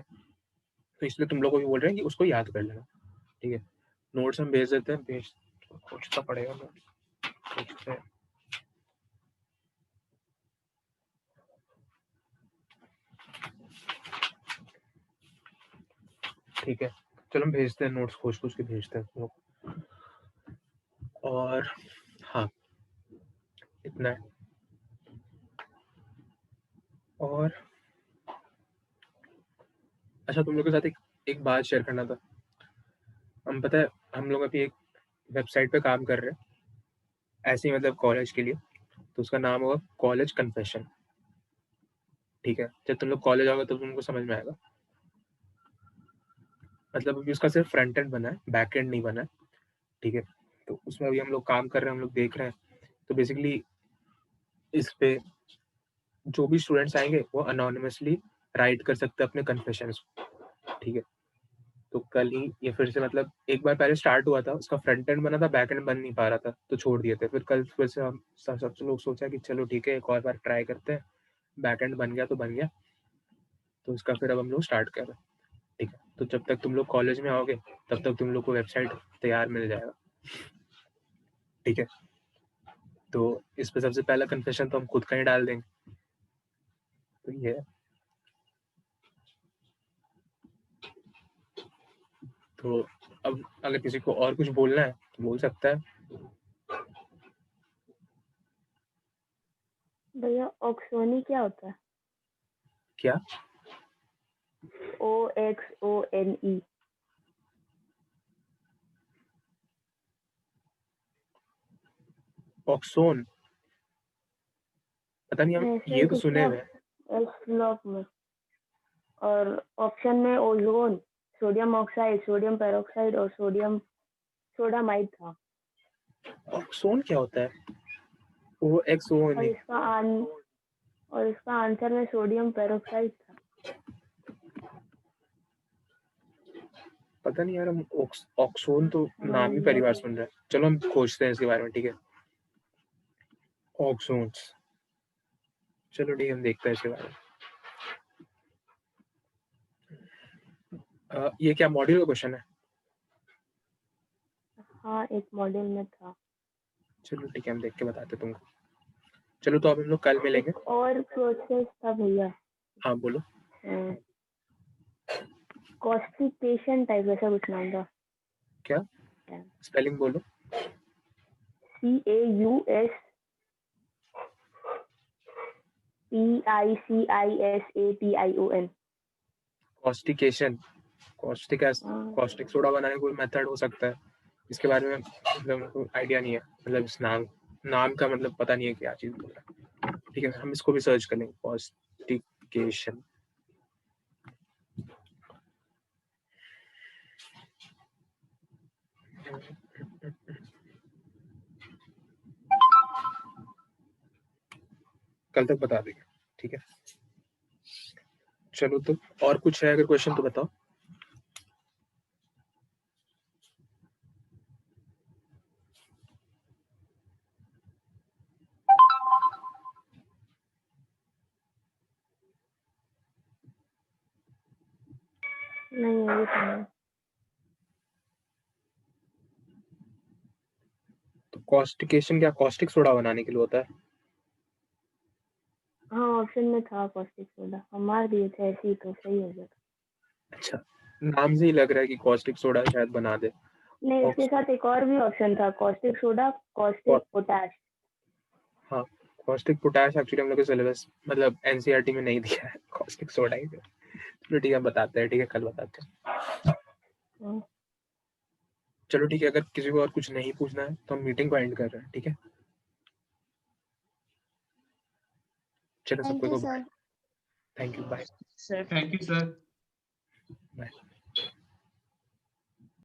तो इसलिए तुम लोग को भी बोल रहे हैं कि उसको याद कर लेना, ठीक है। नोट्स हम भेज देते हैं, खोजना पड़ेगा नोट्स। ठीक है, चलो हम भेजते हैं, नोट्स खोज के भेजते हैं तुम लोग। और हाँ, इतना है। और अच्छा, तुम लोग के साथ एक बात शेयर करना था। हम पता है, हम लोग अभी एक वेबसाइट पे काम कर रहे हैं, ऐसे ही मतलब कॉलेज के लिए, तो उसका नाम होगा कॉलेज कन्फेशन, ठीक है। जब तुम लोग कॉलेज आओगे तब तुमको समझ में आएगा। मतलब अभी उसका सिर्फ फ्रंट एंड बना है, बैक एंड नहीं बना है, ठीक है। तो उसमें अभी हम लोग काम कर रहे हैं, हम लोग देख रहे हैं। तो बेसिकली इस पे जो भी स्टूडेंट्स आएंगे वो अनोनिमसली राइट कर सकते हैं अपने कन्फेशंस, ठीक है। तो कल ही ये फिर से, मतलब एक बार पहले स्टार्ट हुआ था, उसका फ्रंट एंड बना था, बैक एंड बन नहीं पा रहा था, तो छोड़ दिए थे। फिर कल फिर से हम सब लोग सोचा कि चलो ठीक है, एक और बार ट्राई करते हैं, बैक एंड बन गया तो बन गया, तो उसका फिर अब हम लोग स्टार्ट कर रहे हैं, ठीक है। तो जब तक तुम लोग कॉलेज में आओगे तब तक तुम लोग को वेबसाइट तैयार मिल जाएगा, ठीक है। तो इस पे सबसे पहला कन्फेशन तो हम खुद का ही डाल देंगे, तो ये है। तो अब अगर किसी को और कुछ बोलना है तो बोल सकता है। भैया ऑक्सोनी क्या होता है? क्या? OXONE। ऑक्सोन? पता नहीं, हम ऐसे ये तो कुछ सुने था हुए हैं। एस ब्लॉक में, और ऑप्शन में ozone, sodium oxide, sodium peroxide और सोडामाइड था। ऑक्सोन क्या होता है? OXON? और इसका आंसर में सोडियम पेरोक्साइड था। पता नहीं यार, हम ऑक्सोन तो नाम ही पहली बार सुन रहे हैं। चलो हम खोजते हैं इसके बारे में, ठीक है। ऑक्सोन्स, चलो ठीक है, हम देखते हैं इसके बारे में। ये क्या मॉड्यूल का क्वेश्चन है? हाँ, एक मॉड्यूल में था। चलो ठीक है, हम देख के बताते हैं तुमको। चलो तो अब हम लोग कल मिलेंगे। एक और प्रोसेस था भैया। हाँ बोलो। कॉन्स्टिपेशन टाइप ऐसा कुछ नाम था। क्या स्पेलिंग बोलो? CAUSPICISATION। कॉस्टिकेशन, कॉस्टिक सोडा बनाने का कोई मेथड हो सकता है, इसके बारे में मतलब आइडिया नहीं है। मतलब इस नाम का मतलब पता नहीं है क्या चीज बोल रहा है, ठीक है। हम इसको भी सर्च करेंगे, कॉस्टिकेशन। कल तक बता देंगे, ठीक है। चलो तो और कुछ है अगर क्वेश्चन तो बताओ। नहीं ये सुना। तो कॉस्टिकेशन क्या कॉस्टिक सोडा बनाने के लिए होता है? हाँ ऑप्शन में था कॉस्टिक सोडा, हम मार दिए थे ऐसे ही तो सही हो गया। अच्छा, नाम से ही लग रहा है कि कॉस्टिक सोडा शायद बना दे। नहीं इसके साथ एक और भी ऑप्शन था, कॉस्टिक सोडा, कॉस्टिक पोटैश। हाँ, कॉस्टिक पोटैश एक्चुअली हम लोग के सिलेबस मतलब एनसीईआरटी में नहीं दिया है, कॉस्टिक सोडा ही है। चलो ठीक है, बताते हैं, ठीक है, कल बताते हैं। हाँ। चलो ठीक है, अगर किसी को और कुछ नहीं पूछना है तो हम मीटिंग को एंड कर रहे हैं, ठीक है? चलो थैंक सबको यू को bye. Sir. Thank you, bye Sir, thank you, sir. Bye.